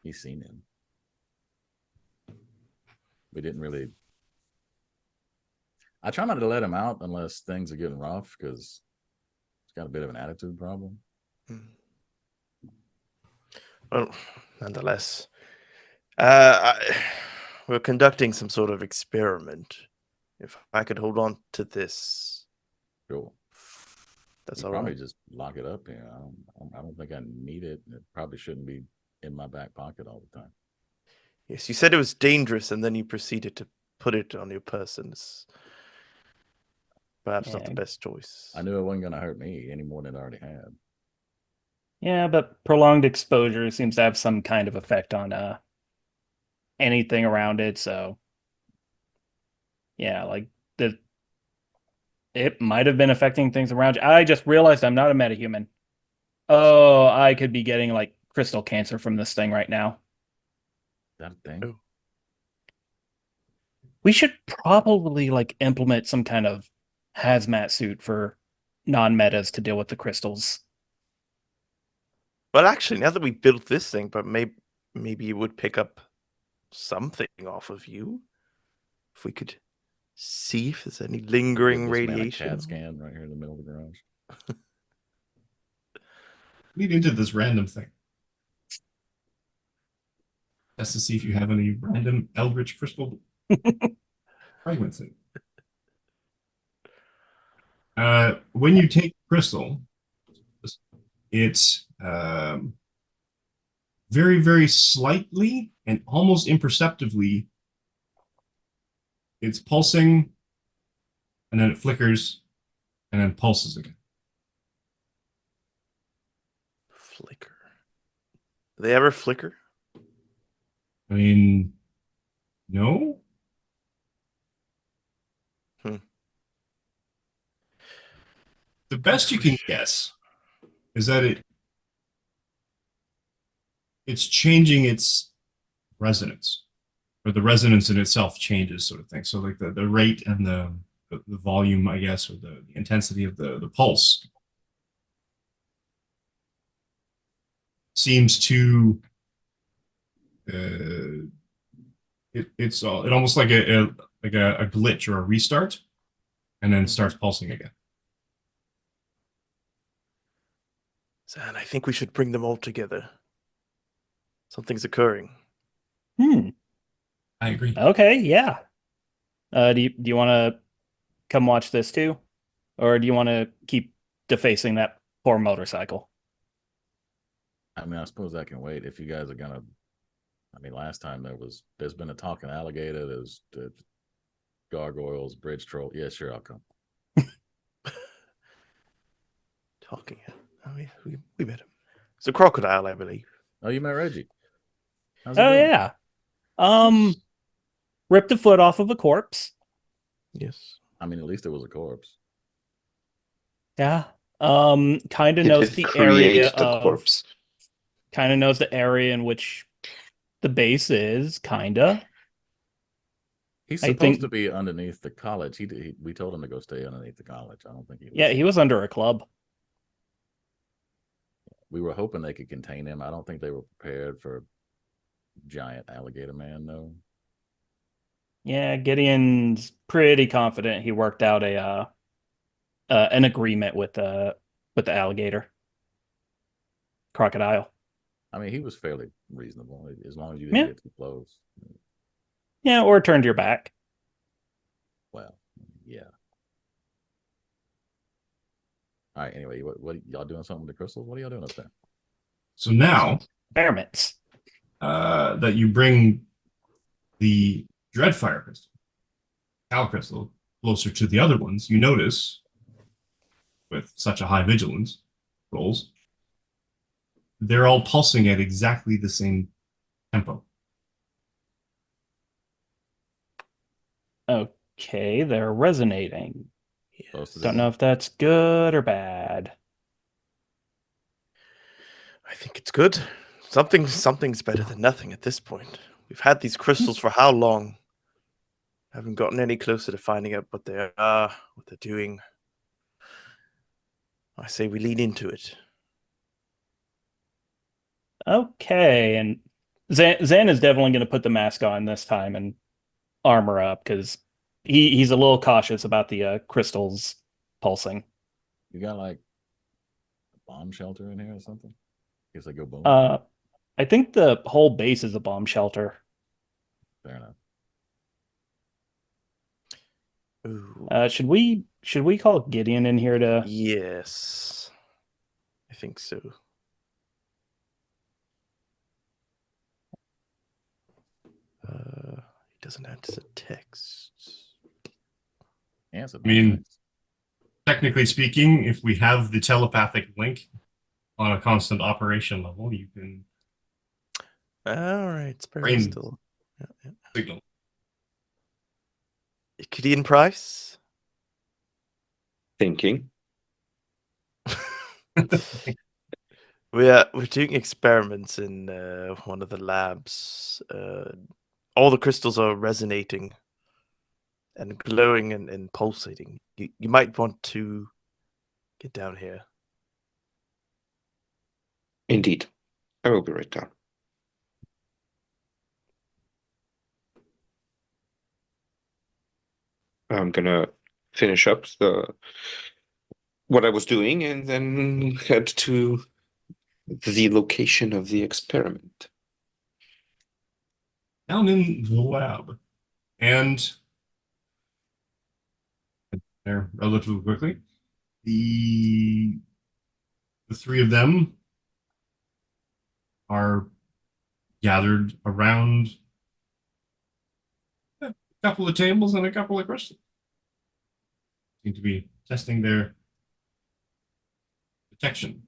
He's seen him. We didn't really. I try not to let him out unless things are getting rough because he's got a bit of an attitude problem. Well, nonetheless, we're conducting some sort of experiment. If I could hold on to this, Sure. that's You all probably right. just lock it up here. I don't think I need it. It probably shouldn't be in my back pocket all the time. Yes, you said it was dangerous, and then you proceeded to put it on your person. It's perhaps not the Yeah. best choice. I knew it wasn't going to hurt me any more than it already had. Yeah, but prolonged exposure seems to have some kind of effect on anything around it. So yeah, like it might have been affecting things around you. I just realized I'm not a metahuman. Oh, I could be getting like crystal cancer from this thing right now. That thing. Oh. We should probably like implement some kind of hazmat suit for non-metas to deal with the crystals. Well, actually, now that we built this thing, but maybe it would pick up something off of you. If we could see if there's any lingering Give this man a radiation. CAT scan right here in the middle of the garage. Lead into this random thing. Just to see if you have any random eldritch crystal fragmenting. When you take crystal, it's very, very slightly and almost imperceptibly, it's pulsing, and then it flickers, and then pulses again. Flicker. Do they ever flicker? I mean, no? The best you can guess is that it's changing its resonance, or the resonance in itself changes, sort of thing. So like the rate and the volume, I guess, or the intensity of the pulse seems to it's almost like a glitch or a restart, and then starts pulsing again. And I think we should bring them all together. Something's occurring. I agree. Okay, yeah. Do you want to come watch this too? Or do you want to keep defacing that poor motorcycle? I mean, I suppose I can wait if you guys are gonna. I mean, last time there's been a talking alligator. There's gargoyles, bridge troll. Yeah, sure, I'll come. Talking. I mean, we met him. It's a crocodile, I believe. Oh, you met Reggie. How's he Oh doing? yeah. Ripped a foot off of a corpse. Yes. I mean, at least it was a corpse. Yeah. Kind of knows the area of kind of knows the area in which the base is, kinda. He's I supposed think- to be underneath the college. We told him to go stay underneath the college. I don't think he was. Yeah, he was under a club. We were hoping they could contain him. I don't think they were prepared for giant alligator man, though. Yeah, Gideon's pretty confident he worked out an agreement with the alligator. Crocodile. I mean, he was fairly reasonable as long as you didn't get too close. Yeah, or turned your back. Well, yeah. All right. Anyway, what y'all doing something with the crystals? What are y'all doing up there? So now Experiments. that you bring the Dreadfire crystal, Cal crystal, closer to the other ones, you notice, with such a high vigilance rolls, they're all pulsing at exactly the same tempo. Okay, they're resonating. Close to Don't the- know if that's good or bad. I think it's good. Something's better than nothing at this point. We've had these crystals for how long? Haven't gotten any closer to finding out what they are, what they're doing. I say we lean into it. Okay, and Zan is definitely going to put the mask on this time and armor up because he's a little cautious about the crystals pulsing. You got like a bomb shelter in here or something? Guess they go boom. I think the whole base is a bomb shelter. Fair enough. Ooh. Should we call Gideon in here to? Yes, I think so. He doesn't answer texts. Answer. I mean, technically speaking, if we have the telepathic link on a constant operation level, you can All right, Sparrow Brain. still. Yeah. signal. Gideon Price. Thinking. We're doing experiments in one of the labs. All the crystals are resonating and glowing and pulsating. You might want to get down here. Indeed. I will be right down. I'm gonna finish up what I was doing and then head to the location of the experiment. Down in the lab. And there relatively quickly. The three of them are gathered around a couple of tables and a couple of crystals. Seem to be testing their detection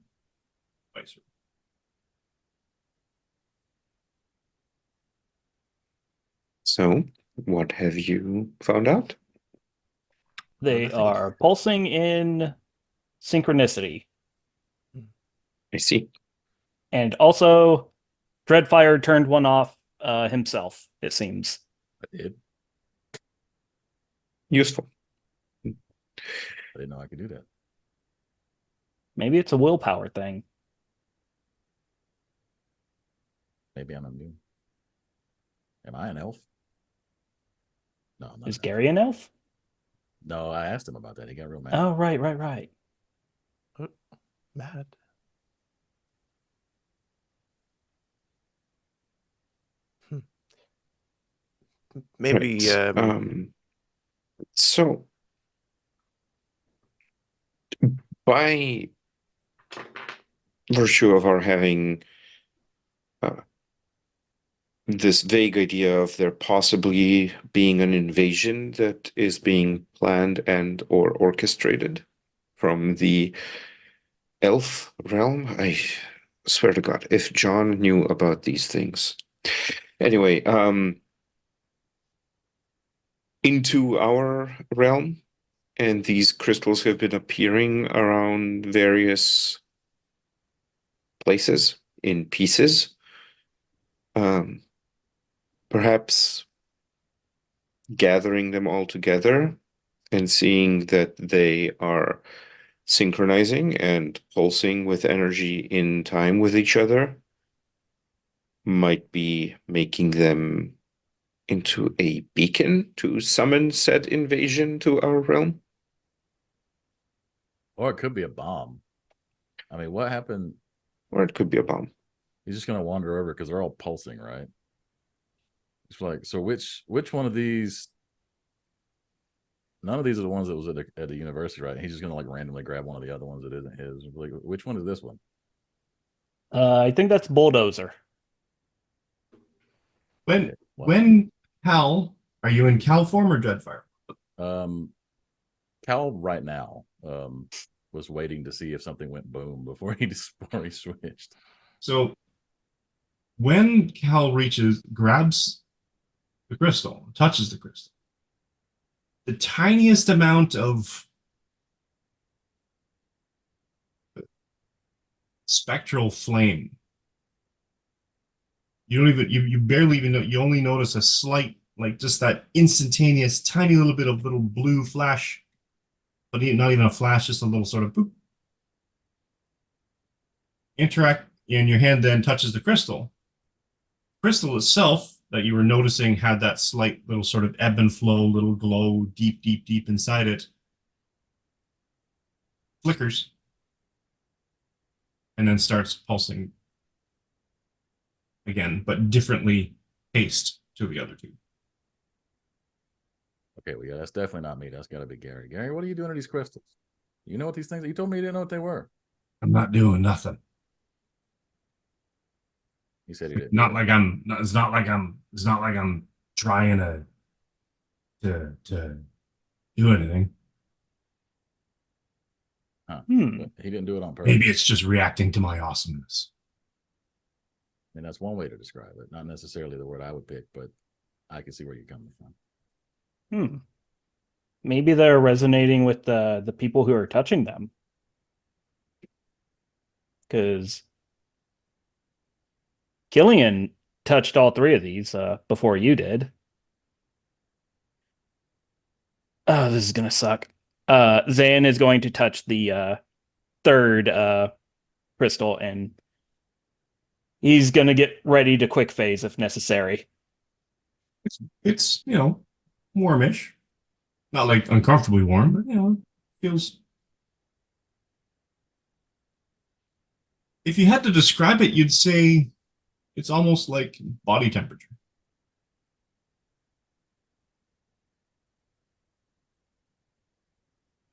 device. So, what have you found out? They Nothing. are pulsing in synchronicity, I see. and also Dreadfire turned one off himself. It seems. I did. Useful. I didn't know I could do that. Maybe it's a willpower thing. Maybe I'm immune. Am I an elf? No, I'm not. Is an elf. Gary an elf? No, I asked him about that. He got real mad. Oh, right. Mad. Maybe Right. So, by virtue of our having this vague idea of there possibly being an invasion that is being planned and or orchestrated from the elf realm, I swear to God, if John knew about these things. Anyway, into our realm, and these crystals have been appearing around various places in pieces. Perhaps gathering them all together and seeing that they are synchronizing and pulsing with energy in time with each other might be making them into a beacon to summon said invasion to our realm. Or it could be a bomb. I mean, what happened? Or it could be a bomb. He's just gonna wander over because they're all pulsing, right? It's like, so which one of these? None of these are the ones that was at the university, right? He's just gonna like randomly grab one of the other ones that isn't his. Like, which one is this one? I think that's Bulldozer. When Cal, are you in Cal form or Dreadfire? Cal right now was waiting to see if something went boom before he switched. So when Cal grabs the crystal, touches the crystal, the tiniest amount of spectral flame, you barely even know, you only notice a slight like just that instantaneous, tiny little bit of little blue flash, but not even a flash, just a little sort of boop. Interact, and your hand then touches the crystal. Crystal itself that you were noticing had that slight little sort of ebb and flow, little glow deep, deep, deep inside it. Flickers. And then starts pulsing again, but differently paced to the other two. Okay, well, yeah, that's definitely not me. That's got to be Gary. Gary, what are you doing to these crystals? You know what these things? You told me you didn't know what they were. I'm not doing nothing. He said he didn't. Not like I'm. It's not like I'm trying to do anything. Huh. Hmm. But he didn't do it on purpose. Maybe it's just reacting to my awesomeness. And that's one way to describe it. Not necessarily the word I would pick, but I can see where you're coming from. Hmm. Maybe they're resonating with the people who are touching them. Because Killian touched all three of these before you did. Oh, this is gonna suck. Zan is going to touch the third crystal, and he's gonna get ready to quick phase if necessary. It's warmish, not like uncomfortably warm, but feels. If you had to describe it, you'd say it's almost like body temperature.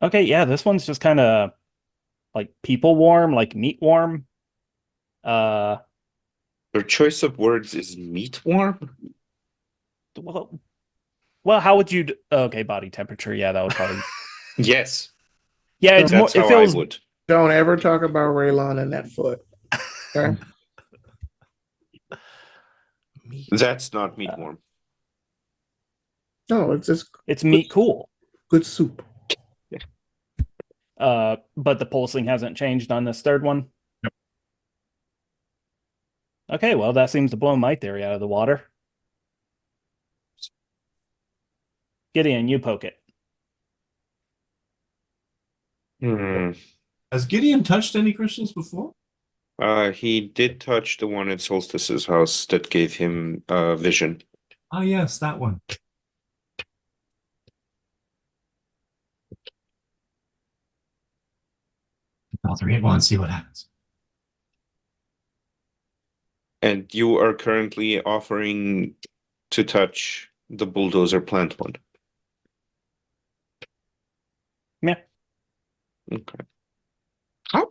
Okay, yeah, this one's just kind of like people warm, like meat warm. Uh, Your choice of words is meat warm? well, how would you? Okay, body temperature. Yeah, that would probably. Yes. Yeah, it's more. That's It how feels. I would. Don't ever talk about Raylon and that foot. Okay? Meat. That's not meat warm. No, it's just It's meat cool. good soup. But the pulsing hasn't changed on this third one. Yep. Okay, well, that seems to blow my theory out of the water. Gideon, you poke it. Has Gideon touched any crystals before? He did touch the one at Solstice's house that gave him vision. Ah, yes, that one. I'll hit one and see what happens. And you are currently offering to touch the bulldozer plant one. Yeah. Okay. How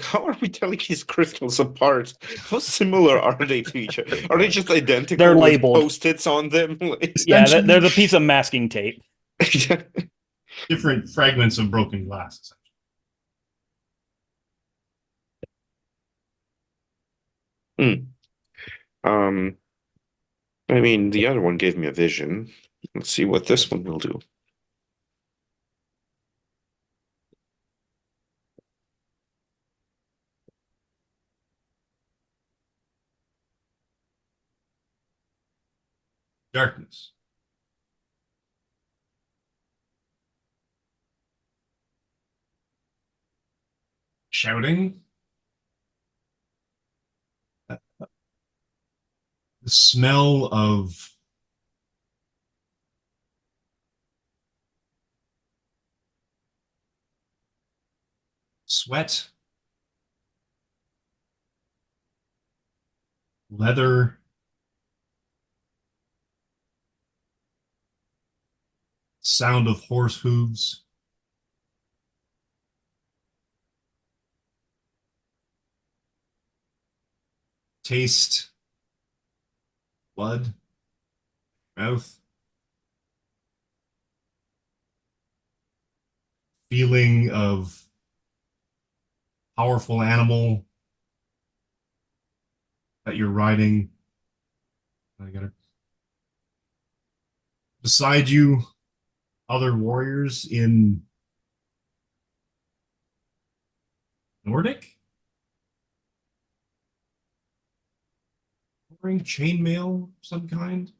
how are we telling these crystals apart? How similar are they to each other? Are they just identical They're with labeled. post-its on them? Yeah, there's a piece of masking tape. Different fragments of broken glass. I mean, the other one gave me a vision. Let's see what this one will do. Darkness. Shouting. The smell of sweat, leather, sound of horse hooves. Taste, blood, mouth. Feeling of powerful animal that you're riding. I got it. Beside you, other warriors in Nordic? Wearing chainmail of some kind?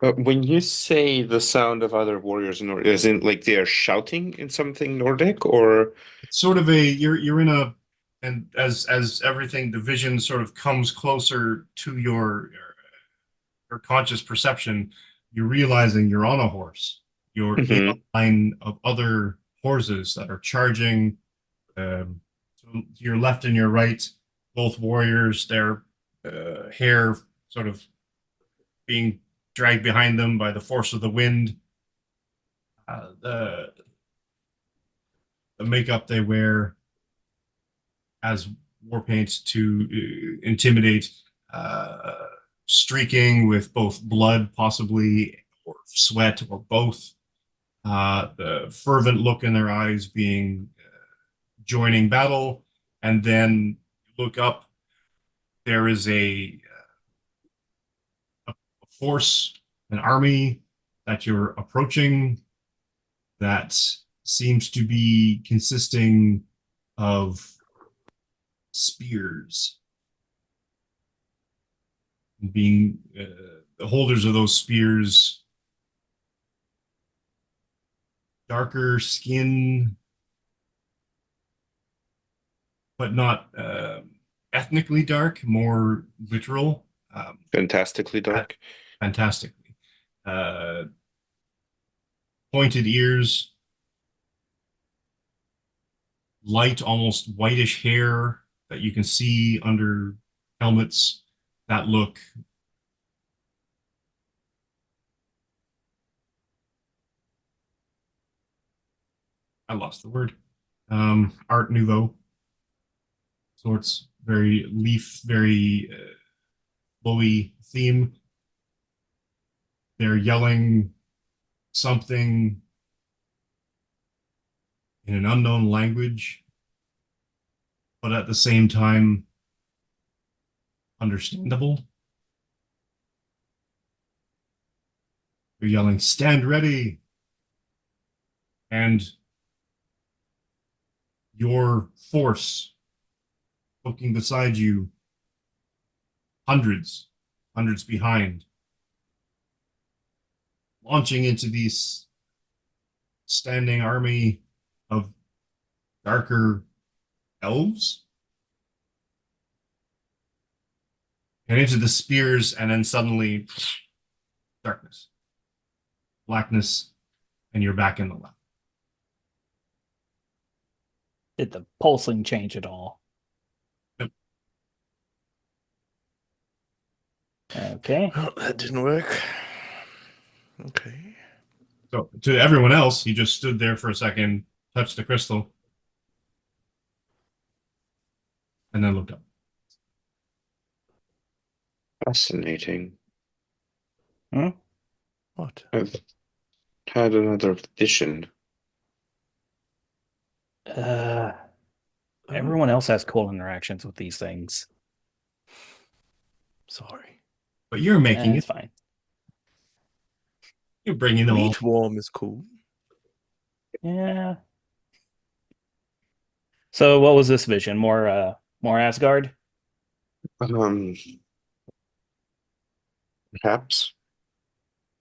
When you say the sound of other warriors, as in like they are shouting in something Nordic, or It's sort of a you're in a, and as everything, the vision sort of comes closer to your conscious perception, you're realizing you're on a horse. You're in a Mhm. line of other horses that are charging. To your left and your right, both warriors, their hair sort of being dragged behind them by the force of the wind. The makeup they wear as war paint to intimidate, uh, streaking with both blood, possibly, or sweat, or both. The fervent look in their eyes being joining battle, and then look up. There is a force, an army that you're approaching that seems to be consisting of spears. Being the holders of those spears, darker skin, but not ethnically dark, more literal, fantastically dark. fantastically. Uh, Pointed ears, light, almost whitish hair that you can see under helmets that look I lost the word. Art Nouveau sorts, very leaf, very flowy theme. They're yelling something in an unknown language, but at the same time understandable. They're yelling, "Stand ready!" And your force looking beside you, hundreds, hundreds behind, launching into these standing army of darker elves and into the spears, and then suddenly darkness, blackness, and you're back in the lab. Did the pulsing change at all? Nope. Okay. Well, that didn't work. Okay. So to everyone else, he just stood there for a second, touched the crystal, and then looked up. Fascinating. What? I've had another vision. Everyone else has cool interactions with these things. Sorry. But you're making It's it. fine. You're bringing them all. Wheat warm is cool. Yeah. So what was this vision? More Asgard? Perhaps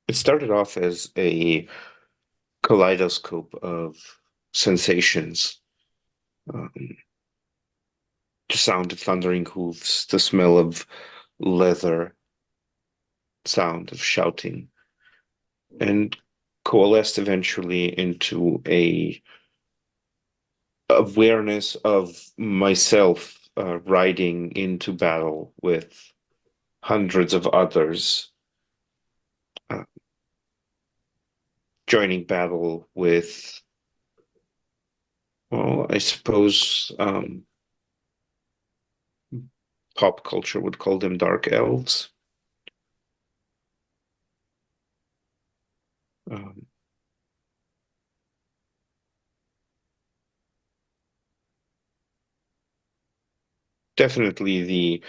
it started off as a kaleidoscope of sensations. Um, the sound of thundering hooves, the smell of leather, sound of shouting, and coalesced eventually into a awareness of myself riding into battle with hundreds of others, joining battle with, well, I suppose pop culture would call them dark elves. Definitely the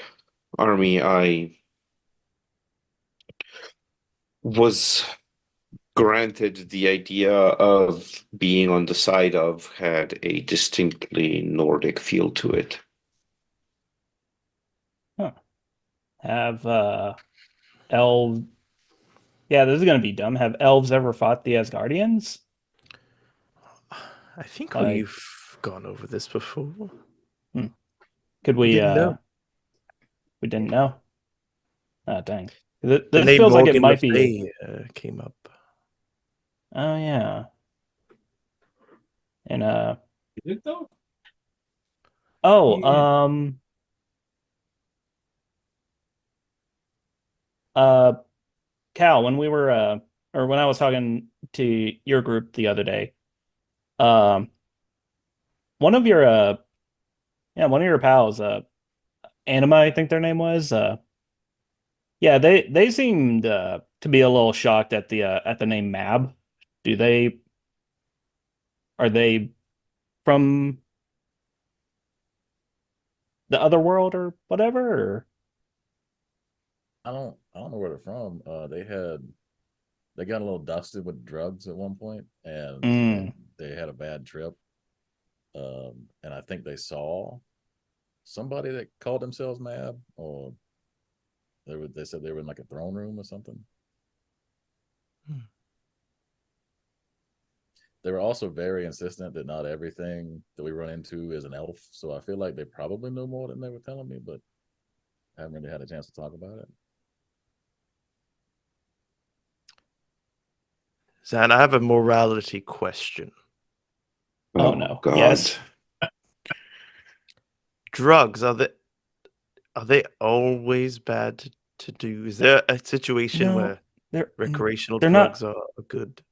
army I was granted the idea of being on the side of had a distinctly Nordic feel to it. Have elves Yeah, this is gonna be dumb. Have elves ever fought the Asgardians? I think Like- we've gone over this before. Could We we? didn't know. We didn't know. Oh dang! The This name feels like it Morgan might Le be. Fay came up. Oh yeah. And Is it though? oh Yeah. uh Cal, when we were or when I was talking to your group the other day, um one of your one of your pals, Anima, I think their name was, yeah, they seemed to be a little shocked at the name Mab. Do they are they from the other world or whatever? Or... I don't know where they're from. They got a little dusted with drugs at one point, and Mm. they had a bad trip. And I think they saw somebody that called themselves Mab, or they said they were in like a throne room or something. They were also very insistent that not everything that we run into is an elf. So I feel like they probably know more than they were telling me, but I haven't really had a chance to talk about it. Zan, I have a morality question. Oh no. God. Yes. Drugs, are they always bad to do? Is there a situation No, where they're recreational they're drugs not. are good?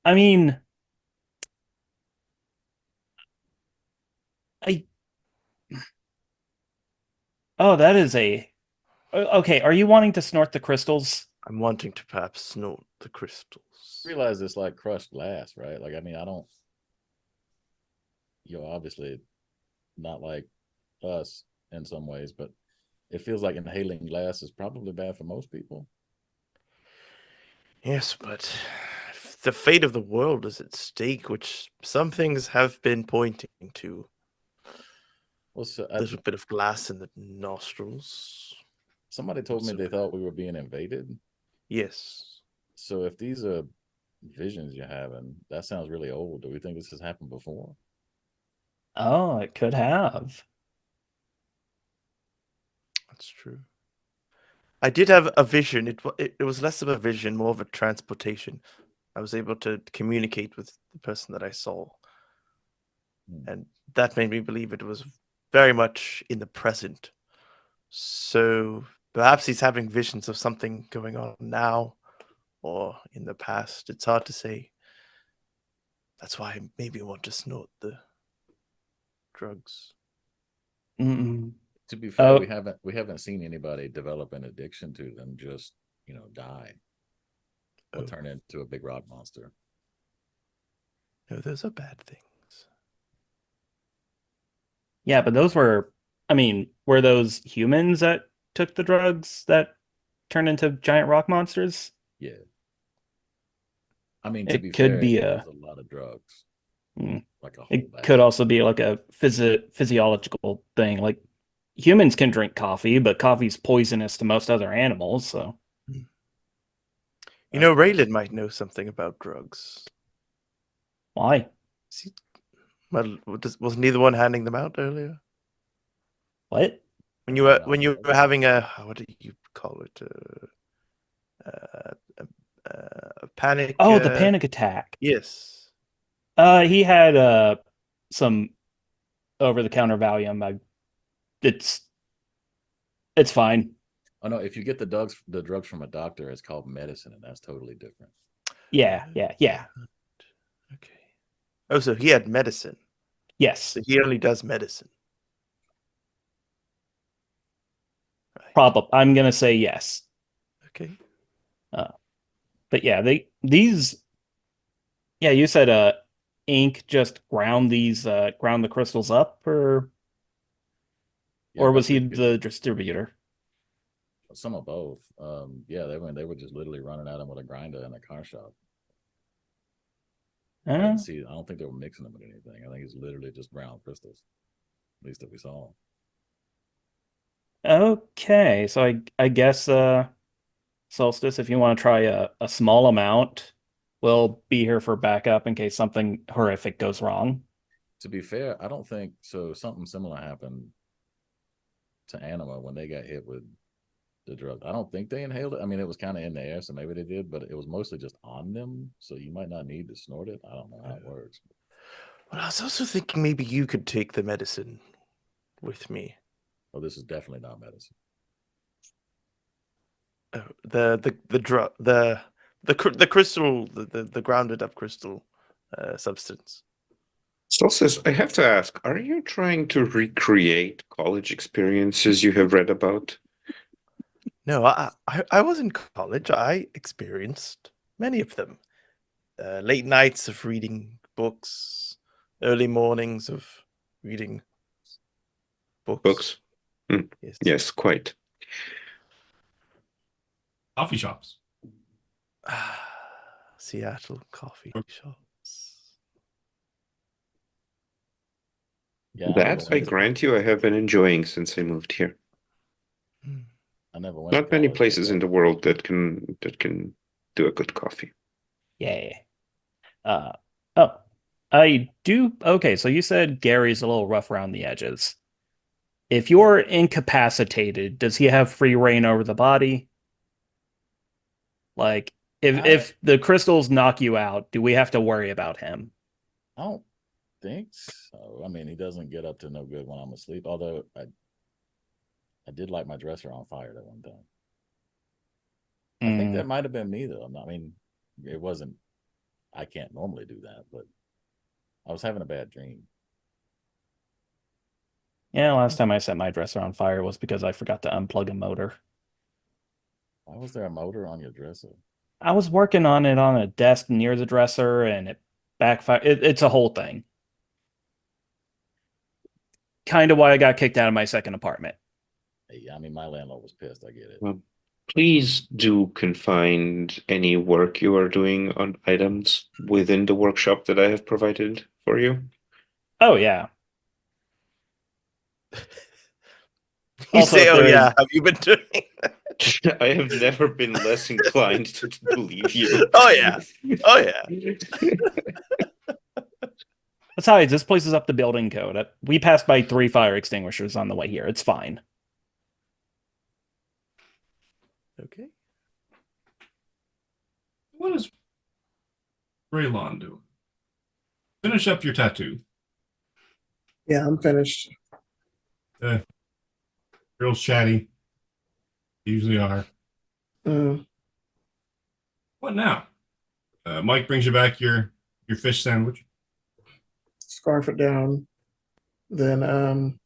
I mean, I oh, that is a okay. Are you wanting to snort the crystals? I'm wanting to perhaps snort the crystals. Realize it's like crushed glass, right? Like, I mean, I don't, obviously not like us in some ways, but it feels like inhaling glass is probably bad for most people. Yes, but the fate of the world is at stake, which some things have been pointing to. Well, There's a bit of glass in the nostrils. somebody told me they thought we were being invaded. Yes. So if these are visions you're having, that sounds really old. Do we think this has happened before? Oh, it could have. That's true. I did have a vision. It was less of a vision, more of a transportation. I was able to communicate with the person that I saw. And that made me believe it was very much in the present. So perhaps he's having visions of something going on now or in the past. It's hard to say. That's why I maybe want to snort the drugs. Mm-mm. To be fair, Oh. we haven't seen anybody develop an addiction to them, just die or Oh. turn into a big rock monster. No, those are bad things. Yeah, but those were, I mean, were those humans that took the drugs that turned into giant rock monsters? Yeah. I mean, to It be could fair, be it a. was a lot of drugs. Mm. Like a whole It bag. could also be like a physiological thing. Like humans can drink coffee, but coffee's poisonous to most other animals. So You know, Raylan might know something about drugs. why? Well, wasn't he the one handing them out earlier? What? When you were having a, what do you call it? A panic. Oh, the panic attack. Yes. He had some over-the-counter Valium. It's fine. Oh no, if you get the drugs from a doctor, it's called medicine, and that's totally different. Yeah. Okay. Oh, so he had medicine. Yes. So he only does medicine. Right. Probably. I'm gonna say yes. Okay. But yeah, these. Yeah, you said ink just ground the crystals up, or Yeah, was he basically, the distributor? some of both. Yeah, they were just literally running at him with a grinder in a car shop. I didn't see. I don't think they were mixing them with anything. I think it's literally just brown crystals, at least that we saw. Okay, so I guess Solstice. If you want to try a small amount, we'll be here for backup in case something horrific goes wrong. To be fair, I don't think so. Something similar happened to Anima when they got hit with the drug. I don't think they inhaled it. I mean, it was kind of in the air, so maybe they did, but it was mostly just on them. So you might not need to snort it. I don't know how it works. But I was also thinking maybe you could take the medicine with me. Oh, this is definitely not medicine. The drug, the crystal, the grounded up crystal substance. Solstice, I have to ask, are you trying to recreate college experiences you have read about? No, I was in college. I experienced many of them. Late nights of reading books, early mornings of reading books. Books? Yes, quite. Coffee shops. Seattle coffee shops. Yeah, That, I grant you, I have been enjoying since I moved here. I never went. Not many places in the world that can do a good coffee. Yay. Oh, I do. Okay, so you said Gary's a little rough around the edges. If you're incapacitated, does he have free reign over the body? Like, if the crystals knock you out, do we have to worry about him? I don't think so. I mean, he doesn't get up to no good when I'm asleep. Although I did light my dresser on fire that one time. I think that might have been me though. I mean, it wasn't. I can't normally do that, but I was having a bad dream. Yeah, last time I set my dresser on fire was because I forgot to unplug a motor. Why was there a motor on your dresser? I was working on it on a desk near the dresser and it backfired. It's a whole thing. Kind of why I got kicked out of my second apartment. Hey, I mean, my landlord was pissed. I get it. Well, please do confine any work you are doing on items within the workshop that I have provided for you. Oh, yeah. You Also, say, if "Oh there yeah, is- have you been doing?" I have never been less inclined to believe you. Oh yeah, oh yeah. Besides, this place is up to building code. We passed by 3 fire extinguishers on the way here. It's fine. Okay. What is Braylon doing? Finish up your tattoo. Yeah, I'm finished. Girls chatty. Usually are. Mm, What now? Mike brings you back your fish sandwich. scarf it down. Then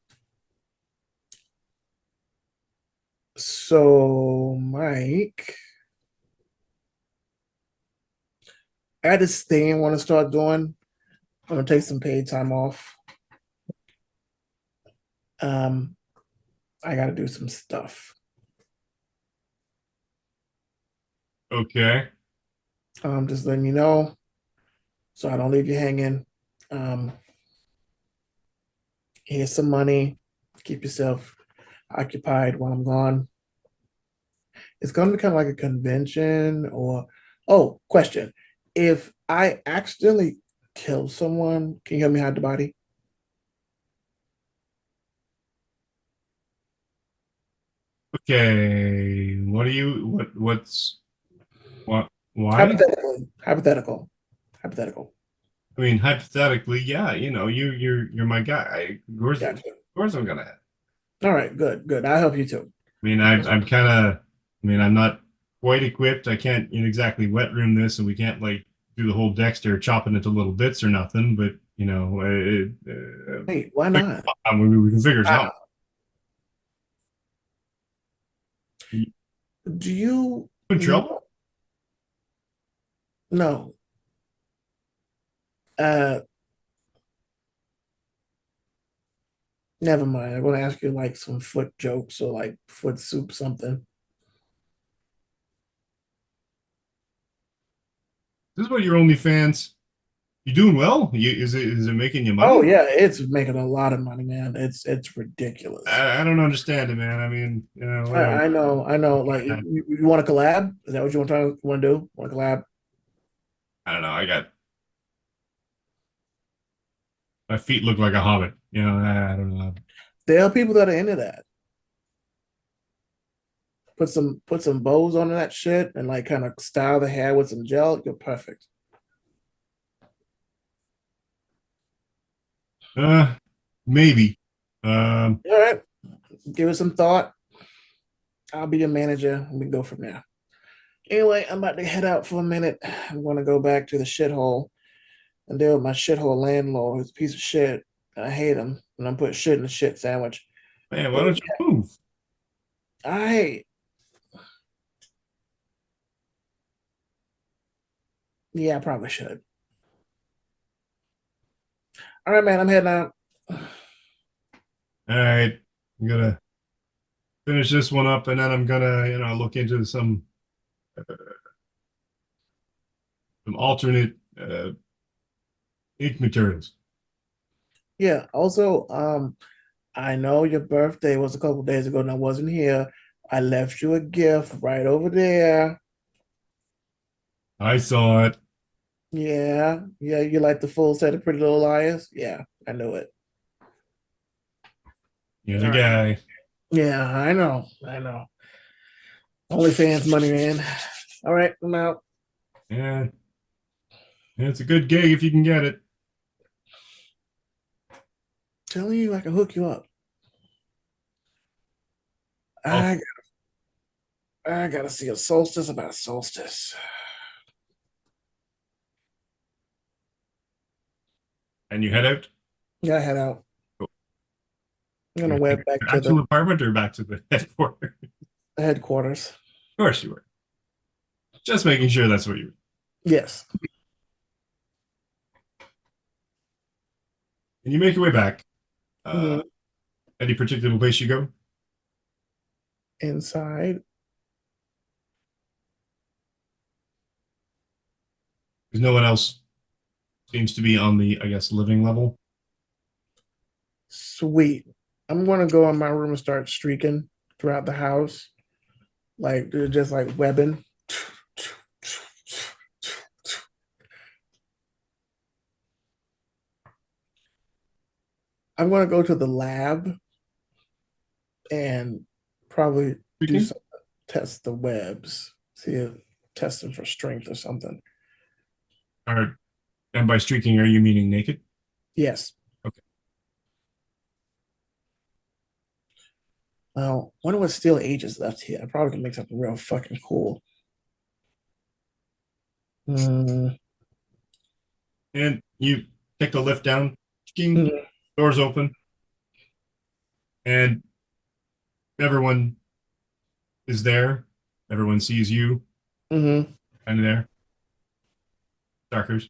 so Mike, I got this thing I want to start doing. I'm gonna take some paid time off. I gotta do some stuff. Okay. Just letting you know, so I don't leave you hanging. Here's some money. Keep yourself occupied while I'm gone. It's going to become like a convention or, oh, question. If I accidentally kill someone, can you help me hide the body? Okay. What are you? What's what? Why? Hypothetical. I mean, hypothetically, yeah. You know, you're my guy. Of Gotcha. course, I'm gonna. All right, good. I'll help you too. I mean, I'm kind of. I mean, I'm not quite equipped. I can't exactly wet room this, and we can't like do the whole Dexter chopping it to little bits or nothing. But you know, Wait, why not? we can figure something. Do you In trouble? No. Never mind. I'm gonna ask you like some foot jokes or like foot soup something. This is what your OnlyFans. You doing well? Is it making you money? Oh yeah, it's making a lot of money, man. It's ridiculous. I don't understand it, man. I mean, whatever. I know. Like, you want to collab? Is that what you want to do? Want to collab? I don't know. My feet look like a hobbit. I don't know. There are people that are into that. Put some bows on that shit and like kind of style the hair with some gel. You're perfect. Maybe. All right, give it some thought. I'll be your manager and we can go from there. Anyway, I'm about to head out for a minute. I'm going to go back to the shithole and deal with my shithole landlord who's a piece of shit. I hate him, and I'm putting shit in the shit sandwich. Man, why don't you move? Yeah, I probably should. All right, man, I'm heading out. All right, I'm gonna finish this one up, and then I'm gonna, look into some alternate ink materials. Yeah. Also, I know your birthday was a couple days ago and I wasn't here. I left you a gift right over there. I saw it. Yeah. You like the full set of Pretty Little Liars? Yeah, I knew it. You're the All right. guy. Yeah, I know. OnlyFans money, man. All right, I'm out. Yeah, it's a good gig if you can get it. Telling you I can hook you up. Oh. I gotta see a solstice about solstice. And you head out? Yeah, I head out. Cool. I'm gonna web back to actual the apartment or back to the headquarters? headquarters. Of course you were. Just making sure that's what you were. Yes. And you make your way back. Mhm. Any particular place you go? Inside. Because no one else seems to be on the, I guess, living level. Sweet. I'm gonna go in my room and start streaking throughout the house. Like just like webbing. I'm gonna go to the lab and probably do some test the webs. See if test them for strength or something. And by streaking, are you meaning naked? Yes. Okay. Well, wonder what steel Aegis left here. I probably can make something real fucking cool. And you take the lift down, Mhm. doors open, and everyone is there. Everyone sees you. Mm-hmm. And there. Darkers.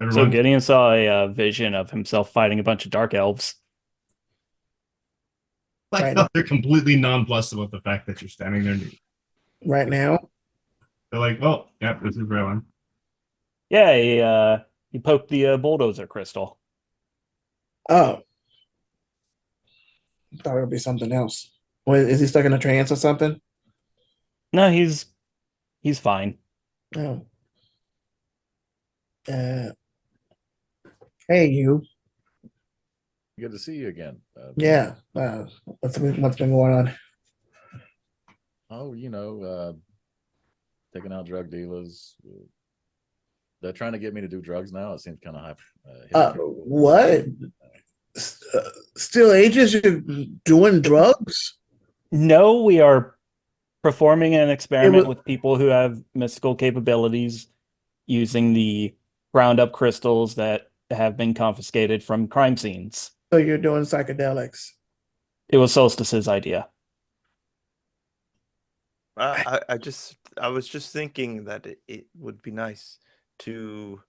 So Everyone. Gideon saw a vision of himself fighting a bunch of dark elves. Like, they're completely nonplussed about the fact that you're standing there nude. Right now? They're like, oh, yeah, this is Braylon. Yeah, he poked the bulldozer crystal. Oh. I thought it would be something else. What, is he stuck in a trance or something? No, he's fine. Oh. Hey, you. Good to see you again. Yeah. What's been going on? Oh, taking out drug dealers. They're trying to get me to do drugs now. It seems kind of What? Still Aegis? You're doing drugs? No, we are performing an experiment with people who have mystical capabilities using the ground up crystals that have been confiscated from crime scenes. So you're doing psychedelics? It was Solstice's idea. I was just thinking that it would be nice to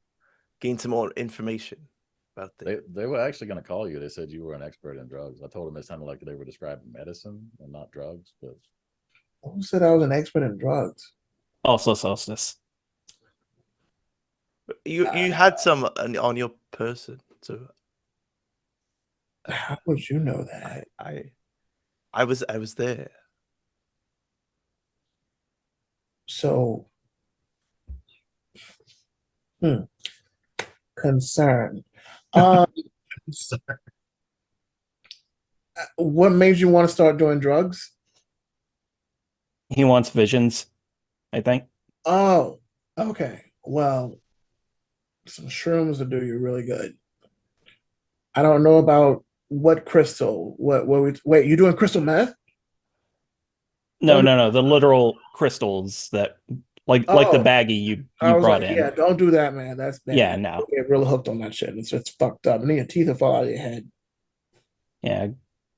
gain some more information about the. They were actually going to call you. They said you were an expert in drugs. I told them it sounded like they were describing medicine and not drugs. But Who said I was an expert in drugs? Also Solstice. You had some on your person, so How would you know that? I was there. So, concern. What made you want to start doing drugs? He wants visions, I think. Oh, okay. Well, some shrooms will do you really good. I don't know about what crystal. Wait, you doing crystal meth? No. The literal crystals that like the Oh, baggie you I was brought like, in. yeah, don't do that, man. That's bad. Yeah, no. You get real hooked on that shit. It's fucked up. And then your teeth will fall out of your head. Yeah.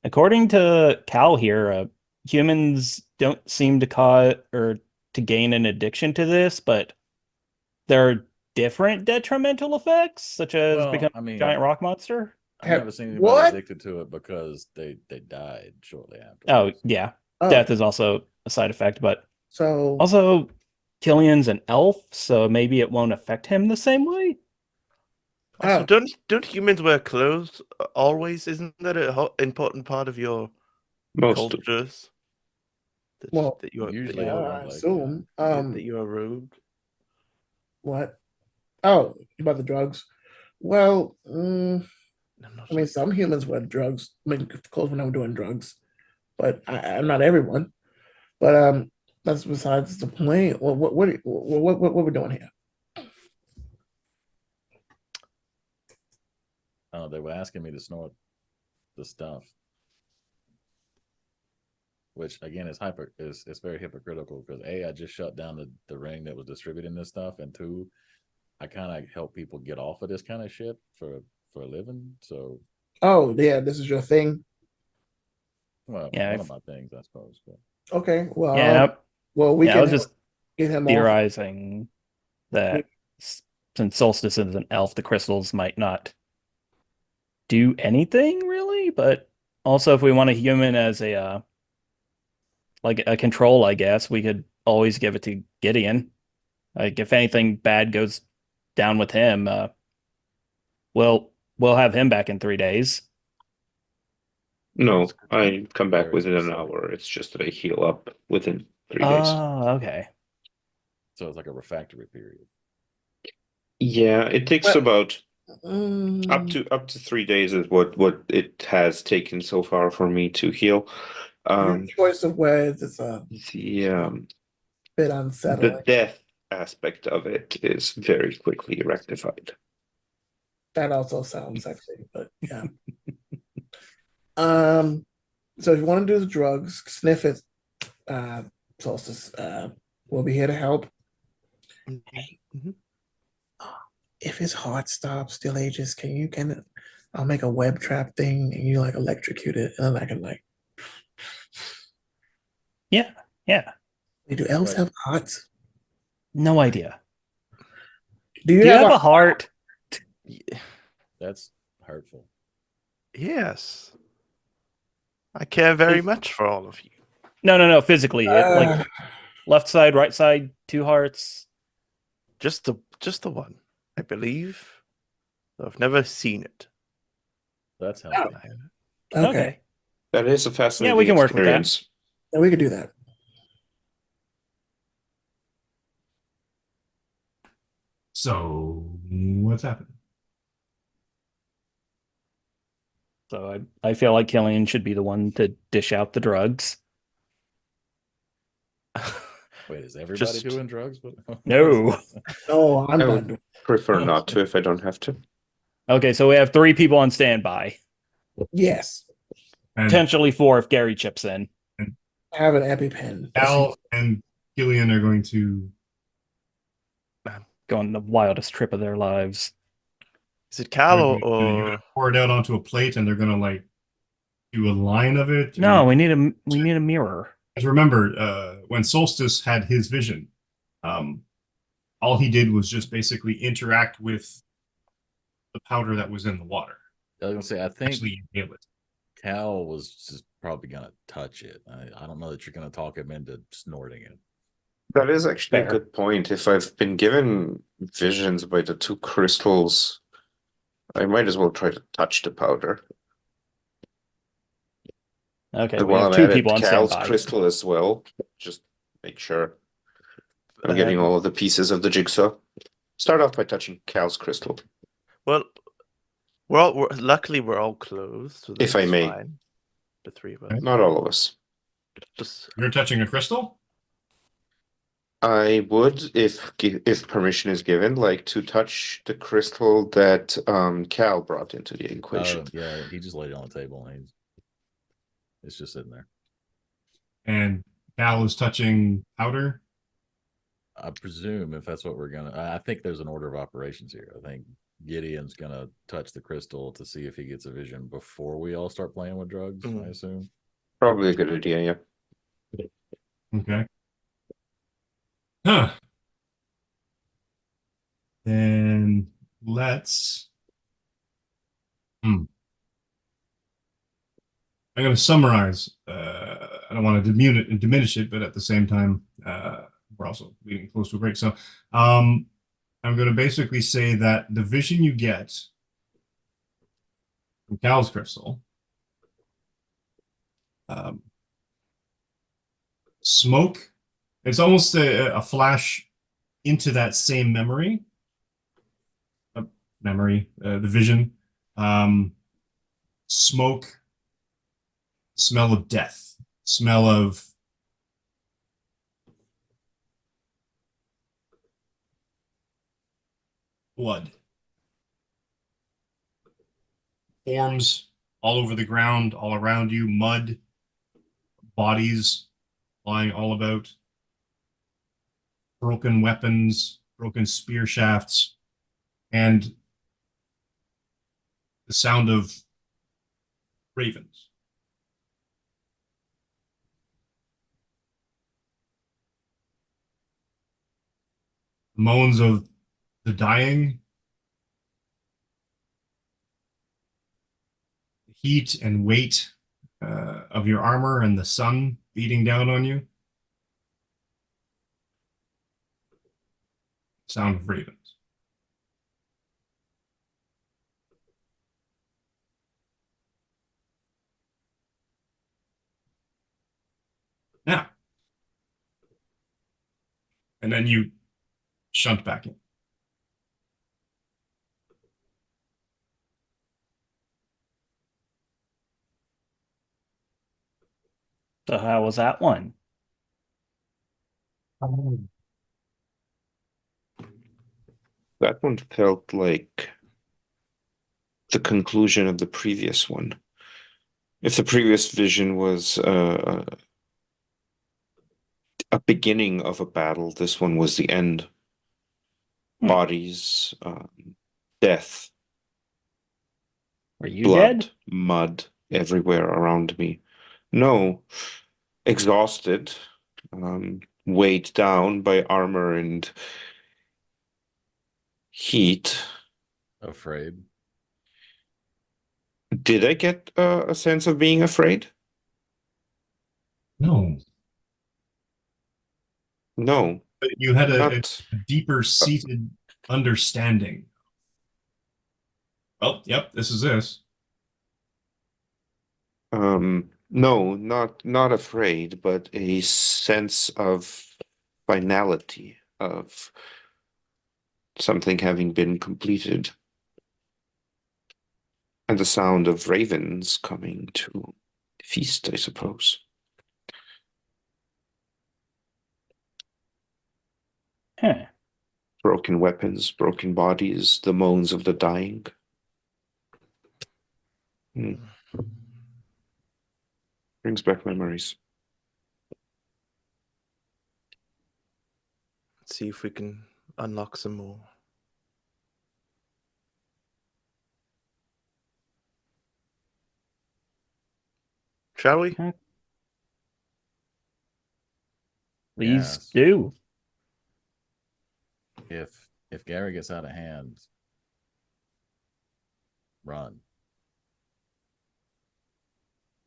According to Cal here, humans don't seem to cause or to gain an addiction to this, but there are different detrimental effects, such as well, becoming I mean, a giant rock monster. I've never seen anybody What? addicted to it because they died shortly after. Oh, yeah. Oh, Death is also a side effect, but so also Killian's an elf, so maybe it won't affect him the same way. Also, oh, don't humans wear clothes always? Isn't that an important part of your Most of cultures? Well, that you are usually yeah, it I won't, like, assume. that you are robed. What? Oh, about the drugs? Well, I'm not I mean, some humans wear drugs. I mean, clothes when I'm doing drugs, but I'm not everyone. But that's besides the point. What we're doing here? oh, they were asking me to snort the stuff, which again is it's very hypocritical because I just shut down the ring that was distributing this stuff, and two, I kind of help people get off of this kind of shit for a living. So, Oh, yeah, this is your thing. well, Yeah, one of my things, I suppose. But Okay, well, Yeah, we yeah, I can was just get him off. theorizing that since Solstice is an elf, the crystals might not do anything really, but also if we want a human as a like a control, I guess we could always give it to Gideon. Like if anything bad goes down with him, we'll have him back in 3 days. no, I come back very within an specific. hour. It's just that I heal up within 3 days. Oh, okay. So it's like a refractory period. Yeah, it takes Well, about Mm, up to 3 days is what it has taken so far for me to heal. your choice of words is a The bit the unsettling. death aspect of it is very quickly rectified. That also sounds sexy, but yeah. So if you want to do the drugs, sniff it. Solstice, we'll be here to help. Mhm. If his heart stops, still Aegis, I'll make a web trap thing and you like electrocute it, and then I can like. Yeah. Do elves Right. have hearts? No idea. Do Do you have a heart? That's hurtful. Yes, I care very much for all of you. No. Physically, like left side, right side, two hearts. Just the one, I believe. Though I've never seen it. That's healthy. Okay. That is a fascinating we can work with that. experience. Yeah, we could do that. So what's happening? So I feel like Killian should be the one to dish out the drugs. Wait, is everybody Just- doing drugs? No. No, I'm I not would doing. prefer not to if I don't have to. Okay, so we have 3 people on standby. Yes, And Potentially 4 if Gary chips in. I have an EpiPen. Al and Gillian are going to Go on the wildest trip of their lives. Is it Cal you're or gonna pour it out onto a plate, and they're gonna like do a line of it. No, we need a mirror. Because remember, when Solstice had his vision, all he did was just basically interact with the powder that was in the water. I was gonna say, I think Actually, inhale it. Cal was just probably gonna touch it. I don't know that you're gonna talk him into snorting it. That is actually Fair. a good point. If I've been given visions by the two crystals, I might as well try to touch the powder. Okay, And we while have I'm two at it, people on Cal's standby. crystal as well. Just make sure I'm Uh, getting all of the pieces of the jigsaw. Start off by touching Cal's crystal. Well, luckily we're all closed, so If I that's may. fine. The three of us. Okay. Not all of us. Just You're touching a crystal? I would, if permission is given, like to touch the crystal that Cal brought into the equation. Yeah, he just laid it on the table and it's just sitting there. And Cal is touching powder? I presume if that's what we're gonna, I think there's an order of operations here. I think Gideon's gonna touch the crystal to see if he gets a vision before we all start playing with drugs. I Mhm. assume. Probably a good idea, yeah. Okay. Huh. Then let's. I'm going to summarize. I don't want to diminish it, but at the same time, we're also getting close to a break. So I'm going to basically say that the vision you get from Cal's crystal, smoke, it's almost a flash into that same memory. The vision, smoke, smell of death, smell of blood, forms all over the ground, all around you, mud, bodies lying all about, broken weapons, broken spear shafts, and the sound of ravens. Moans of the dying, heat and weight of your armor and the sun beating down on you. Sound of ravens. Now, and then you shunt back in. So how was that one? That one felt like the conclusion of the previous one. If the previous vision was a beginning of a battle, this one was the end. Bodies, death, Were you blood, dead? mud everywhere around me. No, exhausted, weighed down by armor and heat. Afraid. Did I get a sense of being afraid? No. No, But you had a not. deeper seated understanding. Well, yep, this is this. No, not afraid, but a sense of finality, of something having been completed. And the sound of ravens coming to feast, I suppose. Huh. Broken weapons, broken bodies, the moans of the dying. Brings back memories. let's see if we can unlock some more. Shall we? Please Yes. do. If Gary gets out of hand, run.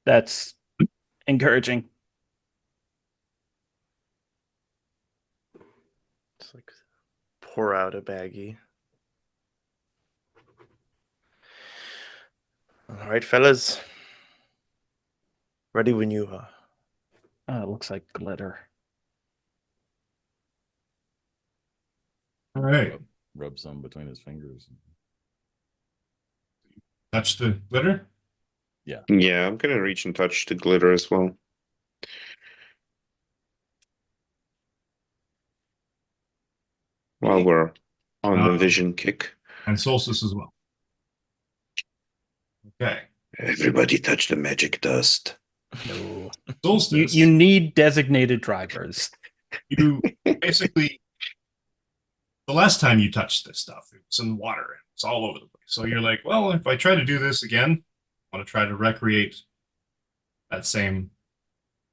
That's encouraging. Just like pour out a baggie. All right, fellas. Ready when you are. It looks like glitter. All right. Rub some between his fingers. Touch the glitter. Yeah, I'm gonna reach and touch the glitter as well. While we're on the vision kick. And Solstice as well. Okay. Everybody touch the magic dust. No. Solstice. You need designated drivers. You basically, the last time you touched this stuff, it was in water. It's all over the place. So you're like, well, if I try to do this again, I want to try to recreate that same.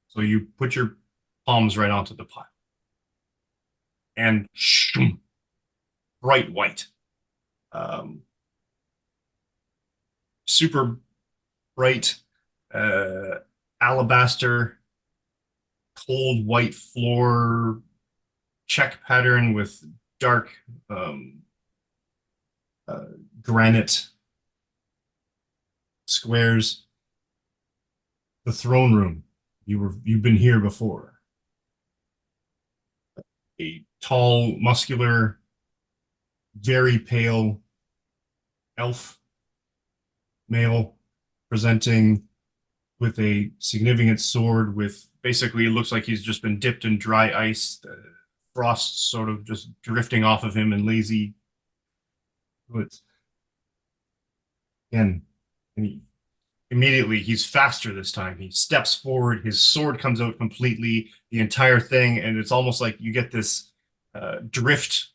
So you put your palms right onto the pile. And bright white. Super bright alabaster, cold white floor, check pattern with dark granite squares. The throne room. You've been here before. A tall, muscular, very pale elf male presenting with a significant sword with basically it looks like he's just been dipped in dry ice, frost sort of just drifting off of him in lazy woods. Again, and immediately he's faster this time. He steps forward, his sword comes out completely, the entire thing, and it's almost like you get this drift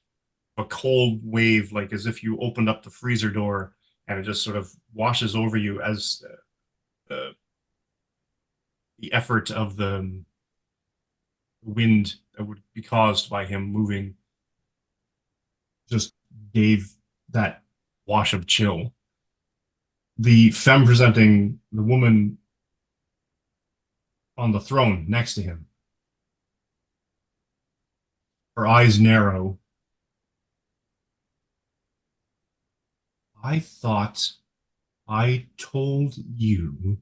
of a cold wave, like as if you opened up the freezer door and it just sort of washes over you as the effort of the wind that would be caused by him moving just gave that wash of chill. The femme presenting the woman on the throne next to him. Her eyes narrow. I thought I told you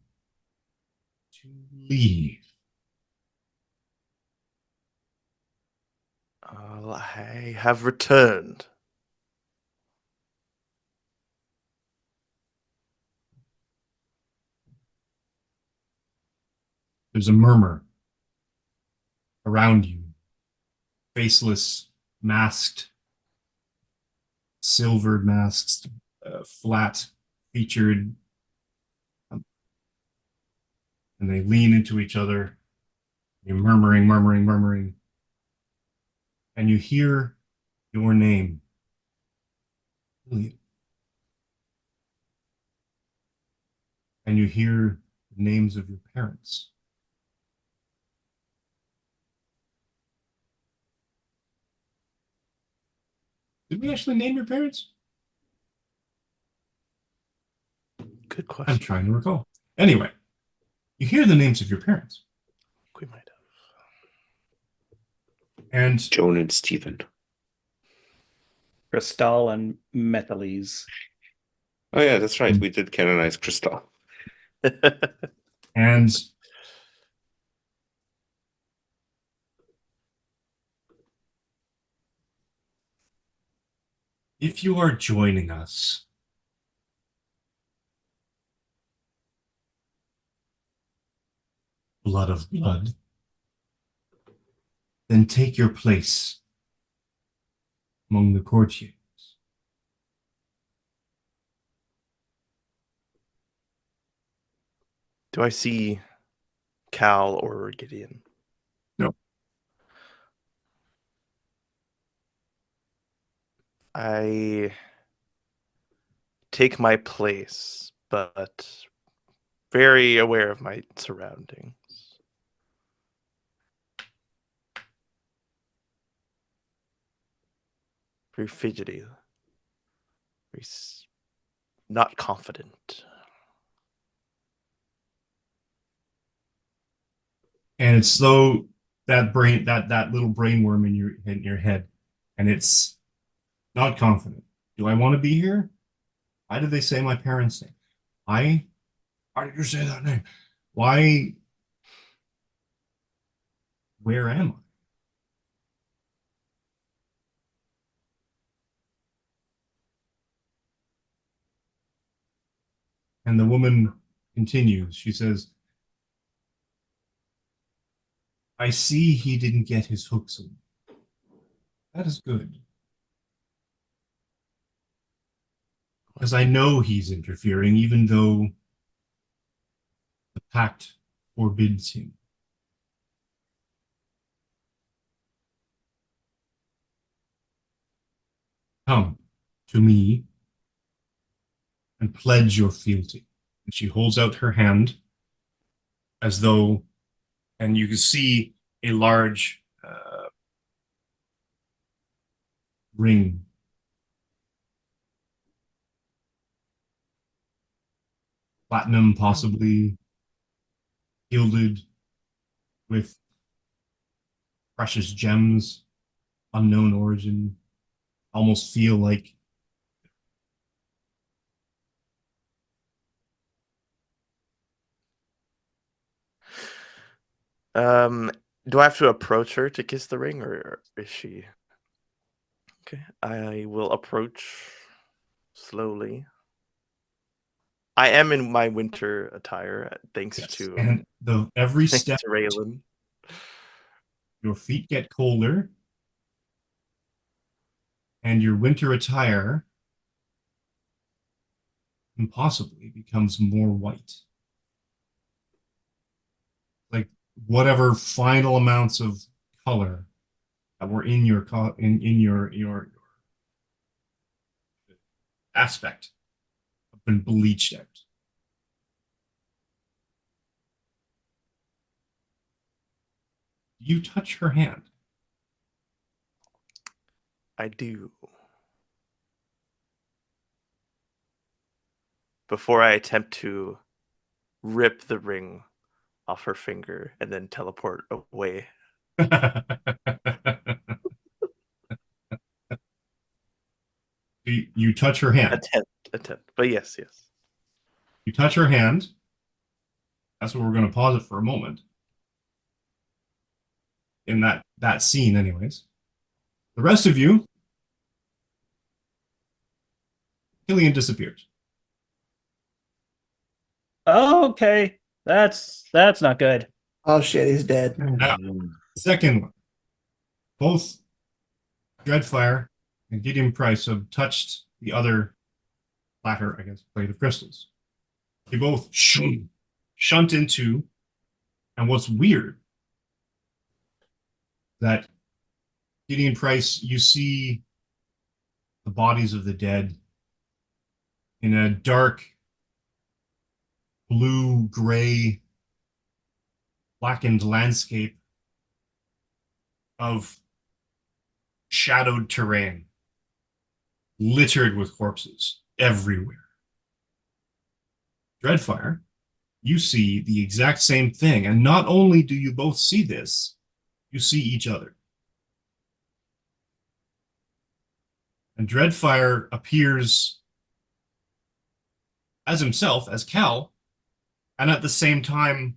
to leave. I have returned. There's a murmur around you. Faceless, masked, silvered masks, flat featured. And they lean into each other. You're murmuring, murmuring, murmuring. And you hear your name. William. And you hear the names of your parents. Did we actually name your parents? Good I'm question. trying to recall. Anyway, you hear the names of your parents. We might have. And Joan and Stephen. Crystal and Methalese. Oh yeah, that's right. We did canonize Crystal. and if you are joining us, blood of blood, then take your place among the courtiers. Do I see Cal or Gideon? No. I take my place, but very aware of my surroundings. Very fidgety. Very not confident. And it's though that little brain worm in your head, and it's not confident. Do I want to be here? Why did they say my parents' name? Why did you say that name? Why? Where am I? And the woman continues. She says, I see he didn't get his hooks in. That is good. Because I know he's interfering, even though the pact forbids him. Come to me and pledge your fealty. And she holds out her hand as though, and you can see a large ring. Platinum, possibly gilded with precious gems, unknown origin, almost feel like Do I have to approach her to kiss the ring, or is she okay? I will approach slowly. I am in my winter attire, thanks yes. to And every thanks step to Raylan. your feet get colder and your winter attire impossibly becomes more white. Like whatever final amounts of color that were in your your aspect have been bleached out. You touch her hand. I do. Before I attempt to rip the ring off her finger and then teleport away. You touch her hand. Attempt. But yes. You touch her hand. That's where we're going to pause it for a moment. In that scene, anyways. The rest of you, Killian disappears. Oh, okay. That's not good. Oh shit, he's dead. Now, second one. Both Dreadfire and Gideon Price have touched the other platter, I guess, plate of crystals. They both shunt into, and what's weird, that Gideon Price, you see the bodies of the dead in a dark blue-gray blackened landscape of shadowed terrain, littered with corpses everywhere. Dreadfire, you see the exact same thing, and not only do you both see this, you see each other. And Dreadfire appears as himself, as Cal, and at the same time,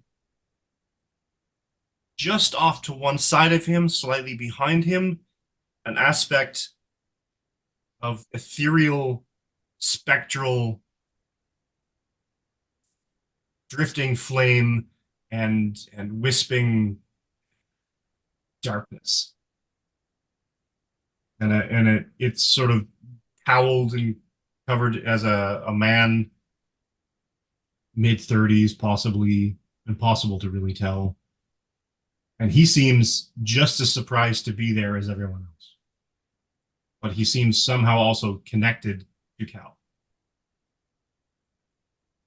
just off to one side of him, slightly behind him, an aspect of ethereal, spectral, drifting flame and wisping darkness. And it's sort of cowled and covered as a man, mid-30s, possibly, impossible to really tell. And he seems just as surprised to be there as everyone else. But he seems somehow also connected to Cal.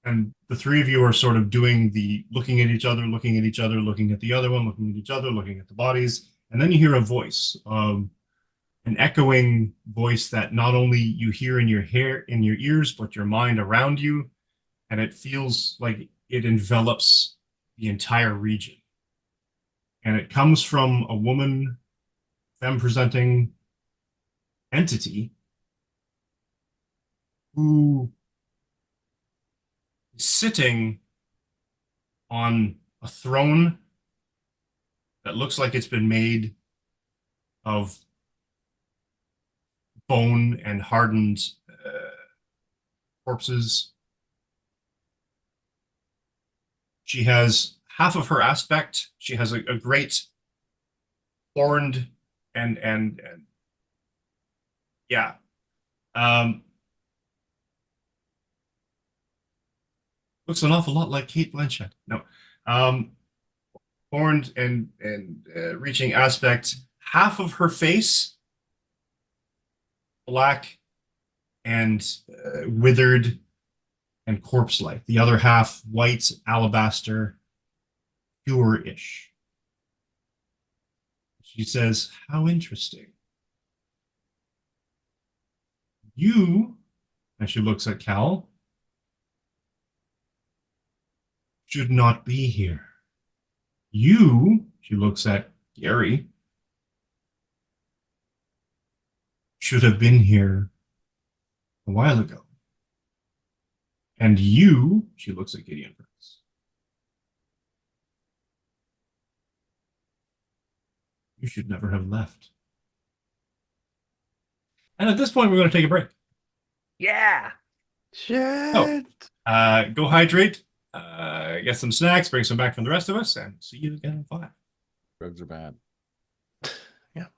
And the three of you are sort of doing the looking at each other, looking at each other, looking at the other one, looking at each other, looking at the bodies. And then you hear a voice. And an echoing voice that not only you hear in your ears, but your mind around you, and it feels like it envelops the entire region. And it comes from a woman, femme-presenting entity who is sitting on a throne that looks like it's been made of bone and hardened corpses. She has half of her aspect. She has a great horned and yeah. Looks an awful lot like Kate Blanchett. No. Horned and reaching aspect. Half of her face black and withered and corpse-like. The other half white, alabaster, pure-ish. She says, "How interesting. You," and she looks at Cal, "should not be here. You," she looks at Gary, "should have been here a while ago. And you," she looks at Gideon Price, "you should never have left." And at this point, we're going to take a break. Yeah. Shit. Go hydrate, get some snacks, bring some back from the rest of us, and see you again in 5. Drugs are bad. Yeah.